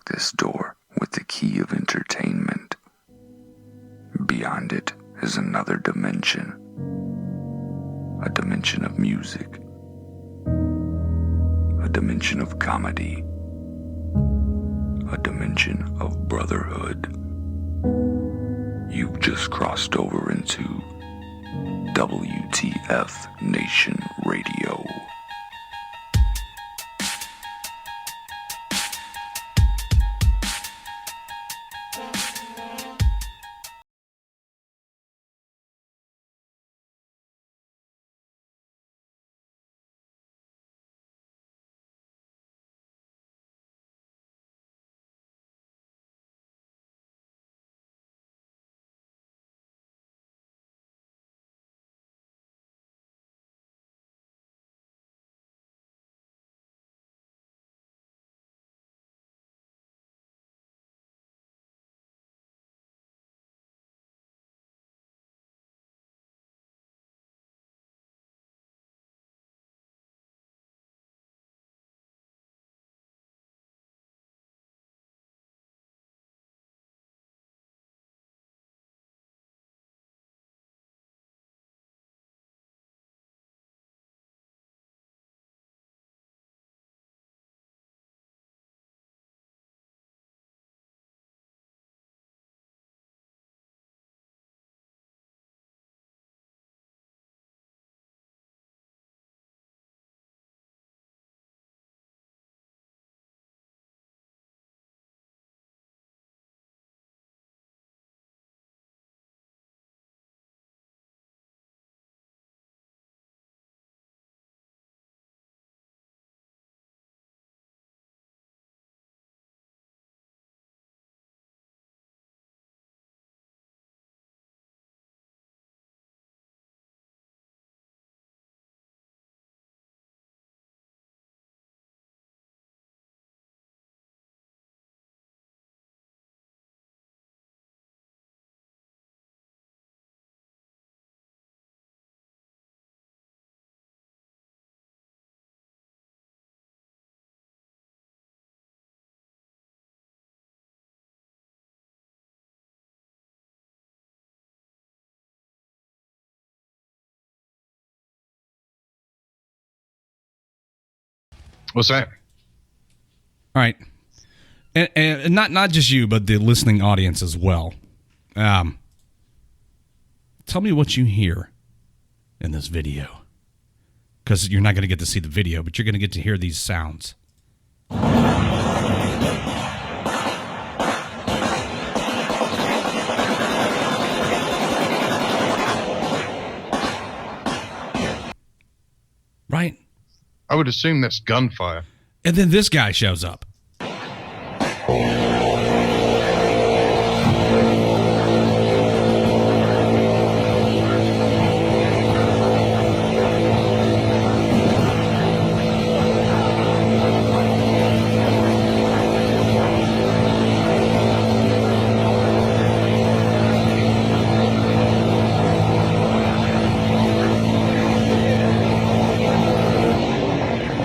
unlock this door with the key of entertainment. Beyond it is another dimension. A dimension of music. A dimension of comedy. A dimension of brotherhood. You've just crossed over into WTF Nation Radio. What's that? All right. And not just you, but the listening audience as well. Tell me what you hear in this video. Because you're not going to get to see the video, but you're going to get to hear these sounds. Right? I would assume that's gunfire. And then this guy shows up.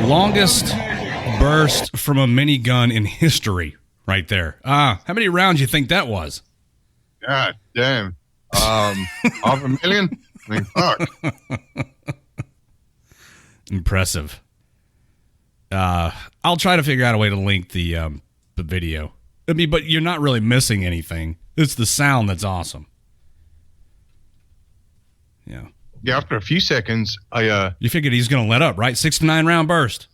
Longest burst from a minigun in history, right there. How many rounds you think that was? God damn. Half a million? I mean, fuck. Impressive. I'll try to figure out a way to link the video. I mean, but you're not really missing anything. It's the sound that's awesome. Yeah. Yeah, after a few seconds, You figured he's going to let up, right? 6 to 9 round burst.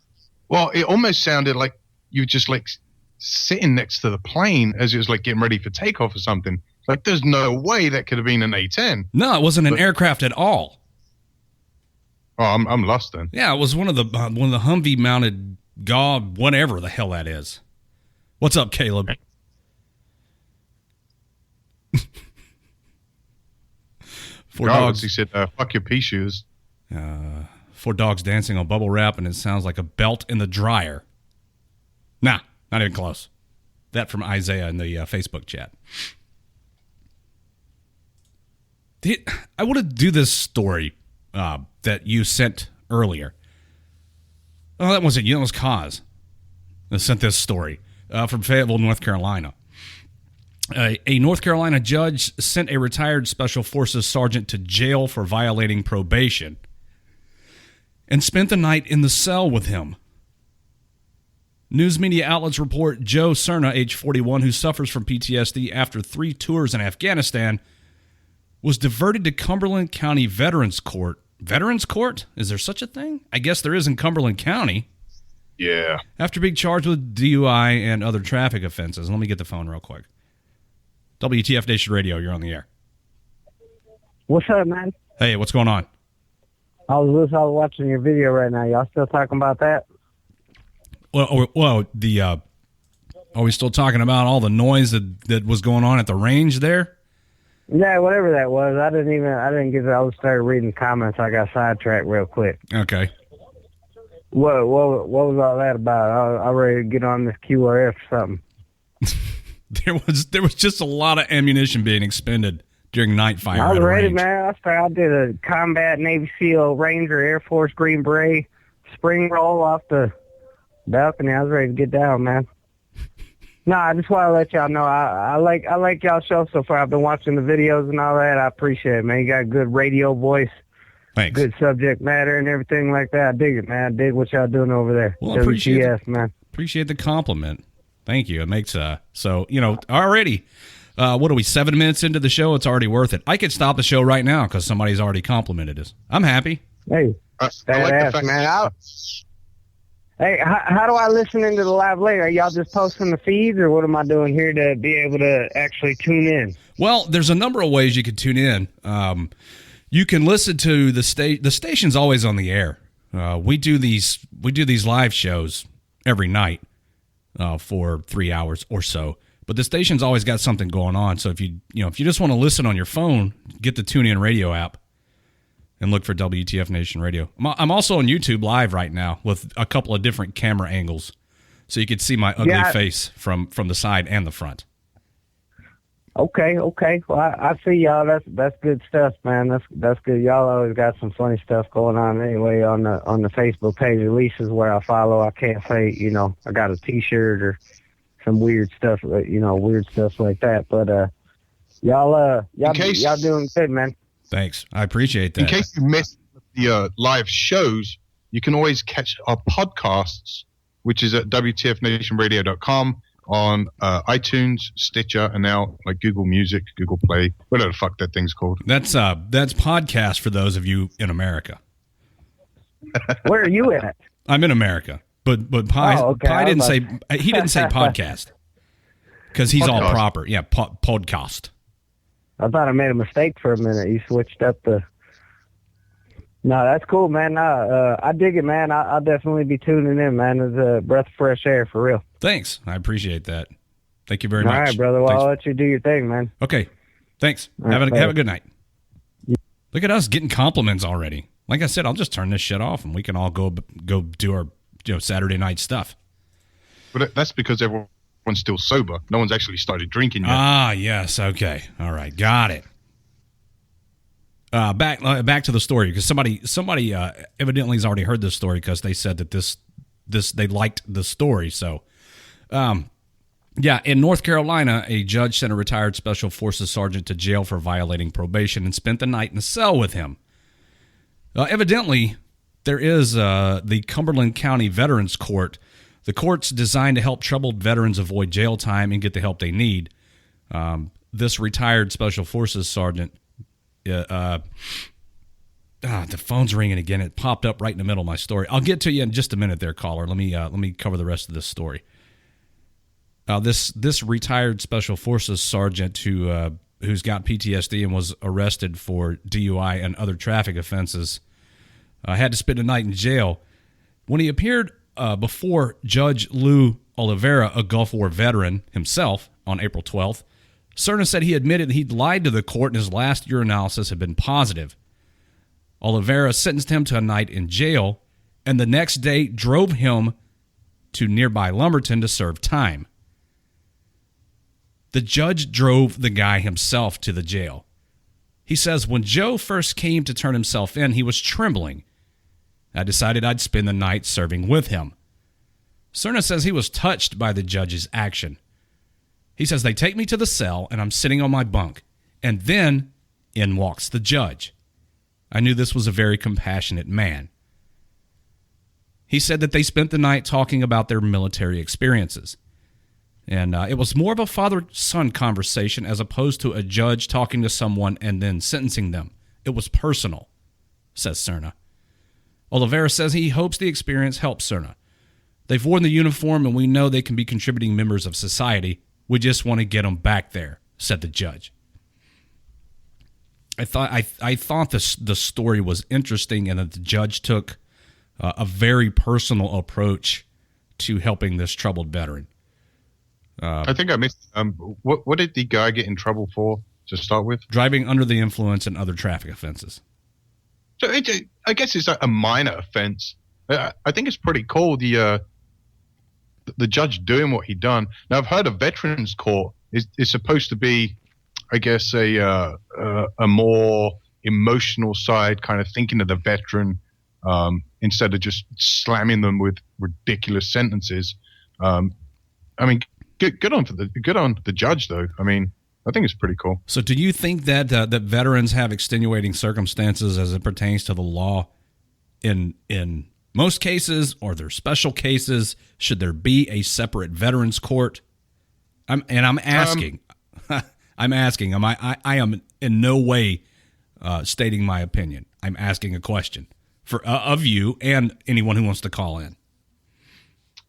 Well, it almost sounded like you were just like sitting next to the plane as it was like getting ready for takeoff or something. Like, there's no way that could have been an A-10. No, it wasn't an aircraft at all. Oh, I'm lost then. Yeah, it was one of the Humvee mounted whatever the hell that is. What's up, Caleb? Four dogs. He said, fuck your pea shoes. 4 dogs dancing on bubble wrap, and it sounds like a belt in the dryer. Nah, not even close. That from Isaiah in the Facebook chat. I want to do this story that you sent earlier. Oh, that wasn't you. That was Kaz that sent this story. from Fayetteville, North Carolina. A North Carolina judge sent a retired Special Forces sergeant to jail for violating probation and spent the night in the cell with him. News media outlets report Joe Cerna, age 41, who suffers from PTSD after 3 tours in Afghanistan, was diverted to Cumberland County Veterans Court. Veterans Court? Is there such a thing? I guess there is in Cumberland County. Yeah. After being charged with DUI and other traffic offenses. Let me get the phone real quick. WTF Nation Radio, you're on the air. What's up, man? Hey, what's going on? I was watching your video right now. Y'all still talking about that? Well, are we still talking about all the noise that was going on at the range there? Yeah, whatever that was. I didn't get it. I started reading comments. I got sidetracked real quick. Okay. What was all that about? I ready to get on this QRF or something. There was just a lot of ammunition being expended during night fire. I was ready, range. man. I did a combat Navy SEAL Ranger Air Force Green Beret spring roll off the balcony. I was ready to get down, man. No, I just want to let y'all know I like y'all show so far. I've been watching the videos and all that. I appreciate it, man. You got a good radio voice. Thanks. Good subject matter and everything like that. I dig it, man. I dig what y'all doing over there. Well, WTF, man. Appreciate the compliment. Thank you. It makes so already. What are we? 7 minutes into the show? It's already worth it. I could stop the show right now because somebody's already complimented us. I'm happy. Hey, I like the fact man. Hey, how do I listen into the live later? Are y'all just posting the feeds, or what am I doing here to be able to actually tune in? Well, there's a number of ways you can tune in. You can listen to the station's always on the air. We do these live shows every night for 3 hours or so. But the station's always got something going on. So if you just want to listen on your phone, get the TuneIn Radio app and look for WTF Nation Radio. I'm also on YouTube Live right now with a couple of different camera angles, so you can see my ugly face from the side and the front. Okay. Well, I see y'all. That's good stuff, man. That's good. Y'all always got some funny stuff going on anyway on the Facebook page. At least is where I follow. I can't say I got a T-shirt or some weird stuff like that. But y'all doing good, man. Thanks. I appreciate that. In case you missed the live shows, you can always catch our podcasts, which is at WTFNationRadio.com on iTunes, Stitcher, and now like Google Music, Google Play, whatever the fuck that thing's called. That's podcast for those of you in America. Where are you at? I'm in America, but Pi didn't say he didn't say podcast because he's all proper. Yeah, podcast. I thought I made a mistake for a minute. You switched up the. No, that's cool, man. I dig it, man. I'll definitely be tuning in, man. It's a breath of fresh air, for real. Thanks. I appreciate that. Thank you very much. All right, brother. Well, Thanks. I'll let you do your thing, man. Okay. Thanks. Have a good night. Look at us getting compliments already. Like I said, I'll just turn this shit off and we can all go do our Saturday night stuff. But that's because everyone's still sober. No one's actually started drinking yet. Ah, yes. Okay. All right. Got it. Back to the story, because somebody evidently has already heard this story because they said that this they liked the story. So, in North Carolina, a judge sent a retired Special Forces sergeant to jail for violating probation and spent the night in a cell with him. Evidently, there is the Cumberland County Veterans Court. The court's designed to help troubled veterans avoid jail time and get the help they need. This retired Special Forces sergeant. The phone's ringing again. It popped up right in the middle of my story. I'll get to you in just a minute there, caller. Let me cover the rest of this story. This retired Special Forces sergeant who's got PTSD and was arrested for DUI and other traffic offenses had to spend a night in jail. When he appeared before Judge Lou Oliveira, a Gulf War veteran himself, on April 12th, Cerna said he admitted he'd lied to the court and his last urinalysis had been positive. Oliveira sentenced him to a night in jail and the next day drove him to nearby Lumberton to serve time. The judge drove the guy himself to the jail. He says, when Joe first came to turn himself in, he was trembling. I decided I'd spend the night serving with him. Cerna says he was touched by the judge's action. He says, they take me to the cell, and I'm sitting on my bunk. And then in walks the judge. I knew this was a very compassionate man. He said that they spent the night talking about their military experiences. And it was more of a father-son conversation as opposed to a judge talking to someone and then sentencing them. It was personal, says Cerna. Oliveira says he hopes the experience helps Cerna. They've worn the uniform, and we know they can be contributing members of society. We just want to get them back there, said the judge. I thought the story was interesting, and that the judge took a very personal approach to helping this troubled veteran. I think I missed. What did the guy get in trouble for to start with? Driving under the influence and other traffic offenses. So I guess it's a minor offense. I think it's pretty cool. The judge doing what he done. Now I've heard a veterans court is supposed to be, I guess, a more emotional side, kind of thinking of the veteran instead of just slamming them with ridiculous sentences. I mean, good on the judge though. I mean, I think it's pretty cool. So, do you think that that veterans have extenuating circumstances as it pertains to the law in most cases, or their special cases? Should there be a separate veterans court? I'm asking. I'm asking. I am in no way stating my opinion. I'm asking a question of you and anyone who wants to call in.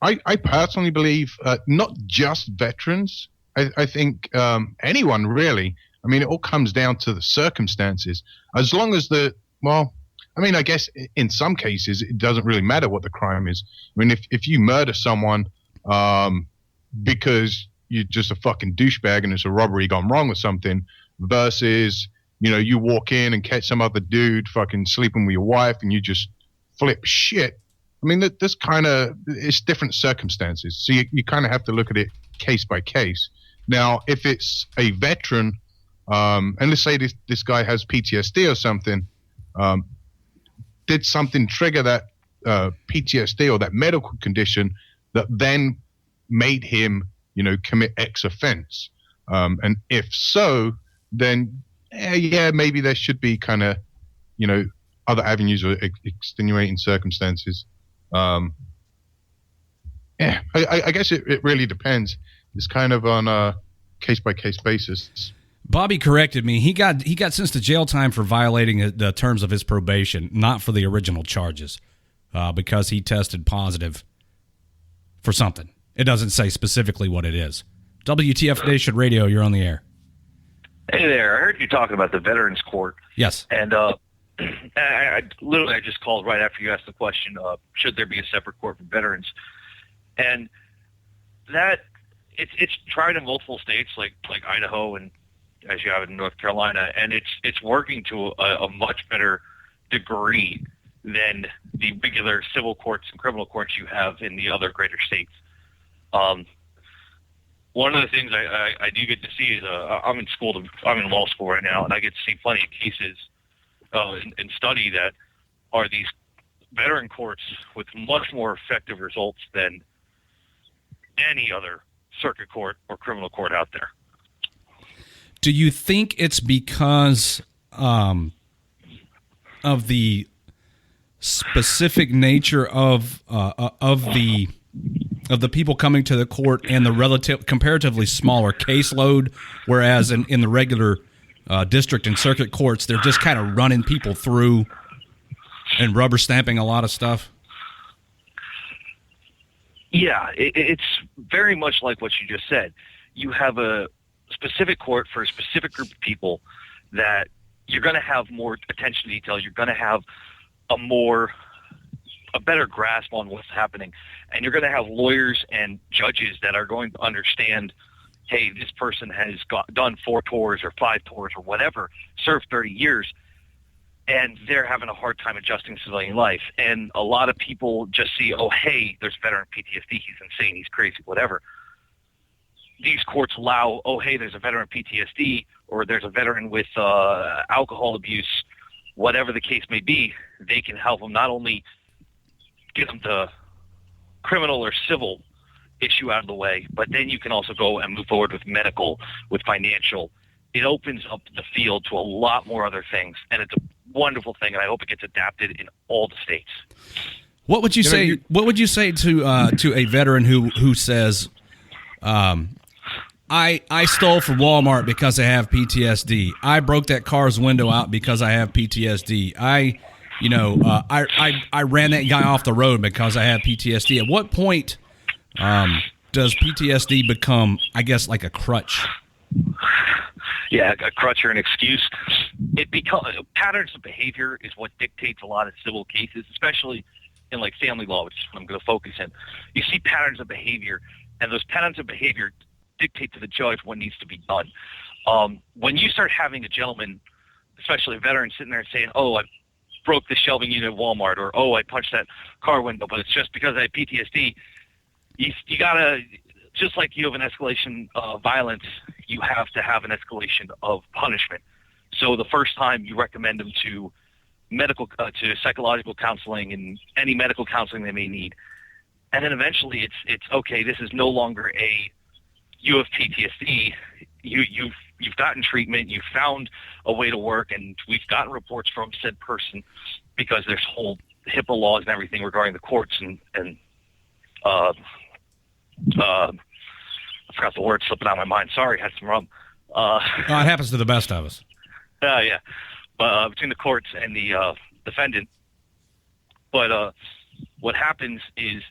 I personally believe not just veterans. I think anyone really. I mean, it all comes down to the circumstances. As long as I guess in some cases it doesn't really matter what the crime is. I mean, if you murder someone because you're just a fucking douchebag and it's a robbery gone wrong or something, versus, you walk in and catch some other dude fucking sleeping with your wife and you just flip shit. I mean, it's different circumstances. So you kind of have to look at it case by case. Now, if it's a veteran, and let's say this guy has PTSD or something, did something trigger that PTSD or that medical condition that then made him, commit X offense? And if so, then maybe there should be kind of, other avenues or extenuating circumstances. I guess it really depends. It's kind of on a case-by-case basis. Bobby corrected me. He got sentenced to jail time for violating the terms of his probation, not for the original charges, because he tested positive for something. It doesn't say specifically what it is. WTF Nation Radio, you're on the air. Hey there. I heard you talking about the Veterans Court. Yes. And I just called right after you asked the question, should there be a separate court for veterans? And that it's tried in multiple states like Idaho and as you have in North Carolina, and it's working to a much better degree than the regular civil courts and criminal courts you have in the other greater states. One of the things I do get to see is I'm in law school right now, and I get to see plenty of cases and study that are these veteran courts with much more effective results than any other circuit court or criminal court out there. Do you think it's because of the specific nature of the people coming to the court and the comparatively smaller caseload, whereas in the regular district and circuit courts, they're just kind of running people through and rubber stamping a lot of stuff? Yeah, it's very much like what you just said. You have a specific court for a specific group of people that you're going to have more attention to detail. You're going to have a better grasp on what's happening. And you're going to have lawyers and judges that are going to understand, hey, this person has done 4 tours or 5 tours or whatever, served 30 years, and they're having a hard time adjusting to civilian life. And a lot of people just see, oh, hey, there's veteran PTSD, he's insane, he's crazy, whatever. These courts allow, oh, hey, there's a veteran PTSD, or there's a veteran with alcohol abuse, whatever the case may be. They can help them not only get them to criminal or civil issue out of the way, but then you can also go and move forward with medical, with financial. It opens up the field to a lot more other things, and it's a wonderful thing, and I hope it gets adapted in all the states. What would you say? What would you say to a veteran who says, I stole from Walmart because I have PTSD. I broke that car's window out because I have PTSD. I ran that guy off the road because I have PTSD. At what point does PTSD become, I guess, like a crutch? Yeah, a crutch or an excuse. Patterns of behavior is what dictates a lot of civil cases, especially in like family law, which is what I'm going to focus in. You see patterns of behavior, and those patterns of behavior dictate to the judge what needs to be done. When you start having a gentleman, especially a veteran, sitting there saying, "Oh, I broke the shelving unit at Walmart," or "Oh, I punched that car window, but it's just because I have PTSD," you gotta, just like you have an escalation of violence, you have to have an escalation of punishment. So the first time you recommend them to to psychological counseling and any medical counseling they may need, and then eventually it's okay. This is no longer you have PTSD. You've gotten treatment. You've found a way to work, and we've gotten reports from said person, because there's whole HIPAA laws and everything regarding the courts and I forgot the word slipping out of my mind. Sorry, had some rum. It happens to the best of us. Yeah. Between the courts and the defendant. But what happens is,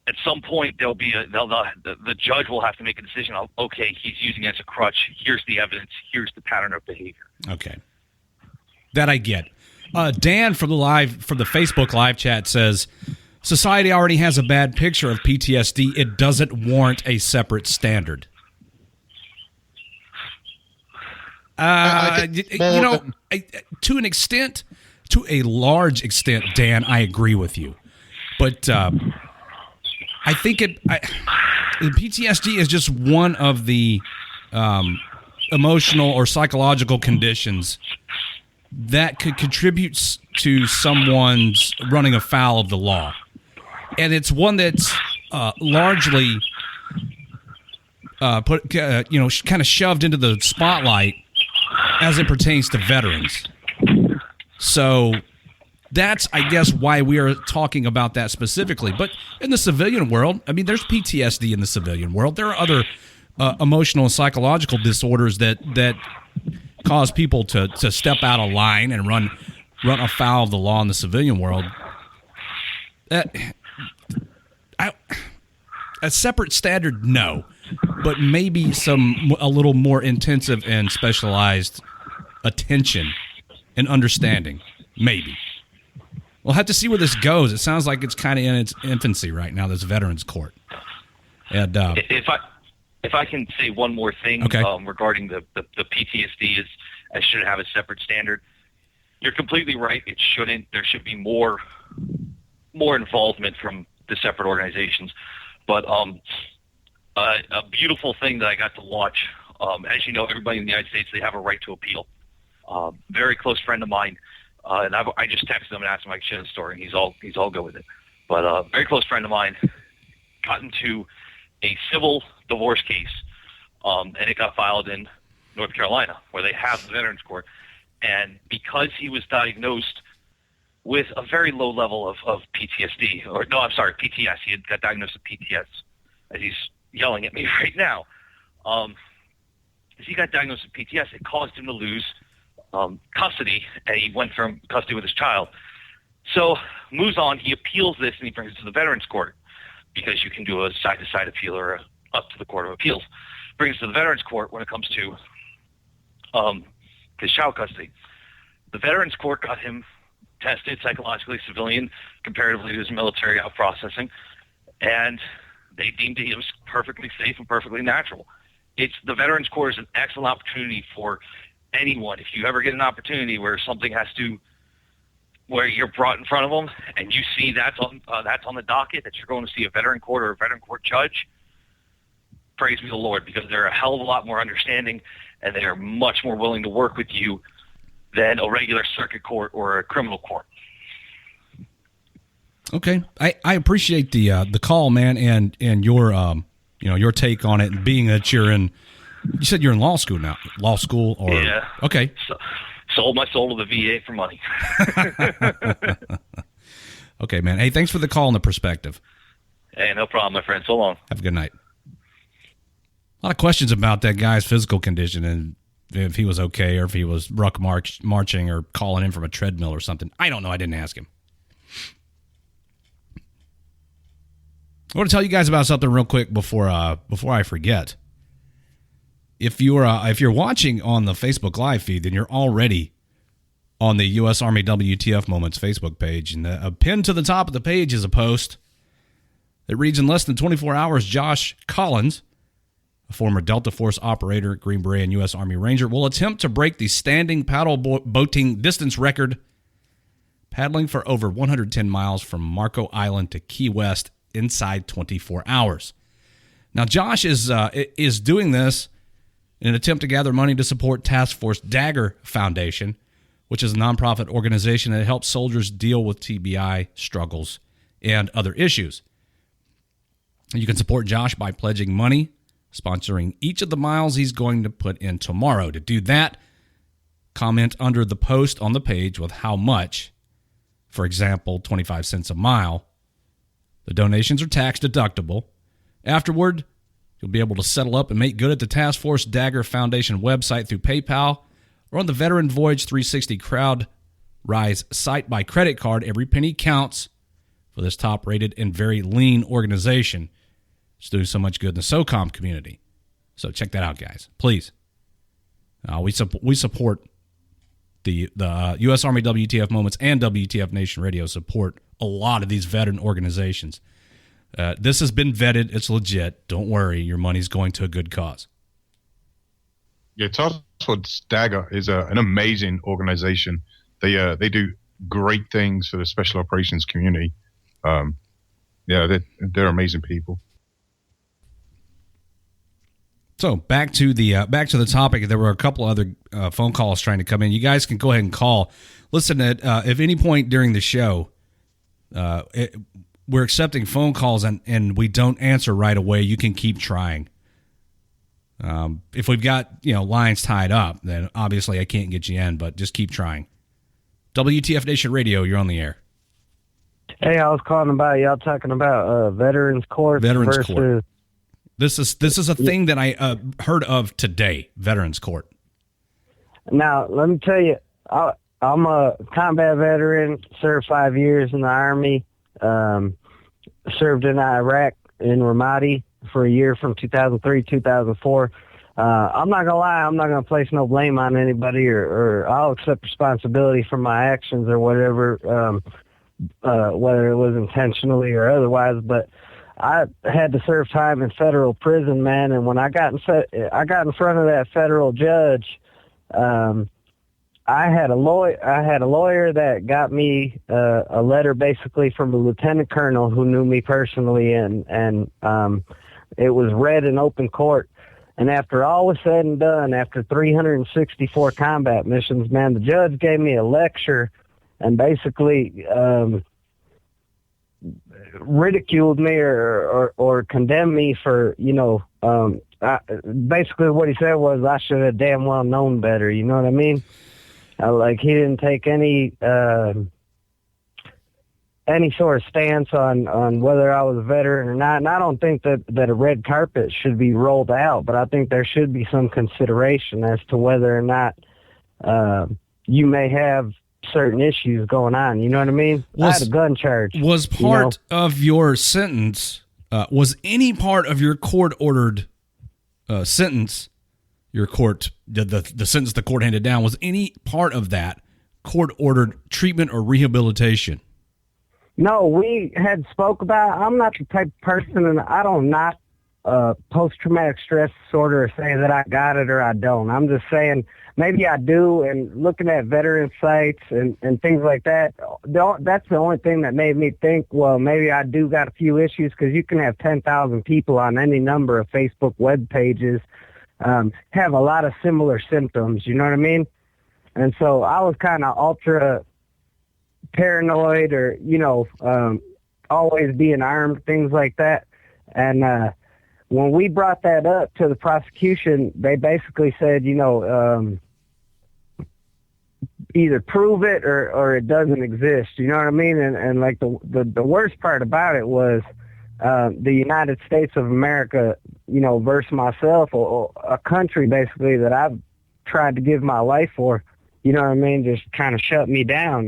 at some point there'll be the judge will have to make a decision of, okay, he's using it as a crutch. Here's the evidence. Here's the pattern of behavior. Okay, that I get. Dan from the Facebook live chat says, society already has a bad picture of PTSD. It doesn't warrant a separate standard. To an extent, to a large extent, Dan, I agree with you. But I think PTSD is just one of the emotional or psychological conditions that could contribute to someone's running afoul of the law. And it's one that's largely kind of shoved into the spotlight as it pertains to veterans. So that's, I guess, why we are talking about that specifically. But in the civilian world, I mean, there's PTSD in the civilian world. There are other emotional and psychological disorders that cause people to step out of line and run afoul of the law in the civilian world. A separate standard, no, but maybe a little more intensive and specialized attention and understanding, maybe. We'll have to see where this goes. It sounds like it's kind of in its infancy right now, this Veterans Court. And if I can say one more thing, okay, regarding the PTSD is I should have a separate standard. You're completely right. It shouldn't. There should be more involvement from the separate organizations. But a beautiful thing that I got to watch, as you know, everybody in the United States, they have a right to appeal. Very close friend of mine, and I just texted him and asked him if I could share the story, and he's all good with it. But a very close friend of mine got into a civil divorce case, and it got filed in North Carolina, where they have the Veterans Court. And because he was diagnosed with a very low level of PTSD, PTS. He had got diagnosed with PTS, as he's yelling at me right now. As he got diagnosed with PTS, it caused him to lose custody, and he went from custody with his child. So moves on, he appeals this, and he brings it to the Veterans Court, because you can do a side-to-side appeal or up to the Court of Appeals. Brings it to the Veterans Court when it comes to his child custody. The Veterans Court got him tested psychologically, civilian, comparatively to his military out processing, and they deemed he was perfectly safe and perfectly natural. The Veterans Court is an excellent opportunity for anyone. If you ever get an opportunity where where you're brought in front of them and you see that's on the docket, that you're going to see a veteran court or a veteran court judge, praise be the Lord, because they're a hell of a lot more understanding, and they are much more willing to work with you than a regular circuit court or a criminal court. Okay, I appreciate the call, man, and your your take on it, and being that you're in. You said you're in law school now. Law school, or yeah. Okay. Sold my soul to the VA for money. Okay, man. Hey, thanks for the call and the perspective. Hey, no problem, my friend. So long. Have a good night. A lot of questions about that guy's physical condition and if he was okay or if he was ruck marching or calling in from a treadmill or something. I don't know. I didn't ask him. I want to tell you guys about something real quick before I forget. If you're watching on the Facebook Live feed, then you're already on the U.S. Army WTF Moments Facebook page, and pinned to the top of the page is a post that reads, in less than 24 hours, Josh Collins, a former Delta Force operator, Green Beret, and U.S. Army Ranger, will attempt to break the standing paddle boating distance record, paddling for over 110 miles from Marco Island to Key West inside 24 hours. Now, Josh is doing this in an attempt to gather money to support Task Force Dagger Foundation, which is a nonprofit organization that helps soldiers deal with TBI struggles and other issues. You can support Josh by pledging money, sponsoring each of the miles he's going to put in tomorrow. To do that, comment under the post on the page with how much, for example, 25 cents a mile. The donations are tax deductible. Afterward, you'll be able to settle up and make good at the Task Force Dagger Foundation website through PayPal or on the Veteran Voyage 360 Crowd Rise site by credit card. Every penny counts for this top-rated and very lean organization. It's doing so much good in the SOCOM community. So check that out, guys. Please. We support the U.S. Army WTF Moments and WTF Nation Radio support a lot of these veteran organizations. This has been vetted. It's legit. Don't worry. Your money's going to a good cause. Yeah, Task Force Dagger is an amazing organization. They do great things for the special operations community. They're amazing people. So back to the topic. There were a couple other phone calls trying to come in. You guys can go ahead and call. Listen, at any point during the show, we're accepting phone calls and we don't answer right away. You can keep trying. If we've got lines tied up, then obviously I can't get you in. But just keep trying. WTF Nation Radio, you're on the air. Hey, I was calling about y'all talking about Veterans Court versus. This is a thing that I heard of today, Veterans Court. Now, let me tell you, I'm a combat veteran, served 5 years in the Army, served in Iraq in Ramadi for a year from 2003 to 2004. I'm not going to lie, I'm not going to place no blame on anybody or I'll accept responsibility for my actions or whatever, whether it was intentionally or otherwise, but I had to serve time in federal prison, man, and when I got in front of that federal judge, I had a lawyer that got me a letter basically from a lieutenant colonel who knew me personally, and it was read in open court. And after all was said and done, after 364 combat missions, man, the judge gave me a lecture and basically ridiculed me or condemned me for, basically what he said was I should have damn well known better. You know what I mean? Like he didn't take any sort of stance on whether I was a veteran or not. And I don't think that a red carpet should be rolled out, but I think there should be some consideration as to whether or not you may have certain issues going on. You know what I mean? I had a gun charge. Was part of your sentence, was any part of your court-ordered sentence, the sentence the court handed down, was any part of that court-ordered treatment or rehabilitation? No, we had spoke about, I'm not the type of person, and I don't knock post-traumatic stress disorder or say that I got it or I don't. I'm just saying maybe I do, and looking at veteran sites and things like that, that's the only thing that made me think, well, maybe I do got a few issues, because you can have 10,000 people on any number of Facebook web pages have a lot of similar symptoms, you know what I mean? And so I was kind of ultra paranoid or, always being armed, things like that. And when we brought that up to the prosecution, they basically said, either prove it or it doesn't exist. You know what I mean? And like the worst part about it was the United States of America, versus myself, or a country basically that I've tried to give my life for. You know what I mean? Just kind of shut me down.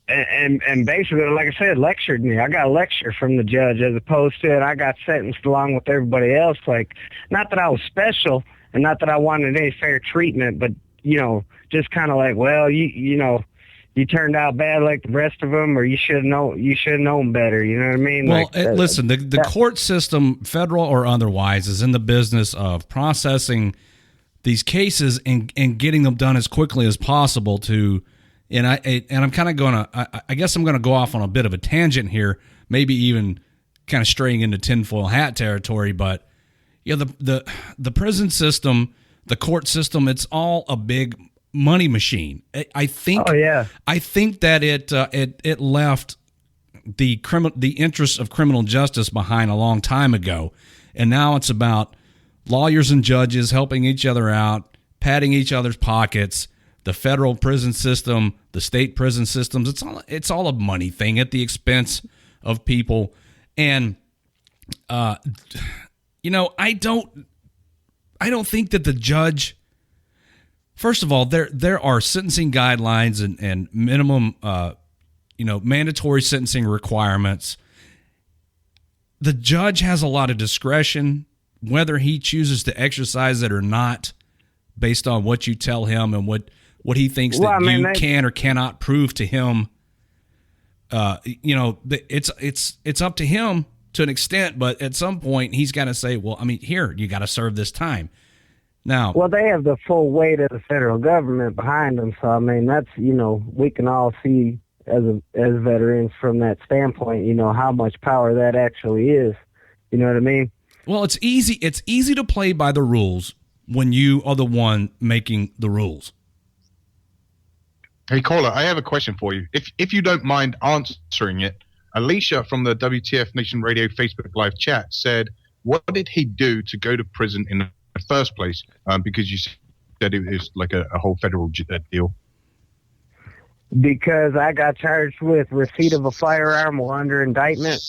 And basically, like I said, lectured me. I got a lecture from the judge as opposed to it. I got sentenced along with everybody else. Like, not that I was special and not that I wanted any fair treatment, but, just kind of like, well, you turned out bad like the rest of them, or you should have known better. You know what I mean? Well, listen, the court system, federal or otherwise, is in the business of processing these cases and getting them done as quickly as possible to. And I'm kind of going to, I guess I'm going to go off on a bit of a tangent here, maybe even kind of straying into tinfoil hat territory. But the prison system, the court system, it's all a big money machine. I think. Oh yeah. I think that it left the interests of criminal justice behind a long time ago, and now it's about lawyers and judges helping each other out, padding each other's pockets. The federal prison system, the state prison systems, it's all a money thing at the expense of people. And I don't think that the judge, first of all, there are sentencing guidelines and minimum mandatory sentencing requirements. The judge has a lot of discretion whether he chooses to exercise it or not based on what you tell him and what he thinks you can or cannot prove to him. It's up to him to an extent, but at some point he's got to say, well, here, you got to serve this time. Now, well, they have the full weight of the federal government behind them. So, that's, we can all see as veterans from that standpoint, how much power that actually is. You know what I mean? Well, it's easy to play by the rules when you are the one making the rules. Hey, caller, I have a question for you. If you don't mind answering it, Alicia from the WTF Nation Radio Facebook Live chat said, what did he do to go to prison in the first place? Because you said it was like a whole federal deal. Because I got charged with receipt of a firearm while under indictment.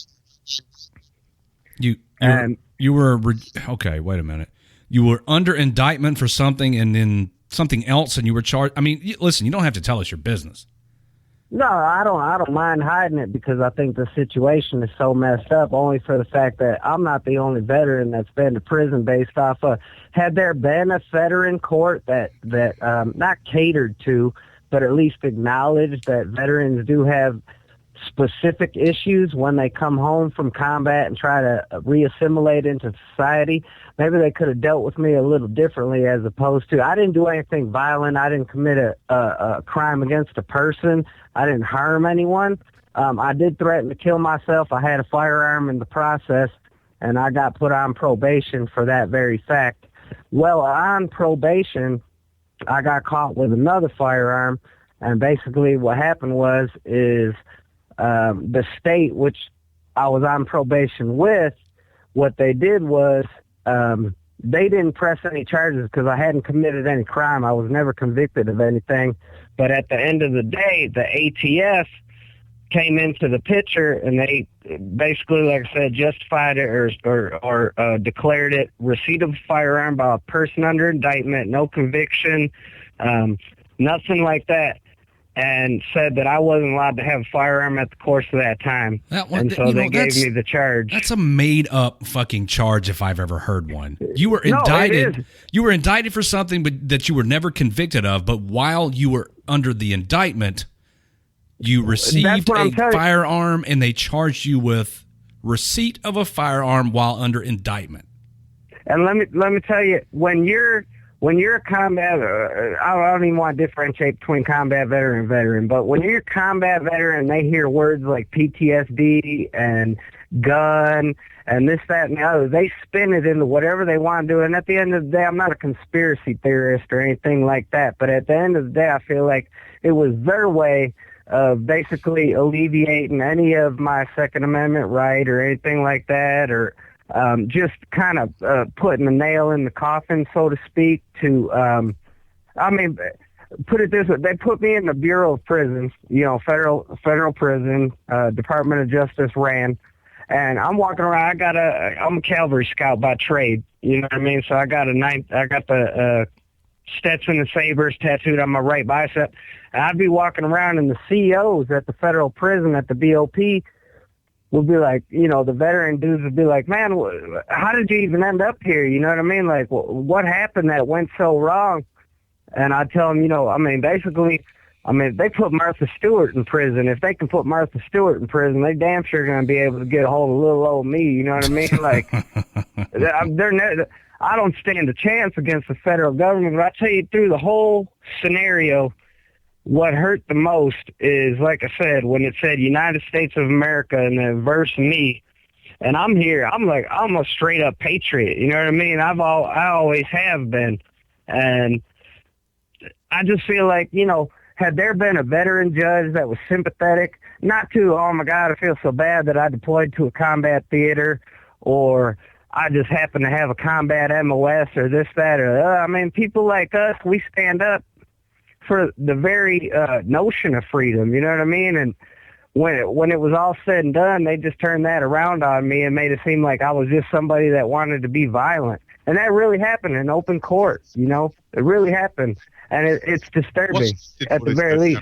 You were okay, wait a minute. You were under indictment for something and then something else, and you were charged. Listen, you don't have to tell us your business. No, I don't mind hiding it because I think the situation is so messed up, only for the fact that I'm not the only veteran that's been to prison based off of. Had there been a veteran court that not catered to, but at least acknowledged that veterans do have specific issues when they come home from combat and try to reassimilate into society, maybe they could have dealt with me a little differently, as opposed to, I didn't do anything violent. I didn't commit a crime against a person. I didn't harm anyone. I did threaten to kill myself. I had a firearm in the process, and I got put on probation for that very fact. Well, on probation, I got caught with another firearm, and basically what happened is the state, which I was on probation with, what they did was they didn't press any charges because I hadn't committed any crime. I was never convicted of anything. But at the end of the day, the ATF came into the picture, and they basically, like I said, justified it or declared it receipt of a firearm by a person under indictment, no conviction, nothing like that, and said that I wasn't allowed to have a firearm at the course of that time. And so they gave me the charge. That's a made-up fucking charge if I've ever heard one. You were indicted. You were indicted for something that you were never convicted of, but while you were under the indictment, you received a firearm, and they charged you with receipt of a firearm while under indictment. And let me tell you, when you're a combat, I don't even want to differentiate between combat veteran and veteran, but when you're a combat veteran, they hear words like PTSD and gun and this, that, and the other. They spin it into whatever they want to do. And at the end of the day, I'm not a conspiracy theorist or anything like that, but at the end of the day, I feel like it was their way basically alleviating any of my Second Amendment right or anything like that, or just kind of putting the nail in the coffin, so to speak, to, put it this way, they put me in the Bureau of Prisons, federal prison, Department of Justice ran, and I'm walking around, I'm a cavalry scout by trade, you know what I mean? So I got the Stetson and Sabres tattooed on my right bicep, and I'd be walking around, and the CEOs at the federal prison, at the BOP, would be like, the veteran dudes would be like, man, how did you even end up here? You know what I mean? Like, what happened that went so wrong? And I tell them, basically, they put Martha Stewart in prison. If they can put Martha Stewart in prison, they damn sure going to be able to get a hold of little old me. You know what I mean? Like, I don't stand a chance against the federal government. But I tell you, through the whole scenario, what hurt the most is, like I said, when it said United States of America and the verse me, and I'm here. I'm a straight up patriot. You know what I mean? I always have been, and I just feel like, had there been a veteran judge that was sympathetic, not to, oh my God, I feel so bad that I deployed to a combat theater, or I just happen to have a combat MOS, or this, that, or people like us, we stand up for the very notion of freedom, you know what I mean? And when it was all said and done, they just turned that around on me and made it seem like I was just somebody that wanted to be violent. And that really happened in open court, It really happened. And it's disturbing, at the very least.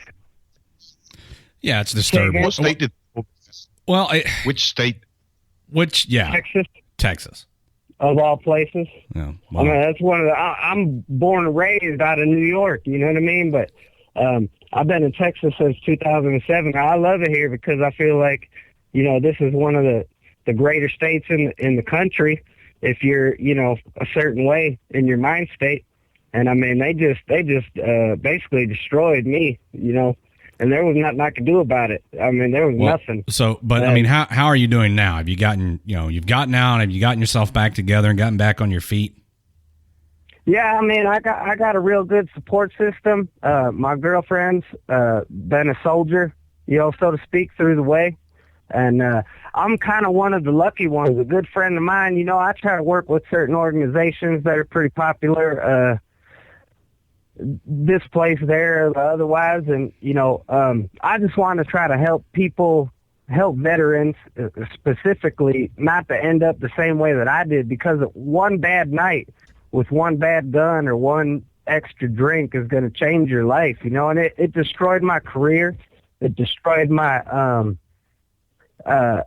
Yeah, it's disturbing. What state did... Well, which state? Texas. Of all places. Yeah, well, that's one of the... I'm born and raised out of New York, you know what I mean? But I've been in Texas since 2007. I love it here because I feel like, this is one of the greater states in the country if you're, a certain way in your mind state. And they just basically destroyed me, and there was nothing I could do about it. There was nothing. So, but how are you doing now? Have you gotten, you've gotten out, have you gotten yourself back together and gotten back on your feet? Yeah, I got a real good support system. My girlfriend's been a soldier, so to speak, through the way. And I'm kind of one of the lucky ones. A good friend of mine, I try to work with certain organizations that are pretty popular, this place, there, otherwise. And, I just want to try to help veterans specifically not to end up the same way that I did, because one bad night with one bad gun or one extra drink is going to change your life, and it destroyed my career. It destroyed my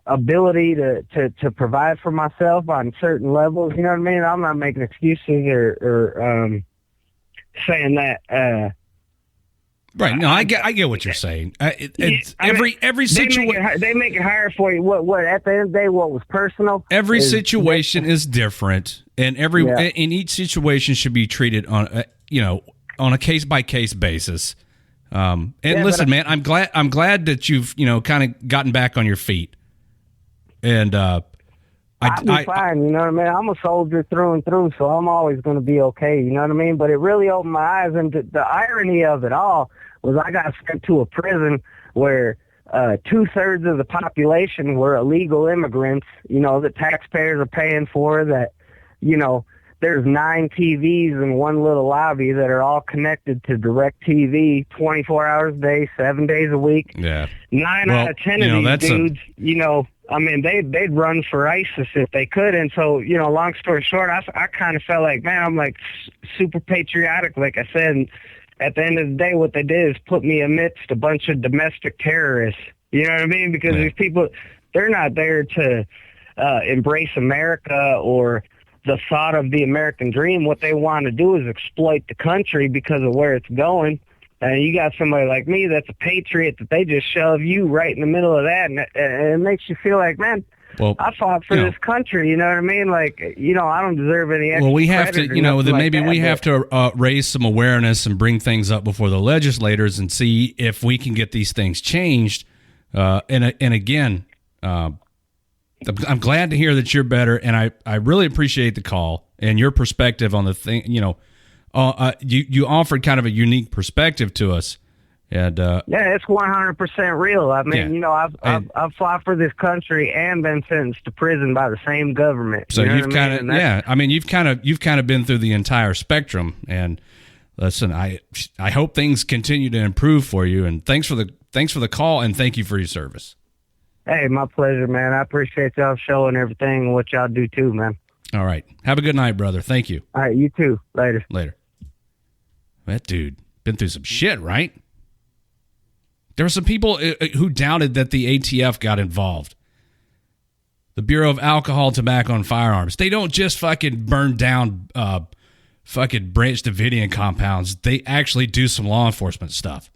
ability to provide for myself on certain levels. You know what I mean? I'm not making excuses or saying that. Right. No, I get what you're saying. Every situation they make it higher for you. What at the end of the day, what was personal? Every situation is different, and in each situation should be treated on a case by case basis. Listen, man, I'm glad that you've kind of gotten back on your feet, and I'll be fine. You know what I mean? I'm a soldier through and through, so I'm always going to be okay. You know what I mean? But it really opened my eyes, and the irony of it all was I got sent to a prison where 2/3 of the population were illegal immigrants. That taxpayers are paying for. That there's 9 TVs in one little lobby that are all connected to DirecTV 24 hours a day, 7 days a week. Yeah. 9 out of 10 of these dudes, they'd run for ISIS if they could. And so, long story short, I kind of felt like, man, I'm like super patriotic, like I said. And at the end of the day, what they did is put me amidst a bunch of domestic terrorists. You know what I mean? Because these people, they're not there to embrace America or the thought of the American dream. What they want to do is exploit the country because of where it's going. And you got somebody like me that's a patriot that they just shove you right in the middle of that. And it makes you feel like, man, I fought for this country. You know what I mean? Like, I don't deserve any extra we have to, then maybe we have to raise some awareness and bring things up before the legislators and see if we can get these things changed. And again, I'm glad to hear that you're better, and I really appreciate the call and your perspective on the thing. You offered kind of a unique perspective to us, And yeah, it's 100% real. I mean, Yeah. you know, I've fought for this country and been sentenced to prison by the same government. so you know you've what I kind mean? of, And that's- yeah. I mean, you've kind of been through the entire spectrum. And listen, I hope things continue to improve for you. And thanks for the call, and thank you for your service. Hey, my pleasure, man. I appreciate y'all showing everything and what y'all do too, man. All right, have a good night, brother. Thank you. All right, you too. Later. Later. That dude been through some shit, right? There were some people who doubted that the ATF got involved. The Bureau of Alcohol, Tobacco, and Firearms. They don't just fucking burn down fucking Branch Davidian compounds. They actually do some law enforcement stuff.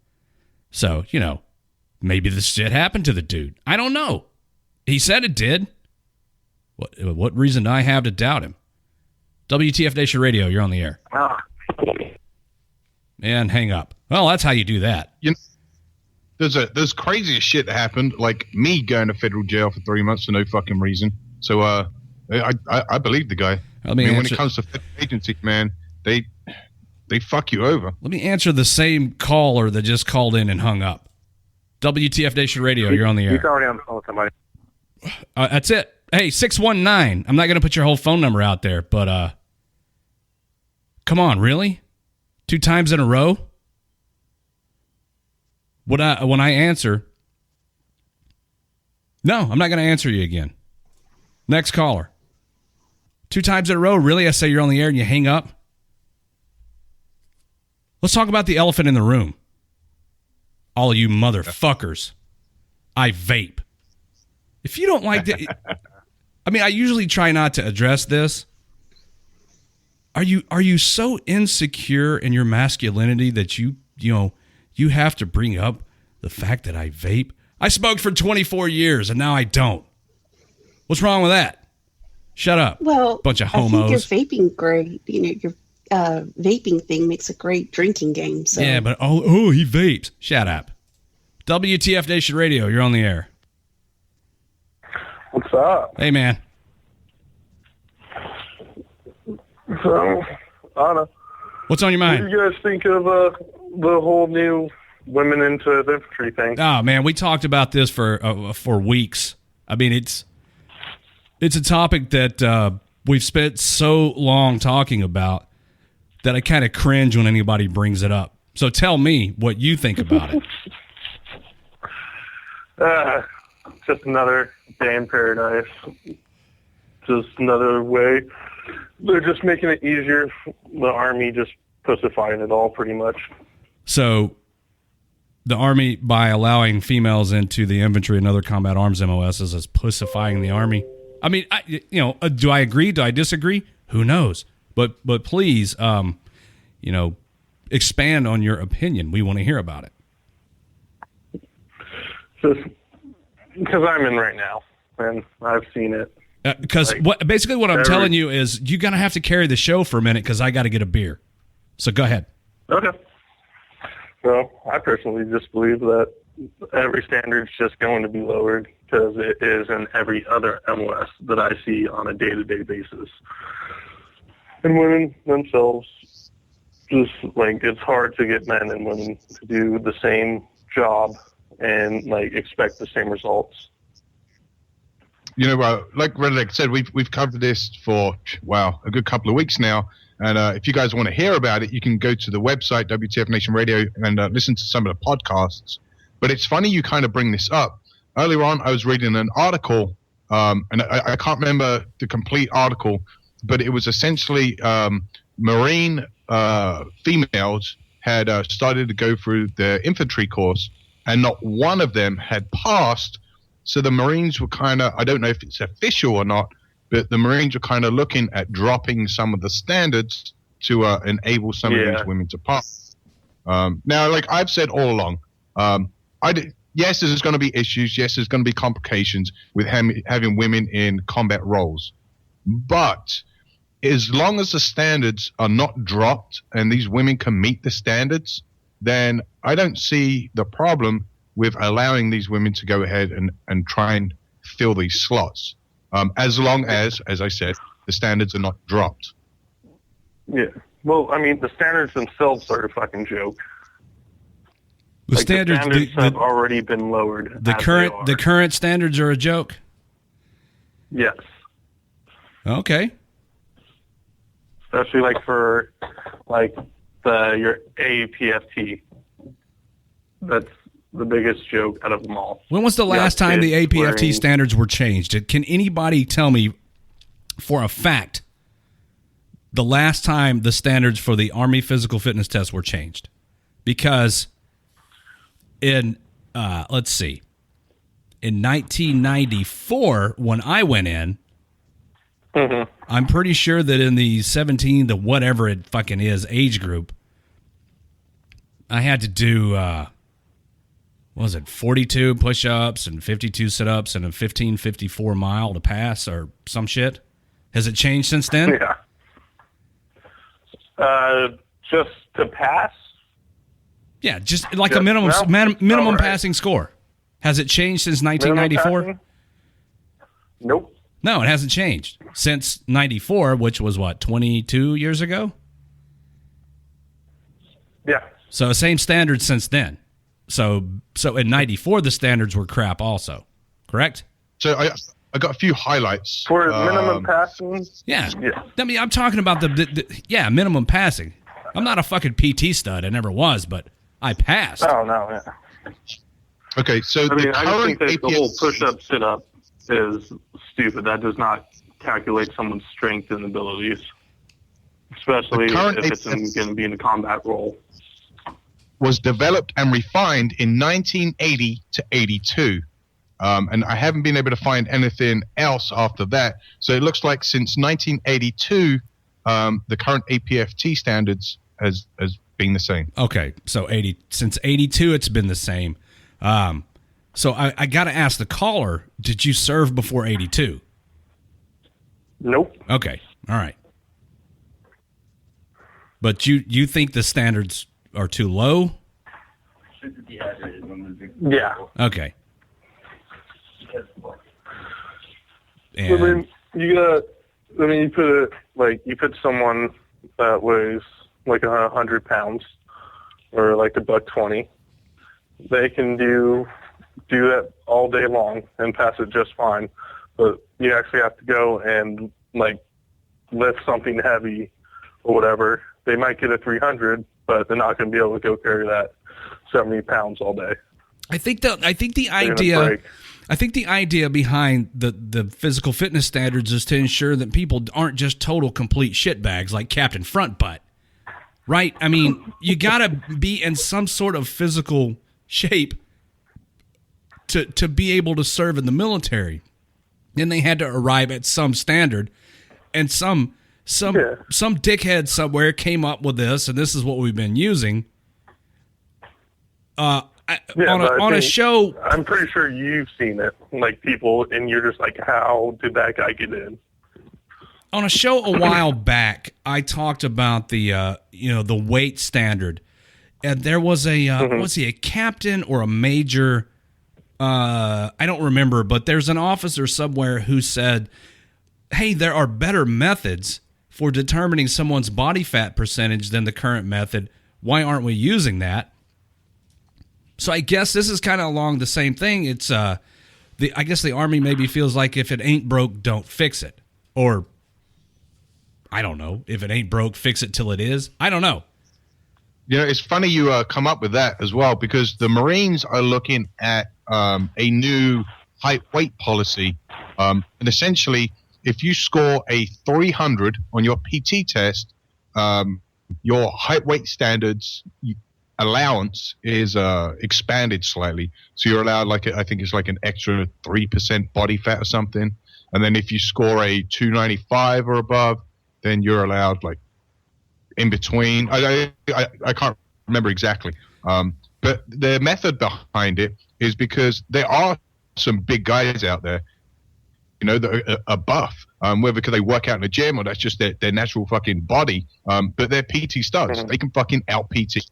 So, you know, maybe this shit happened to the dude. I don't know. He said it did. What reason do I have to doubt him? WTF Nation Radio, you're on the air. And hang up. Well, that's how you do that. You know, there's craziest shit that happened, like me going to federal jail for 3 months for no fucking reason. So I believe the guy. Let me when it comes to federal agencies, man, they fuck you over. Let me answer the same caller that just called in and hung up. WTF Nation Radio, you're on the air. He's already on the phone with somebody. That's it. Hey, 619. I'm not going to put your whole phone number out there, but come on, really? 2 times in a row? When I answer, no, I'm not going to answer you again. Next caller. 2 times in a row, really? I say you're on the air and you hang up? Let's talk about the elephant in the room. All of you motherfuckers. I vape. If you don't like that, I mean, I usually try not to address this. Are you so insecure in your masculinity that you have to bring up the fact that I vape? I smoked for 24 years and now I don't. What's wrong with that? Shut up. Well, bunch of I homos. think your vaping great. You know, your vaping thing makes a great drinking game. So. Yeah, but oh, he vapes. Shut up. WTF Nation Radio, you're on the air. What's up? Hey, man. So, I don't know. What's on your What mind? do you guys think of the whole new women into the infantry thing? Oh, man, we talked about this for weeks. I mean, it's a topic that we've spent so long talking about that I kind of cringe when anybody brings it up. So tell me what you think about it. Just another day in paradise. Just another way. They're just making it easier. The Army just pussifying it all pretty much. So the Army, by allowing females into the infantry and other combat arms MOSs, is pussifying the Army. I mean, do I agree? Do I disagree? Who knows? But please, expand on your opinion. We want to hear about it. Just because I'm in right now, and I've seen it. Because basically what I'm telling you is you're going to have to carry the show for a minute because I got to get a beer. So go ahead. Okay. Well, I personally just believe that every standard's just going to be lowered because it is in every other MOS that I see on a day-to-day basis. And women themselves, just it's hard to get men and women to do the same job and expect the same results. You know, like Redneck said, we've covered this for a good couple of weeks now. And if you guys want to hear about it, you can go to the website WTF Nation Radio and listen to some of the podcasts. But it's funny you kind of bring this up. Earlier on, I was reading an article, and I can't remember the complete article, but it was essentially Marine females had started to go through their infantry course, and not one of them had passed. So the Marines were kind of, I don't know if it's official or not, but the Marines were kind of looking at dropping some of the standards to enable some of these women to pass. Now, like I've said all along, yes, there's going to be issues. Yes, there's going to be complications with having women in combat roles. But as long as the standards are not dropped and these women can meet the standards, then I don't see the problem with allowing these women to go ahead and try and fill these slots. As long as I said, the standards are not dropped. Yeah. Well, I mean, the standards themselves are a fucking joke. The standards, the standards have already been lowered. The current standards are a joke. Yes. Okay. Especially like for like your APFT. That's the biggest joke out of them all. When was the last time the APFT standards were changed? Can anybody tell me for a fact the last time the standards for the Army physical fitness test were changed? Because in, let's see, in 1994, when I went in, I'm pretty sure that in the 17 to whatever it fucking is age group, I had to do, what was it, 42 push-ups and 52 sit-ups and a 15:54 mile to pass or some shit? Has it changed since then? Yeah. Just to pass? Yeah, just like a minimum passing score. Has it changed since 1994? Nope. No, it hasn't changed since 94, which was what, 22 years ago? Yeah. So same standards since then. So in 94 the standards were crap also, correct? So I got a few highlights for minimum passing. Yeah. I mean, I'm talking about the minimum passing. I'm not a fucking PT stud. I never was, but I passed. Oh no. Yeah. Okay, so I mean, I think that the whole push-up, sit-up is stupid. That does not calculate someone's strength and abilities, especially if it's going to be in a combat role. Was developed and refined in 1980 to 82. And I haven't been able to find anything else after that. So it looks like since 1982, the current APFT standards has been the same. Okay, so since 82, it's been the same. So I got to ask the caller, did you serve before 82? Nope. Okay, all right. But you think the standards are too low? Yeah. Okay. And you put someone that weighs like 100 pounds or like $120. They can do that all day long and pass it just fine. But you actually have to go and like lift something heavy or whatever. They might get a 300, but they're not going to be able to go carry that 70 pounds all day. I think the idea behind the physical fitness standards is to ensure that people aren't just total complete shitbags like Captain Front Butt, right? I mean, you got to be in some sort of physical shape to be able to serve in the military. And they had to arrive at some standard, and some dickhead somewhere came up with this, and this is what we've been using. On a show, I'm pretty sure you've seen it, like people, and you're just like, how did that guy get in? On a show a while back, I talked about the weight standard, and there was was he a captain or a major? I don't remember, but there's an officer somewhere who said, "Hey, there are better methods for determining someone's body fat percentage than the current method. Why aren't we using that?" So I guess this is kind of along the same thing. It's I guess the Army maybe feels like if it ain't broke, don't fix it. Or I don't know. If it ain't broke, fix it till it is. I don't know. You know, it's funny you come up with that as well, because the Marines are looking at a new height weight policy. And essentially, if you score a 300 on your PT test, your height weight standards allowance is expanded slightly. So you're allowed I think it's like an extra 3% body fat or something. And then if you score a 295 or above, then you're allowed like in between. I can't remember exactly. But the method behind it is because there are some big guys out there, you know, that are buff, whether because they work out in the gym or that's just their natural fucking body. But they're PT studs. They can fucking out PT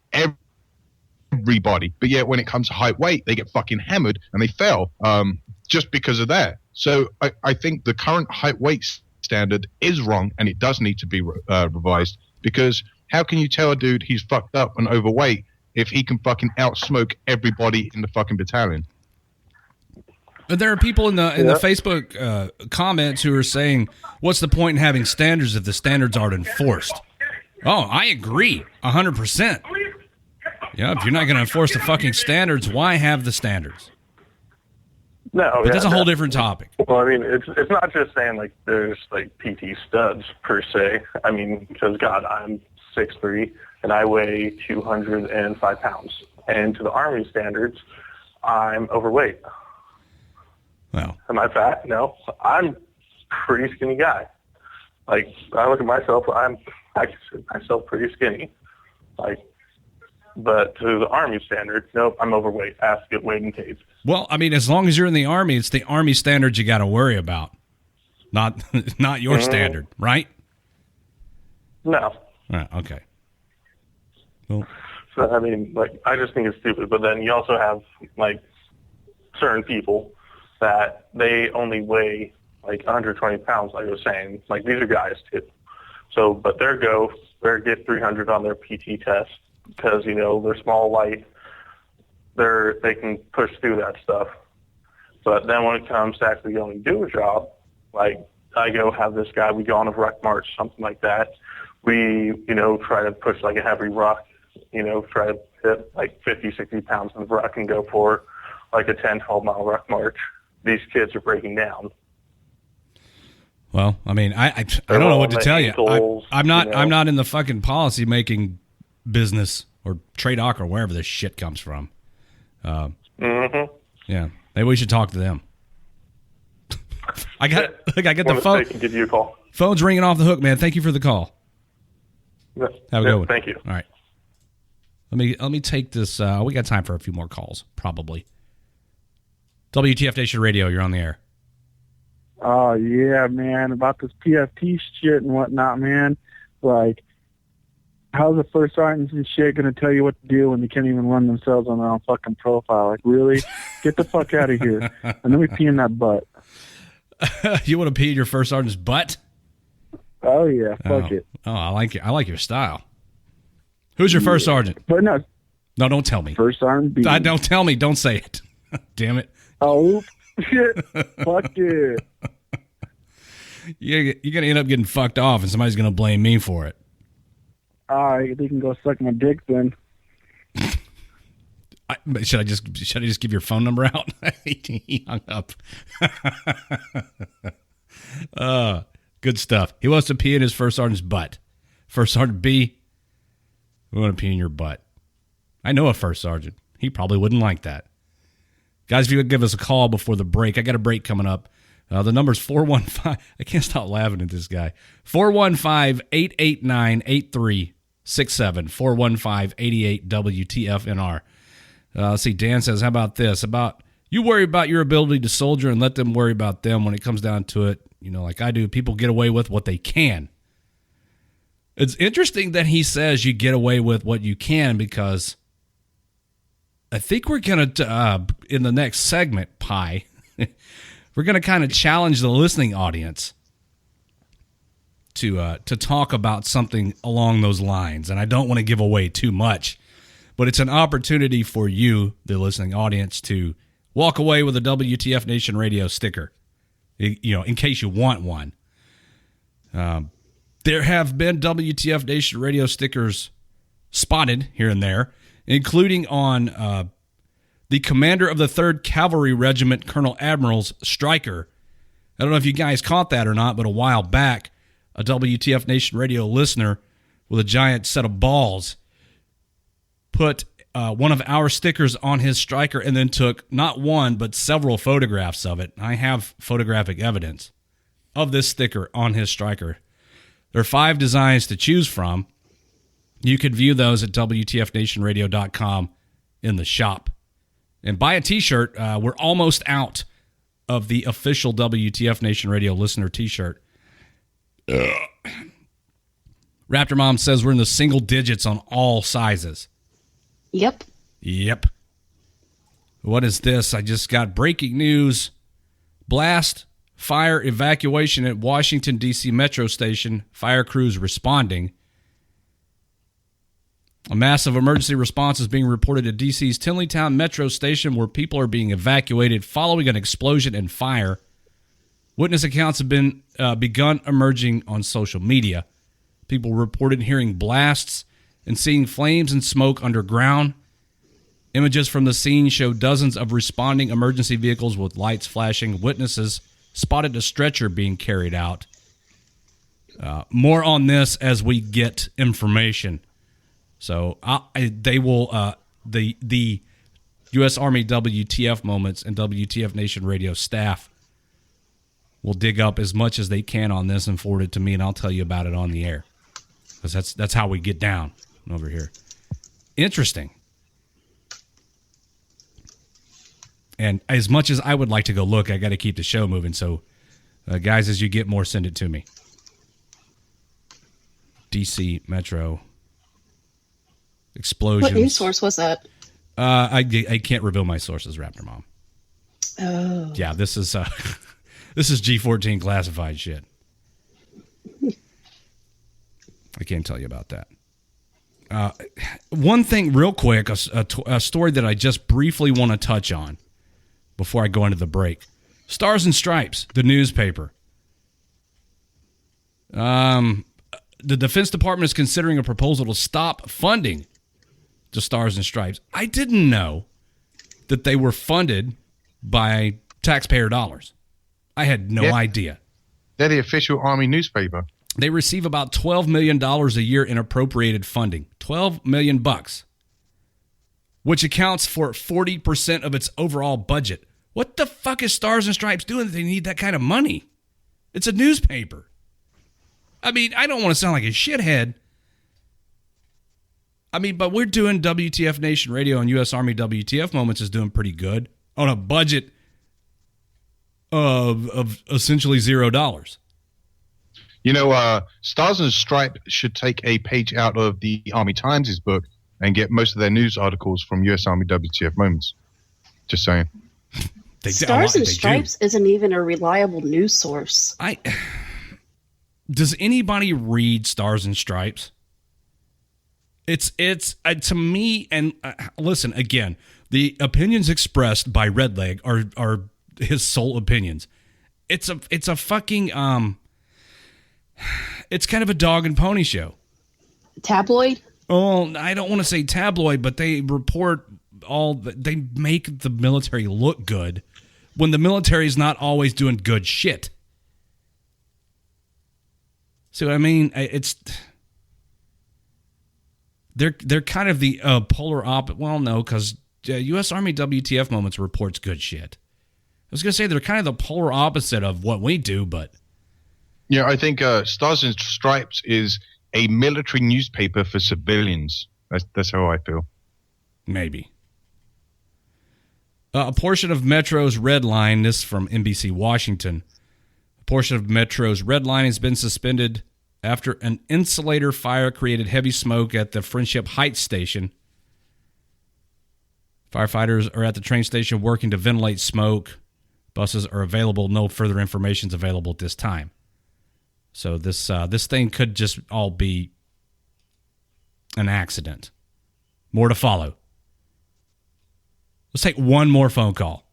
everybody. But yet when it comes to height weight, they get fucking hammered and they fail just because of that. So I think the current height weight standard is wrong, and it does need to be revised, because how can you tell a dude he's fucked up and overweight if he can fucking outsmoke everybody in the fucking battalion. But there are people in the Facebook comments who are saying, "What's the point in having standards if the standards aren't enforced?" Oh, I agree, 100%. Yeah, if you're not going to enforce the fucking standards, why have the standards? No, But that's a whole different topic. Well, I mean, it's not just saying like there's like PT studs per se. I mean, because God, I'm 6'3" and I weigh 205 pounds, and to the Army standards, I'm overweight. Well, am I fat? No, I'm a pretty skinny guy. Like I look at myself, I consider myself pretty skinny. Like, but to the Army standards, nope, I'm overweight. Ask at Wade and Cage. well, I mean, as long as you're in the Army, it's the Army standards you got to worry about, not your standard, right? No. Okay. Well, So I mean, like, I just think it's stupid. But then you also have like certain people that they only weigh like 120 pounds, like I was saying. Like these are guys too. So, but they get 300 on their PT test because they're small, light. They can push through that stuff. But then when it comes to actually going to do a job, like I go have this guy, we go on a ruck march, something like that. We, try to push like a heavy ruck, try to hit like 50, 60 pounds in the ruck and go for like a 10, 12 mile ruck march. These kids are breaking down. well, I mean, I don't know what to tell you. I'm not in the fucking policy making business or TRADOC or wherever this shit comes from. Yeah, maybe we should talk to them. I got the phone. They can give you a call. Phone's ringing off the hook, man. Thank you for the call. Yeah. Have a good one. Thank you. All right. Let me take this. We got time for a few more calls, probably. WTF Nation Radio, you're on the air. Oh, yeah, man, about this PFT shit and whatnot, man. Like, how's the first sergeants and shit going to tell you what to do when they can't even run themselves on their own fucking profile? Like, really? Get the fuck out of here. And let me pee in that butt. You want to pee in your first sergeant's butt? Oh, yeah, fuck it. Oh, I like your style. Who's your first sergeant? But no, don't tell me. First Sergeant B. Don't tell me. Don't say it. Damn it. Oh, shit. Fuck it. You're going to end up getting fucked off, and somebody's going to blame me for it. All right, they can go suck my dick then. Should I just give your phone number out? He hung up. Good stuff. He wants to pee in his first sergeant's butt. First Sergeant B, we want to pee in your butt. I know a first sergeant. He probably wouldn't like that. Guys, if you would give us a call before the break. I got a break coming up. The number's 415. I can't stop laughing at this guy. 415-889-8367. 415-88-WTFNR. Let's see, Dan says, how about this? You worry about your ability to soldier and let them worry about them when it comes down to it. Like I do, people get away with what they can. It's interesting that he says you get away with what you can because I think we're going to, in the next segment, Pi, we're going to kind of challenge the listening audience to talk about something along those lines. And I don't want to give away too much, but it's an opportunity for you, the listening audience, to walk away with a WTF Nation Radio sticker, in case you want one. There have been WTF Nation Radio stickers spotted here and there, including on the commander of the 3rd Cavalry Regiment, Colonel Admiral's striker. I don't know if you guys caught that or not, but a while back, a WTF Nation Radio listener with a giant set of balls put one of our stickers on his striker and then took not one, but several photographs of it. I have photographic evidence of this sticker on his striker. There are 5 designs to choose from. You can view those at WTFNationRadio.com in the shop. And buy a t-shirt. We're almost out of the official WTF Nation Radio listener t-shirt. Raptor Mom says we're in the single digits on all sizes. Yep. What is this? I just got breaking news. Blast, fire, evacuation at Washington, D.C. Metro Station. Fire crews responding. A massive emergency response is being reported at D.C.'s Tinleytown Metro Station, where people are being evacuated following an explosion and fire. Witness accounts have been begun emerging on social media. People reported hearing blasts and seeing flames and smoke underground. Images from the scene show dozens of responding emergency vehicles with lights flashing. Witnesses spotted a stretcher being carried out. More on this as we get information. So they will the U.S. Army WTF Moments and WTF Nation Radio staff will dig up as much as they can on this and forward it to me, and I'll tell you about it on the air, because that's how we get down over here. Interesting. And as much as I would like to go look, I got to keep the show moving. So, guys, as you get more, send it to me. DC Metro explosions. What news source was that? I can't reveal my sources, Raptor Mom. Oh. Yeah, this is this is G14 classified shit. I can't tell you about that. One thing real quick, a story that I just briefly want to touch on before I go into the break. Stars and Stripes, the newspaper. The Defense Department is considering a proposal to stop funding to Stars and Stripes. I didn't know that they were funded by taxpayer dollars. I had no idea. They're the official Army newspaper. They receive about $12 million a year in appropriated funding. $12 million, which accounts for 40% of its overall budget. What the fuck is Stars and Stripes doing that they need that kind of money? It's a newspaper. I mean, I don't want to sound like a shithead. I mean, but we're doing WTF Nation Radio, and U.S. Army WTF Moments is doing pretty good on a budget of essentially $0. You know, Stars and Stripes should take a page out of the Army Times' book and get most of their news articles from U.S. Army WTF Moments. Just saying. Stars and Stripes isn't even a reliable news source. Does anybody read Stars and Stripes? It's to me, and listen, again, the opinions expressed by Redleg are his sole opinions. It's a fucking it's kind of a dog and pony show. Tabloid? Oh, I don't want to say tabloid, but they report they make the military look good when the military is not always doing good shit. So I mean, they're kind of the polar opposite. Well, no, because U.S. Army WTF Moments reports good shit. I was gonna say they're kind of the polar opposite of what we do, but yeah, I think Stars and Stripes is a military newspaper for civilians. That's how I feel. Maybe. A portion of Metro's Red Line, this from NBC Washington, a portion of Metro's Red Line has been suspended after an insulator fire created heavy smoke at the Friendship Heights station. Firefighters are at the train station working to ventilate smoke. Buses are available. No further information is available at this time. So this thing could just all be an accident. More to follow. Let's take one more phone call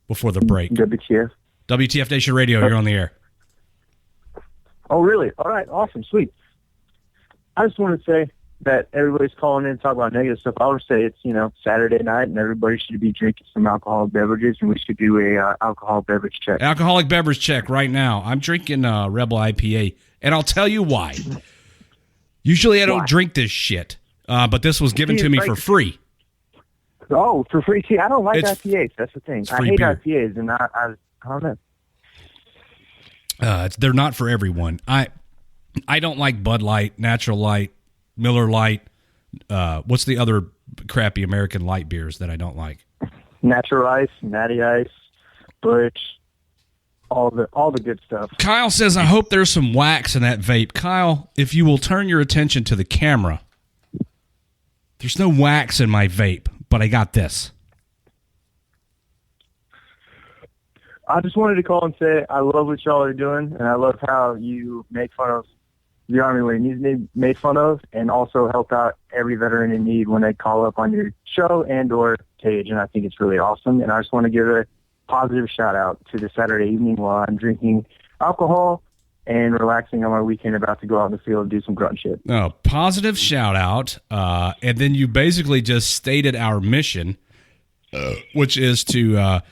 before the break. WTF. WTF Nation Radio, you're on the air. Oh, really? All right, awesome, sweet. I just want to say that everybody's calling in and talking about negative stuff. I would say it's, Saturday night and everybody should be drinking some alcoholic beverages, and we should do a alcohol beverage check. Alcoholic beverage check right now. I'm drinking Rebel IPA, and I'll tell you why. Usually I don't drink this shit, but this was given to me for free. Oh, for free? See, I don't like IPAs. That's the thing. I hate beer. IPAs, and I don't know. They're not for everyone. I don't like Bud Light, Natural Light, Miller Light. What's the other crappy American light beers that I don't like? Natural Ice, Natty Ice, Butch, all the good stuff. Kyle says, I hope there's some wax in that vape. Kyle, if you will turn your attention to the camera, there's no wax in my vape, but I got this. I just wanted to call and say I love what y'all are doing, and I love how you make fun of, the Army when it needs to be made fun of, and also help out every veteran in need when they call up on your show and or page. And I think it's really awesome. And I just want to give a positive shout out to the Saturday evening while I'm drinking alcohol and relaxing on my weekend, about to go out in the field and do some grunt shit. Oh, positive shout out. And then you basically just stated our mission, which is to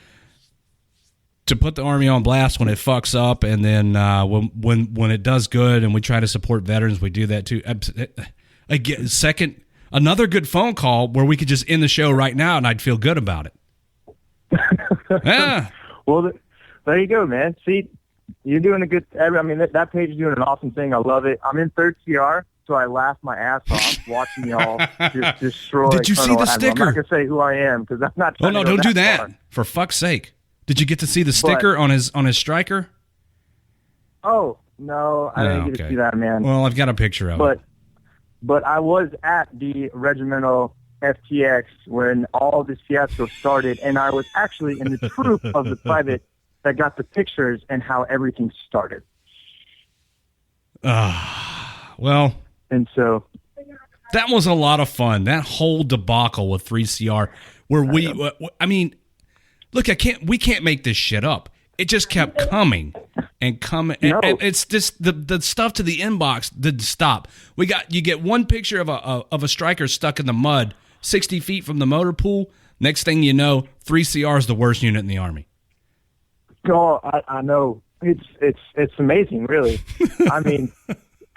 put the Army on blast when it fucks up, and then when it does good, and we try to support veterans, we do that too. Again, another good phone call where we could just end the show right now, and I'd feel good about it. Yeah. Well, there you go, man. See, you're doing a good. I mean, that page is doing an awesome thing. I love it. I'm in 3rd CR, so I laugh my ass off watching y'all just destroy. Did you see the sticker? I'm not gonna say who I am because I'm not. Oh no! Don't do that. For fuck's sake! Did you get to see the sticker on his striker? Oh no, I didn't get to see that, man. Well, I've got a picture of it. But I was at the regimental FTX when all this fiasco started, and I was actually in the troop of the private that got the pictures and how everything started. Well, and so that was a lot of fun. That whole debacle with 3CR, where I mean, look, we can't make this shit up. It just kept coming and coming. No. And it's just the stuff to the inbox didn't stop. You get one picture of a striker stuck in the mud 60 feet from the motor pool. Next thing you know, 3CR is the worst unit in the Army. Oh, I know. It's amazing, really. I mean,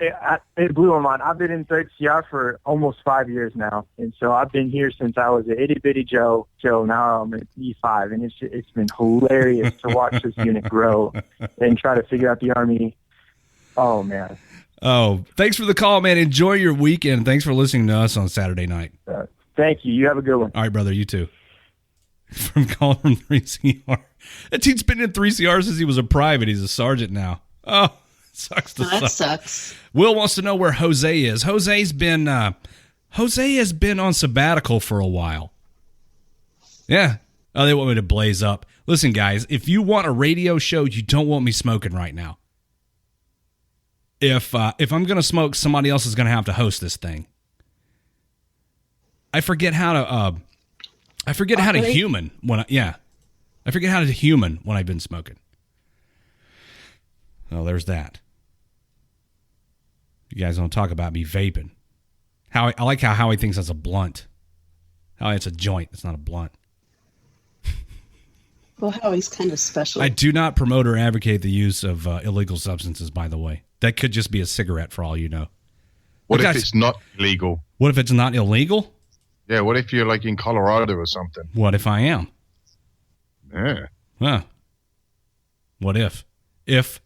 it blew my mind. I've been in 3rd CR for almost 5 years now, and so I've been here since I was an itty bitty Joe. Now I'm at E5, and it's been hilarious to watch this unit grow and try to figure out the Army. Oh man. Oh, thanks for the call, man. Enjoy your weekend. Thanks for listening to us on Saturday night. Thank you. You have a good one. All right, brother. You too. From calling from 3CR. That dude's been in 3CR since he was a private. He's a sergeant now. Oh, sucks to suck. That sucks. Will wants to know where Jose is. Jose has been on sabbatical for a while. Yeah. Oh, they want me to blaze up. Listen, guys, if you want a radio show, you don't want me smoking right now. If I'm going to smoke, somebody else is going to have to host this thing. I forget how to human when I forget how to human when I've been smoking. Oh, there's that. You guys don't talk about me vaping. I like how Howie thinks that's a blunt. Howie, it's a joint. It's not a blunt. Well, Howie's kind of special. I do not promote or advocate the use of illegal substances, by the way. That could just be a cigarette for all you know. What if it's not illegal? What if it's not illegal? Yeah, what if you're like in Colorado or something? What if I am? Yeah. Huh. What if? If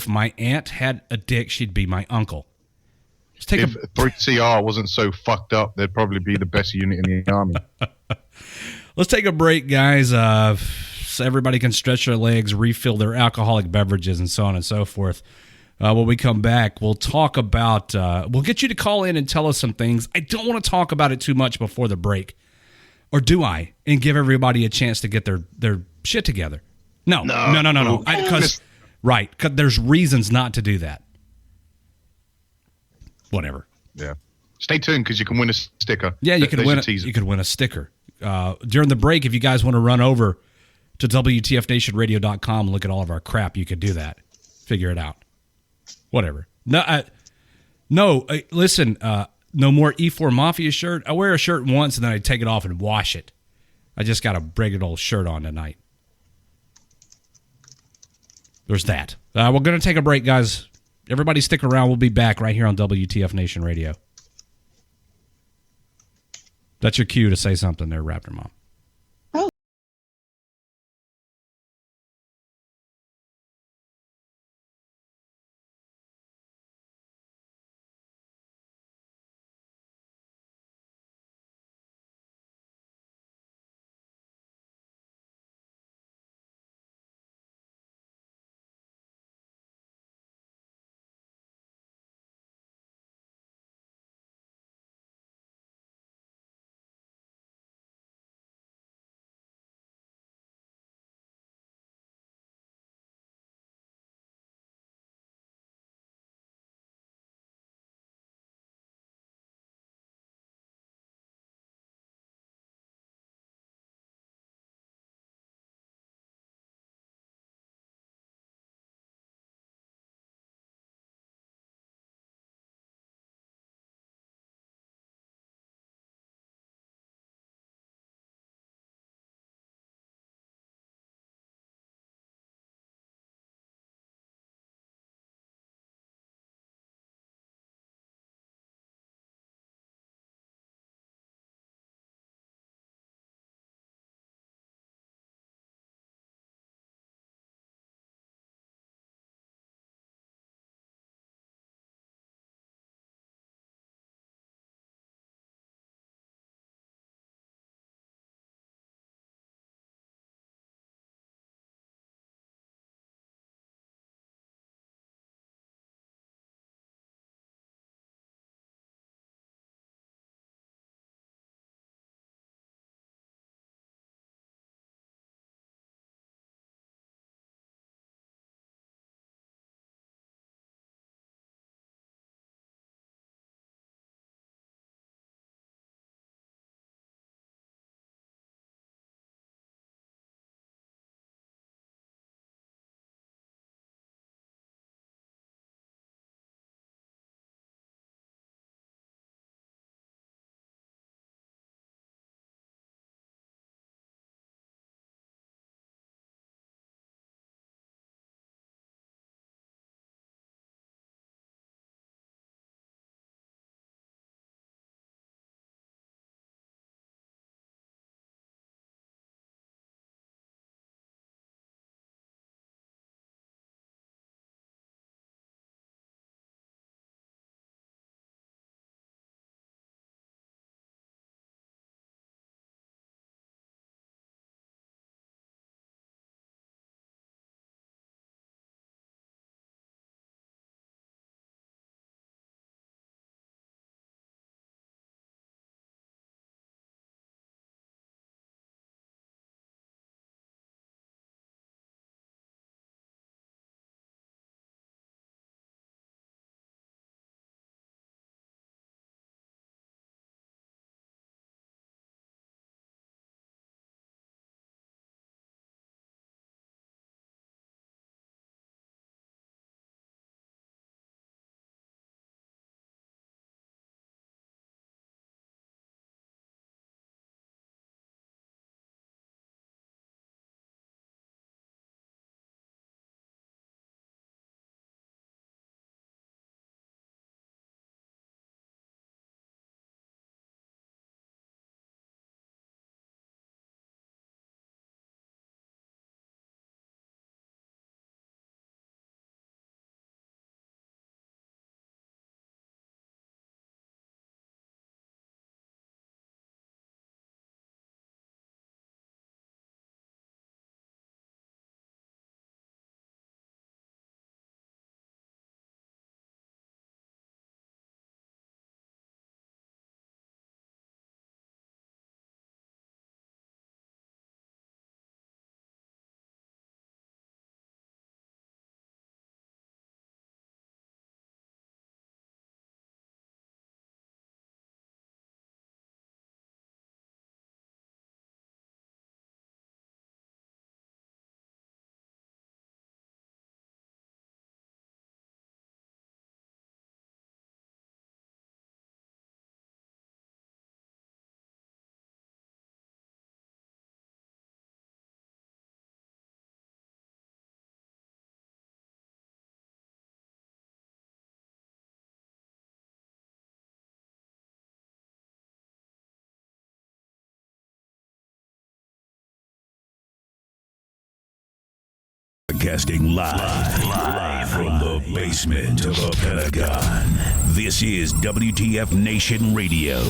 my aunt had a dick, she'd be my uncle. If 3CR wasn't so fucked up, they'd probably be the best unit in the Army. Let's take a break, guys. So everybody can stretch their legs, refill their alcoholic beverages, and so on and so forth. When we come back, we'll talk about, we'll get you to call in and tell us some things. I don't want to talk about it too much before the break. Or do I? And give everybody a chance to get their shit together. No. Because there's reasons not to do that. Whatever. Yeah. Stay tuned because you can win a sticker. Yeah, you could win a sticker. During the break, if you guys want to run over to WTFNationRadio.com and look at all of our crap, you could do that. Figure it out. Whatever. Listen, no more E4 Mafia shirt. I wear a shirt once and then I take it off and wash it. I just got a regular old shirt on tonight. There's that. We're going to take a break, guys. Everybody stick around. We'll be back right here on WTF Nation Radio. That's your cue to say something there, Raptor Mom. Broadcasting live from the basement of the Pentagon. This is WTF Nation Radio.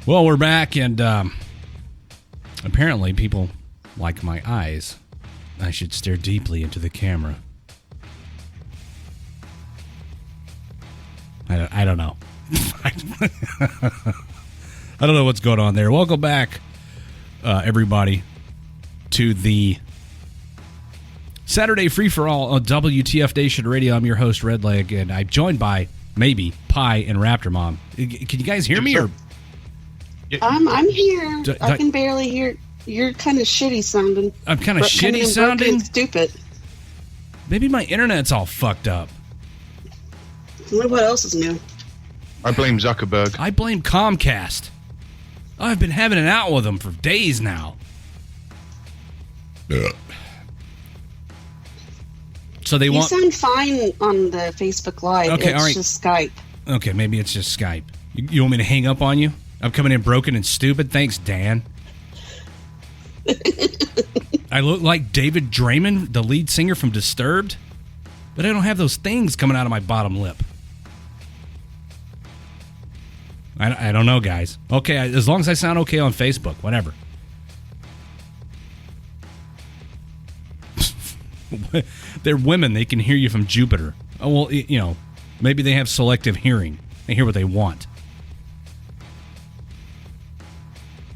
Well, we're back, and apparently people like my eyes. I should stare deeply into the camera. I don't know. I don't know what's going on there. Welcome back, everybody, to the Saturday Free-for-All on WTF Nation Radio. I'm your host, Redleg, and I'm joined by, maybe, Pi and Raptor Mom. Can you guys hear me? Or I'm here. I can barely hear. You're kind of shitty sounding. I'm kind of shitty sounding? Stupid. Maybe my internet's all fucked up. I wonder what else is new. I blame Zuckerberg. I blame Comcast. I've been having it out with them for days now. So they want. You sound fine on the Facebook Live. Okay, it's all right. Just Skype. Okay, maybe it's just Skype. You want me to hang up on you? I'm coming in broken and stupid. Thanks, Dan. I look like David Draymond, the lead singer from Disturbed, but I don't have those things coming out of my bottom lip. I don't know, guys. Okay, as long as I sound okay on Facebook, whatever. They're women. They can hear you from Jupiter. Oh, well, you know, maybe they have selective hearing. They hear what they want.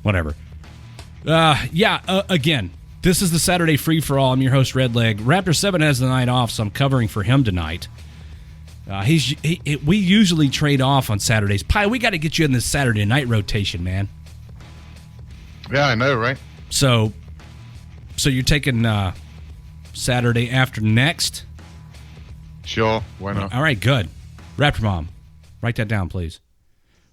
Whatever. Again, this is the Saturday Free-for-All. I'm your host, Redleg. Raptor 7 has the night off, so I'm covering for him tonight. We usually trade off on Saturdays. Pi, we got to get you in this Saturday night rotation, man. Yeah, I know, right? So you're taking Saturday after next? Sure, why not? All right, good. Raptor Bomb, write that down, please.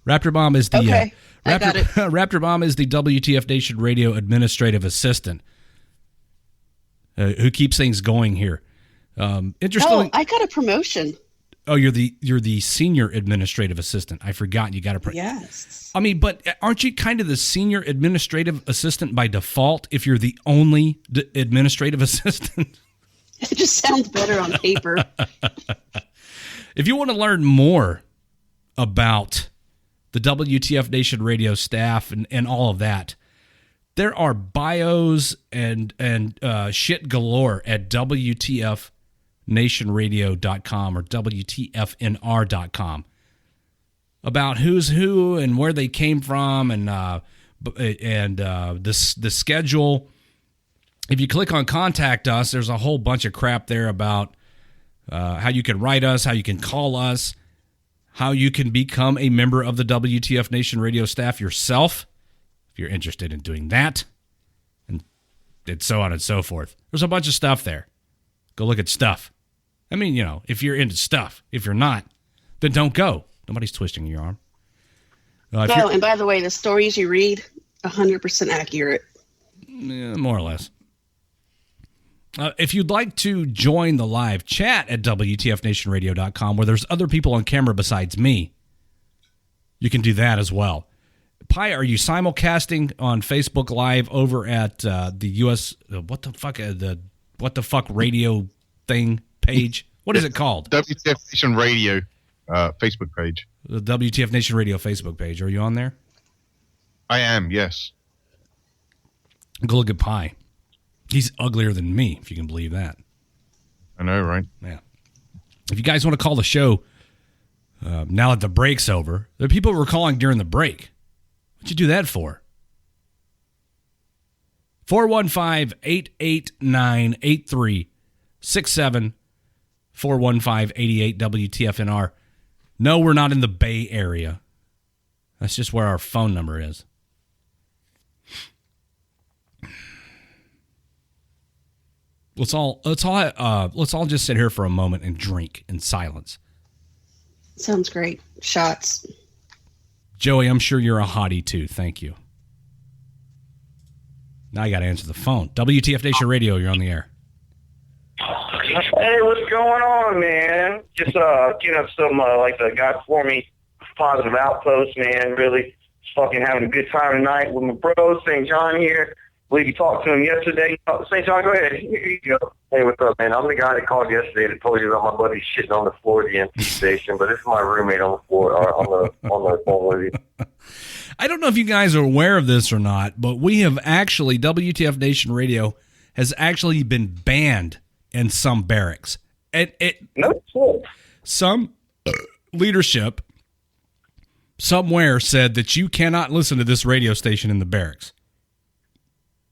Raptor Bomb is the okay. I got it. Raptor Bomb is the WTF Nation Radio administrative assistant who keeps things going here. Interesting. Oh, I got a promotion. Oh, you're the senior administrative assistant. I forgot you got a Yes. I mean, but aren't you kind of the senior administrative assistant by default if you're the only administrative assistant? It just sounds better on paper. If you want to learn more about the WTF Nation Radio staff and all of that, there are bios and shit galore at WTFNationRadio.com or WTFNR.com about who's who and where they came from and the schedule. If you click on Contact Us, there's a whole bunch of crap there about how you can write us, how you can call us, how you can become a member of the WTF Nation Radio staff yourself, if you're interested in doing that, and so on and so forth. There's a bunch of stuff there. Go look at stuff. I mean, you know, if you're into stuff. If you're not, then don't go. Nobody's twisting your arm. And by the way, the stories you read, 100% accurate. More or less. If you'd like to join the live chat at WTFNationRadio.com, where there's other people on camera besides me, you can do that as well. Pi, are you simulcasting on Facebook Live over at the US, what the fuck radio thing page? What is it called? WTF Nation Radio Facebook page. The WTF Nation Radio Facebook page. Are you on there? I am, yes. Go look at Pi. He's uglier than me, if you can believe that. I know, right? Yeah. If you guys want to call the show now that the break's over, there are people who were calling during the break. What'd you do that for? 415-889-8367. 415-88-WTFNR. No, we're not in the Bay Area. That's just where our phone number is. Let's all just sit here for a moment and drink in silence. Sounds great. Shots. Joey, I'm sure you're a hottie too. Thank you. Now I got to answer the phone. WTF Nation Radio, you're on the air. Hey, what's going on, man? Just getting up some like the guy before me, positive outpost, man. Really fucking having a good time tonight with my bros, St. John here. I believe you talked to him yesterday. St. John, go ahead. Here you go. Hey, what's up, man? I'm the guy that called yesterday that told you about my buddy shitting on the floor at the MP station, but this is my roommate on the floor, on the phone with you. I don't know if you guys are aware of this or not, but we have actually, WTF Nation Radio has actually been banned in some barracks. Some leadership somewhere said that you cannot listen to this radio station in the barracks.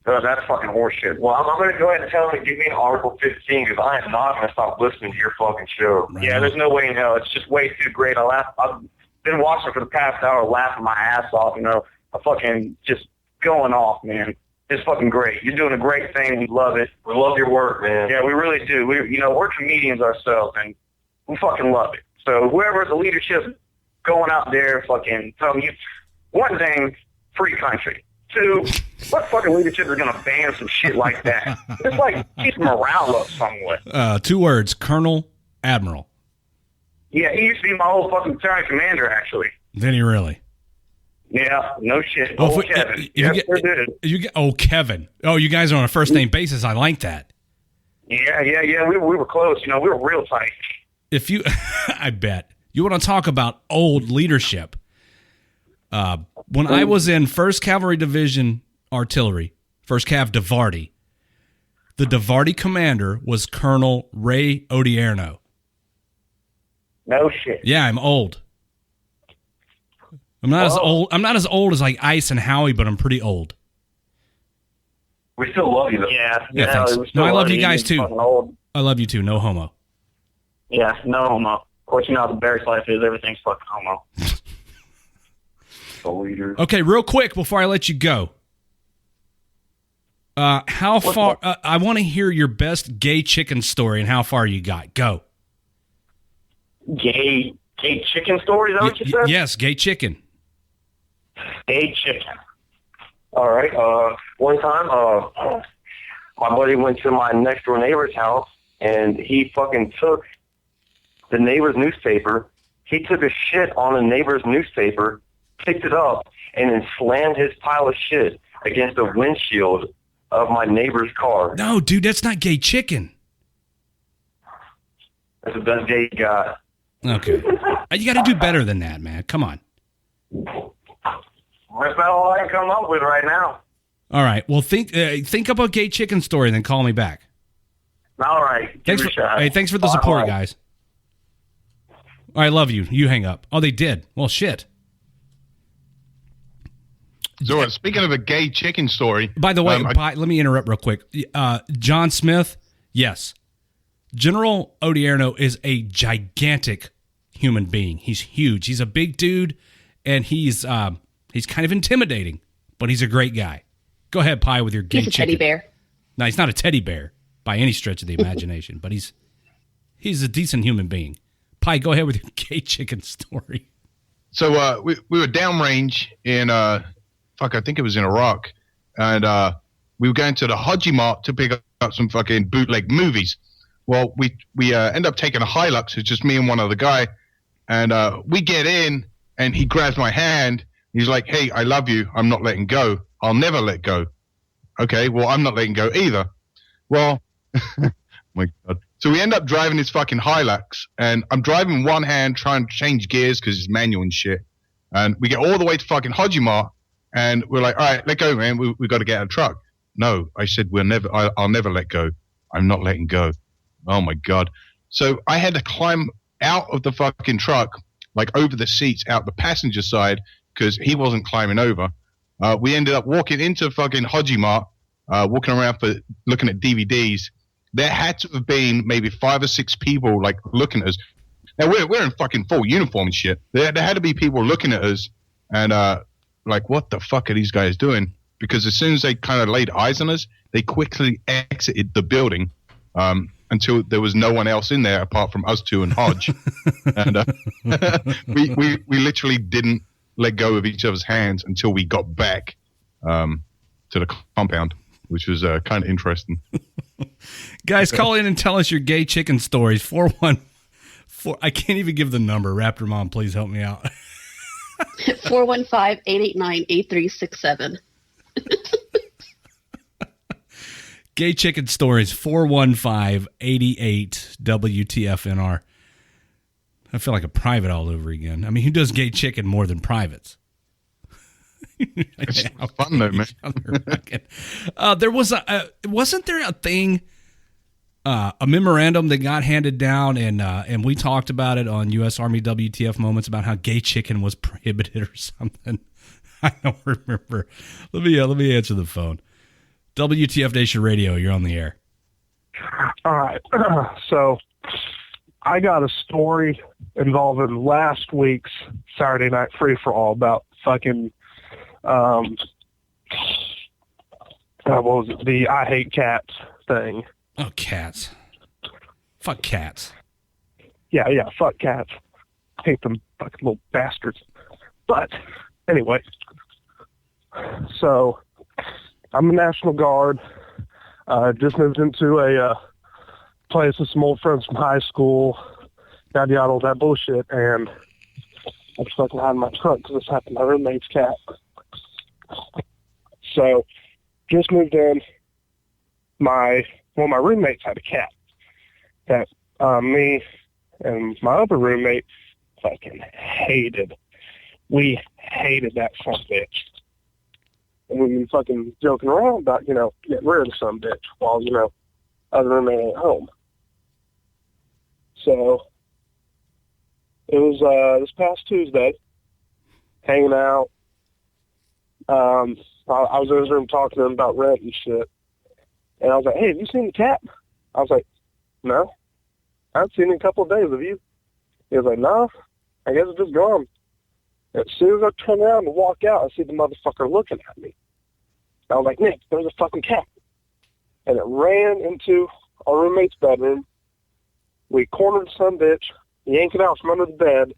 Oh, that's fucking horseshit. Well, I'm going to go ahead and tell them to give me an Article 15 because I am not going to stop listening to your fucking show. Right. Yeah, there's no way in hell. It's just way too great. I've been watching for the past hour laughing my ass off, I'm fucking just going off, man. It's fucking great. You're doing a great thing. We love it. We love your work, man. Yeah, we really do. We're comedians ourselves, and we fucking love it. So whoever's the leadership going out there fucking telling you, one thing, free country. Two, what fucking leadership is going to ban some shit like that? It's like keep morale up somewhat. 2 words, Colonel Admiral. Yeah, he used to be my old fucking battalion commander, actually. Did he really? Yeah, no shit. Oh, Kevin. Yes, sir, did. Kevin. Oh, you guys are on a first name basis. I like that. Yeah. We were close. We were real tight. If you, I bet you want to talk about old leadership. When I was in 1st Cavalry Division Artillery, 1st Cav DeVarty, the DeVarty commander was Colonel Ray Odierno. No shit. Yeah, I'm old. I'm not as old. I'm not as old as like Ice and Howie, but I'm pretty old. We still love you, though. Yeah, thanks. No, I love you guys too. I love you too. No homo. Yeah, no homo. Of course, you know how the Barracks life is. Everything's fucking homo. The leader. Okay, real quick before I let you go. How far? I want to hear your best gay chicken story and how far you got. Go. Gay chicken story? Is that what you said? Yes, gay chicken. Gay chicken. All right. One time, my buddy went to my next door neighbor's house, and he fucking took the neighbor's newspaper. He took a shit on a neighbor's newspaper, picked it up, and then slammed his pile of shit against the windshield of my neighbor's car. No, dude, that's not gay chicken. That's the best gay guy. Okay. You got to do better than that, man. Come on. That's not all I can come up with right now. All right. Well, think up a gay chicken story and then call me back. All right. Thanks for the support, guys. I love you. You hang up. Oh, they did. Well, shit. So, speaking of a gay chicken story. By the way, let me interrupt real quick. John Smith, yes. General Odierno is a gigantic human being. He's huge. He's a big dude, and he's kind of intimidating, but he's a great guy. Go ahead, Pie, with your gay chicken. He's a teddy bear. No, he's not a teddy bear by any stretch of the imagination, but he's a decent human being. Pie, go ahead with your gay chicken story. So we were downrange in I think it was in Iraq, and we were going to the Haji Mart to pick up some fucking bootleg movies. Well, we end up taking a Hilux. It's just me and one other guy, and we get in, and he grabs my hand. He's like, "Hey, I love you. I'm not letting go. I'll never let go." Okay, well, I'm not letting go either. Well, my God. So we end up driving this fucking Hilux, and I'm driving one hand, trying to change gears because it's manual and shit. And we get all the way to fucking Haji Mart, and we're like, "All right, let go, man. We got to get out of the truck." No, I said, I'll never let go. I'm not letting go. Oh my God. So I had to climb out of the fucking truck, like over the seats, out the passenger side, because he wasn't climbing over. We ended up walking into fucking Haji Mart, walking around looking at DVDs. There had to have been maybe 5 or 6 people like looking at us. Now we're in fucking full uniform and shit. There had to be people looking at us and like, what the fuck are these guys doing? Because as soon as they kind of laid eyes on us, they quickly exited the building until there was no one else in there apart from us two and Hodge. And we literally didn't let go of each other's hands until we got back to the compound, which was kind of interesting. Guys, call in and tell us your gay chicken stories. 414. I can't even give the number. Raptor Mom, please help me out. 415-889-8367. Gay chicken stories, 415-88-WTFNR. I feel like a private all over again. I mean, who does gay chicken more than privates? It's fun though, man. There was wasn't there a thing, a memorandum that got handed down, and we talked about it on U.S. Army WTF Moments about how gay chicken was prohibited or something. I don't remember. Let me answer the phone. WTF Nation Radio, you're on the air. All right. So I got a story involving last week's Saturday Night Free for All about fucking what was it? The I hate cats thing. Oh, cats. Fuck cats. Yeah, fuck cats. I hate them fucking little bastards. But anyway, so I'm a National Guard. Just moved into a place with some old friends from high school, yada yada, all that bullshit. And I just fucking hide in my trunk because this happened to my roommate's cat. So, just moved in. My roommates had a cat that me and my other roommate fucking hated. We hated that son of a bitch. And we were fucking joking around about, getting rid of the son of a bitch while, other roommate ain't home. So, it was this past Tuesday, hanging out. I was in his room talking to him about rent and shit. And I was like, hey, have you seen the cat? I was like, no. I haven't seen it in a couple of days. Have you? He was like, no. I guess it's just gone. And as soon as I turn around and walk out, I see the motherfucker looking at me. I was like, Nick, there's a fucking cat. And it ran into our roommate's bedroom. We cornered the son of a bitch, yanked it out from under the bed.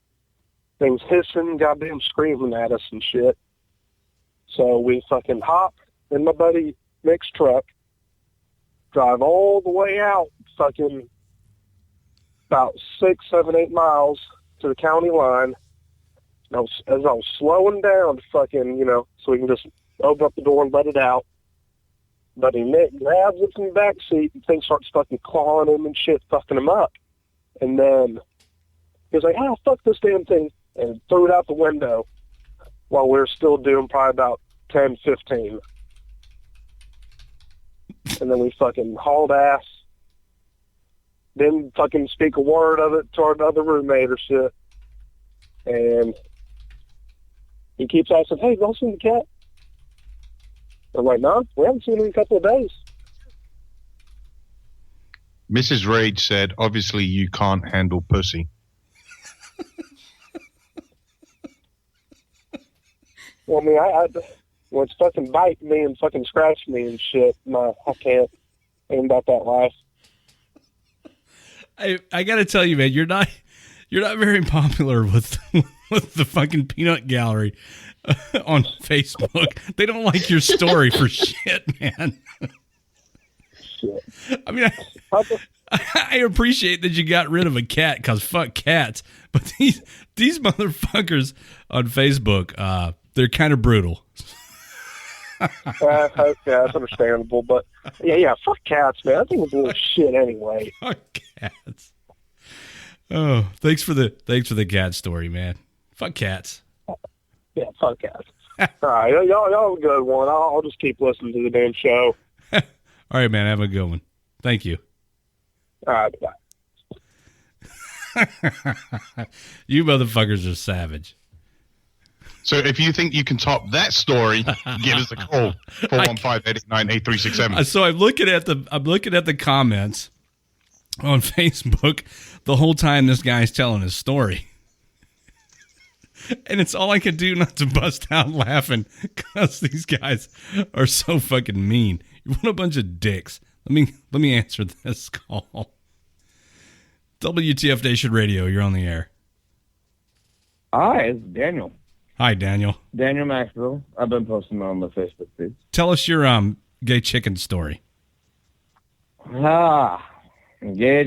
Things hissing, goddamn screaming at us and shit. So we fucking hop in my buddy Nick's truck, drive all the way out, fucking about 6, 7, 8 miles to the county line. And as I was slowing down to fucking, so we can just open up the door and let it out, buddy Nick grabs it from the back seat and things starts fucking clawing him and shit, fucking him up. And then he was like, oh, fuck this damn thing, and threw it out the window while we were still doing probably about 10, 15. And then we fucking hauled ass. Didn't fucking speak a word of it to our other roommate or shit. And he keeps asking, hey, y'all seen the cat? I'm like, no, we haven't seen it in a couple of days. Mrs. Rage said, obviously you can't handle pussy. Well, I mean, when it's fucking bite me and fucking scratch me and shit, no, I can't. Ain't about that life. I gotta tell you, man, you're not very popular with the fucking peanut gallery on Facebook. They don't like your story for shit, man. Shit. I mean, I appreciate that you got rid of a cat because fuck cats, but these motherfuckers on Facebook, they're kind of brutal. Okay, that's understandable, but yeah, fuck cats, man. I think it's a little shit anyway. Fuck cats. Oh, thanks for the cat story, man. Fuck cats. Yeah, fuck cats. All right, y'all have a good one. I'll just keep listening to the damn show. All right, man. Have a good one. Thank you. All right, bye. You motherfuckers are savage. So if you think you can top that story, give us a call. 415-889-8367. So I'm looking at the comments on Facebook the whole time this guy's telling his story. And it's all I could do not to bust out laughing because these guys are so fucking mean. What a bunch of dicks. Let me answer this call. WTF Nation Radio, you're on the air. Hi, it's Daniel. Hi, Daniel. Daniel Maxwell. I've been posting on the Facebook feed. Tell us your gay chicken story. Gay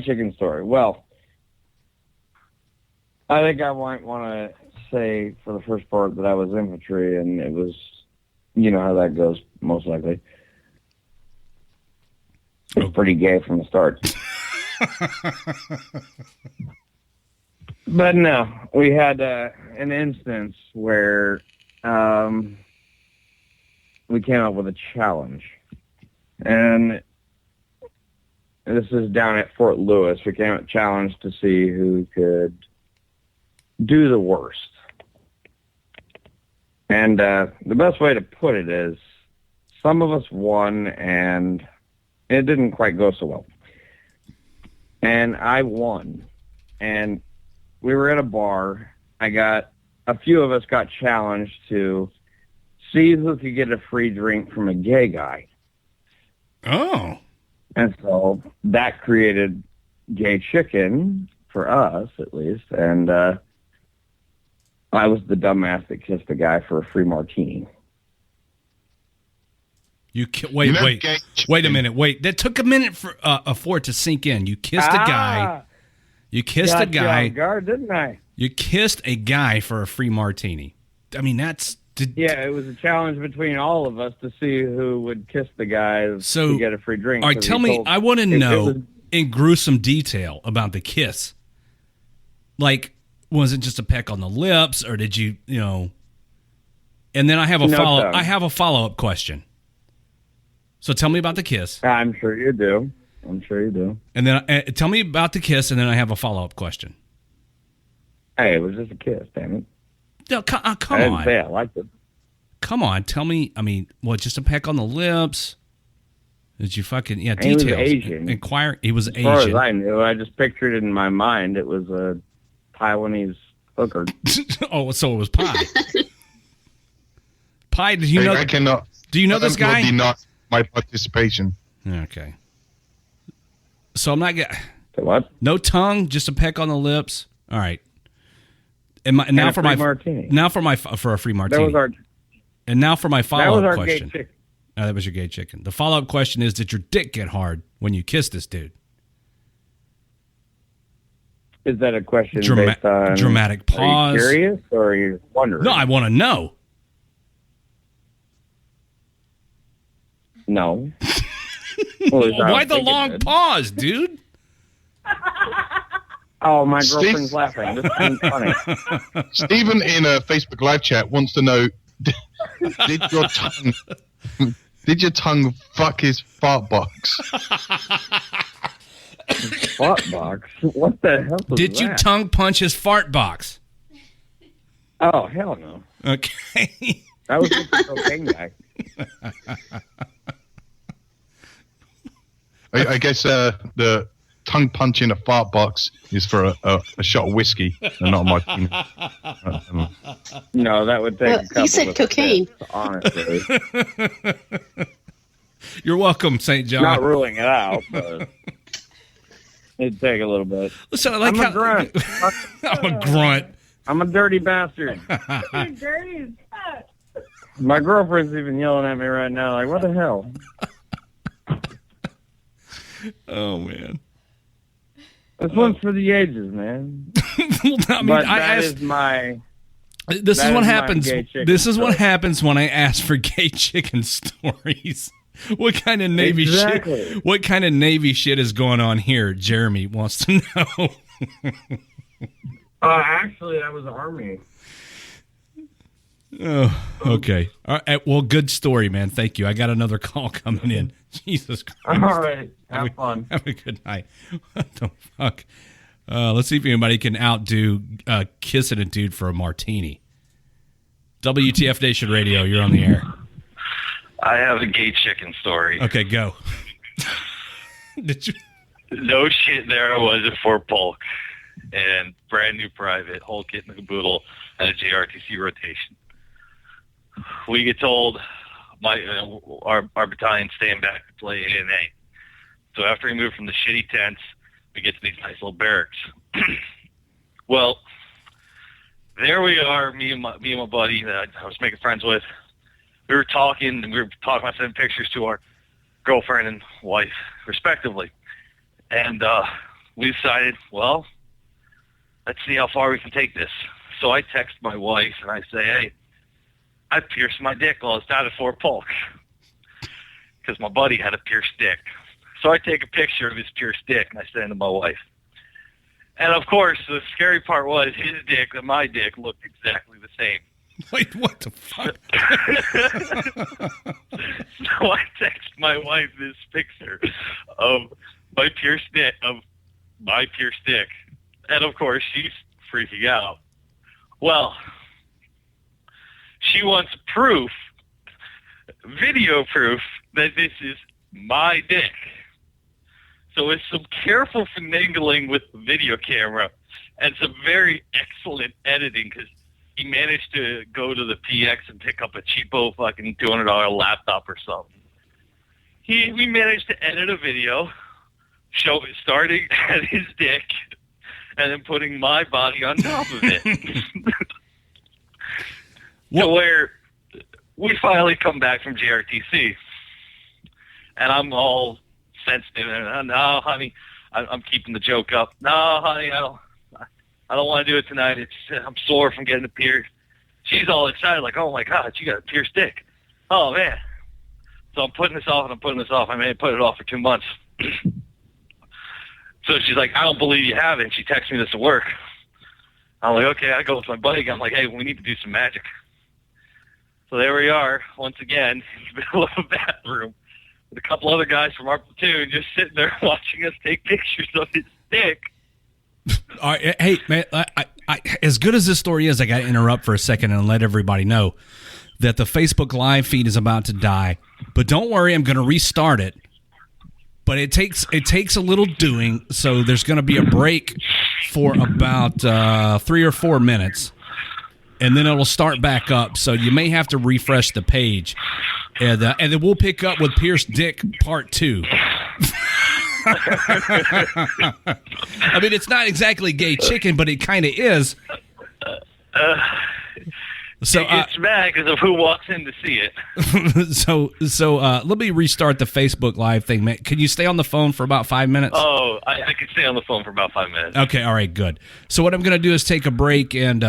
chicken story. Well, I think I might want to say for the first part that I was infantry, and it was, you know how that goes, most likely. It's pretty gay from the start. But no, we had an instance where we came up with a challenge. And this is down at Fort Lewis. We came up with a challenge to see who could do the worst. And the best way to put it is some of us won, and it didn't quite go so well. And I won. And we were at a bar. A few of us got challenged to see who could get a free drink from a gay guy. Oh. And so that created gay chicken for us, at least. And I was the dumbass that kissed a guy for a free martini. Wait a minute. Wait, that took a minute for it to sink in. You kissed a guy. You kissed a guy. Got you off guard, didn't I? You kissed a guy for a free martini. I mean, that's... Yeah, it was a challenge between all of us to see who would kiss the guy to get a free drink. All right, tell me, I want to know in gruesome detail about the kiss. Like, was it just a peck on the lips, or did you know... And then I have a follow-up question. So tell me about the kiss. I'm sure you do. And then tell me about the kiss, and then I have a follow-up question. Hey, it was just a kiss, damn it. No, come I didn't say I liked it. Come on, tell me. I mean, what? Just a peck on the lips? Did you fucking details? He was Asian. Inquire. He was Asian. As far as I knew, I just pictured it in my mind. It was a Taiwanese hooker. Oh, so it was Pie. Pie, do you know? I cannot. Do you know this guy? Not my participation. Okay. So I'm not getting. What? No tongue, just a peck on the lips. All right. Now for a free martini. That was our. And now for my follow-up question. Gay chicken. Oh, that was your gay chicken. The follow-up question is, did your dick get hard when you kissed this dude? Is that a question based on... Dramatic pause. Are you curious or are you wondering? No, I want to know. No. Why the long pause, dude? Oh, my girlfriend's laughing. This is funny. Stephen in a Facebook live chat wants to know, did your tongue fuck his fart box? Fart box? What the hell was Did you tongue punch his fart box? Oh, hell no. Okay. That was just a cocaine guy. I guess the tongue punch in a fart box is for a shot of whiskey and not my penis. No, that would take a couple. He said cocaine. Steps, honestly. You're welcome, St. John. Not ruling it out, but it'd take a little bit. Listen, I'm a grunt. I'm a grunt. I'm a dirty bastard. You're dirty as fuck. My girlfriend's even yelling at me right now, like, what the hell? Oh, man. This one's for the ages, man. I mean, This is what happens. This is what happens when I ask for gay chicken stories. What kind of Navy shit? What kind of Navy shit is going on here? Jeremy wants to know. Actually, that was Army. Oh, okay. All right. Well, good story, man. Thank you. I got another call coming in. Jesus Christ. All right. Have fun. Have a good night. What the fuck? Let's see if anybody can outdo kissing a dude for a martini. WTF Nation Radio, you're on the air. I have a gay chicken story. Okay, go. Did you? No shit, there I was at Fort Polk, and brand new private, whole kit and caboodle, and a JRTC rotation. We get told our battalion staying back to play ANA. So after we move from the shitty tents, we get to these nice little barracks. Well, there we are, me and my buddy that I was making friends with. We were talking about sending pictures to our girlfriend and wife, respectively. And we decided, well, let's see how far we can take this. So I text my wife and I say, hey, I pierced my dick while I was down at Fort Polk because my buddy had a pierced dick. So I take a picture of his pierced dick and I send it to my wife. And of course, the scary part was his dick and my dick looked exactly the same. Wait, what the fuck? So I text my wife this picture of my pierced dick, and of course she's freaking out. Well, she wants proof, video proof, that this is my dick. So with some careful finagling with the video camera and some very excellent editing, because he managed to go to the PX and pick up a cheapo fucking $200 laptop or something. We managed to edit a video, show it starting at his dick, and then putting my body on top of it. So where we finally come back from JRTC, and I'm all sensitive, and no, honey, I'm keeping the joke up. No, honey, I don't want to do it tonight. I'm sore from getting the pierced. She's all excited, like, oh, my God, you got a pierced dick. Oh, man. So I'm putting this off and I'm putting this off. I may put it off for 2 months. So she's like, I don't believe you have it. And she texts me this at work. I'm like, okay. I go with my buddy. I'm like, hey, we need to do some magic. So there we are, once again, in the middle of a bathroom with a couple other guys from our platoon just sitting there watching us take pictures of his dick. All right, hey, man, I, as good as this story is, I got to interrupt for a second and let everybody know that the Facebook Live feed is about to die. But don't worry, I'm going to restart it. But it takes a little doing, so there's going to be a break for about 3 or 4 minutes, and then it'll start back up. So you may have to refresh the page, and then we'll pick up with Pierce Dick Part 2. I mean, it's not exactly gay chicken, but it kind of is. So it's mad because of who walks in to see it. So let me restart the Facebook Live thing, man. Can you stay on the phone for about 5 minutes? Oh, I can stay on the phone for about 5 minutes. Okay, all right, good. So what I'm going to do is take a break and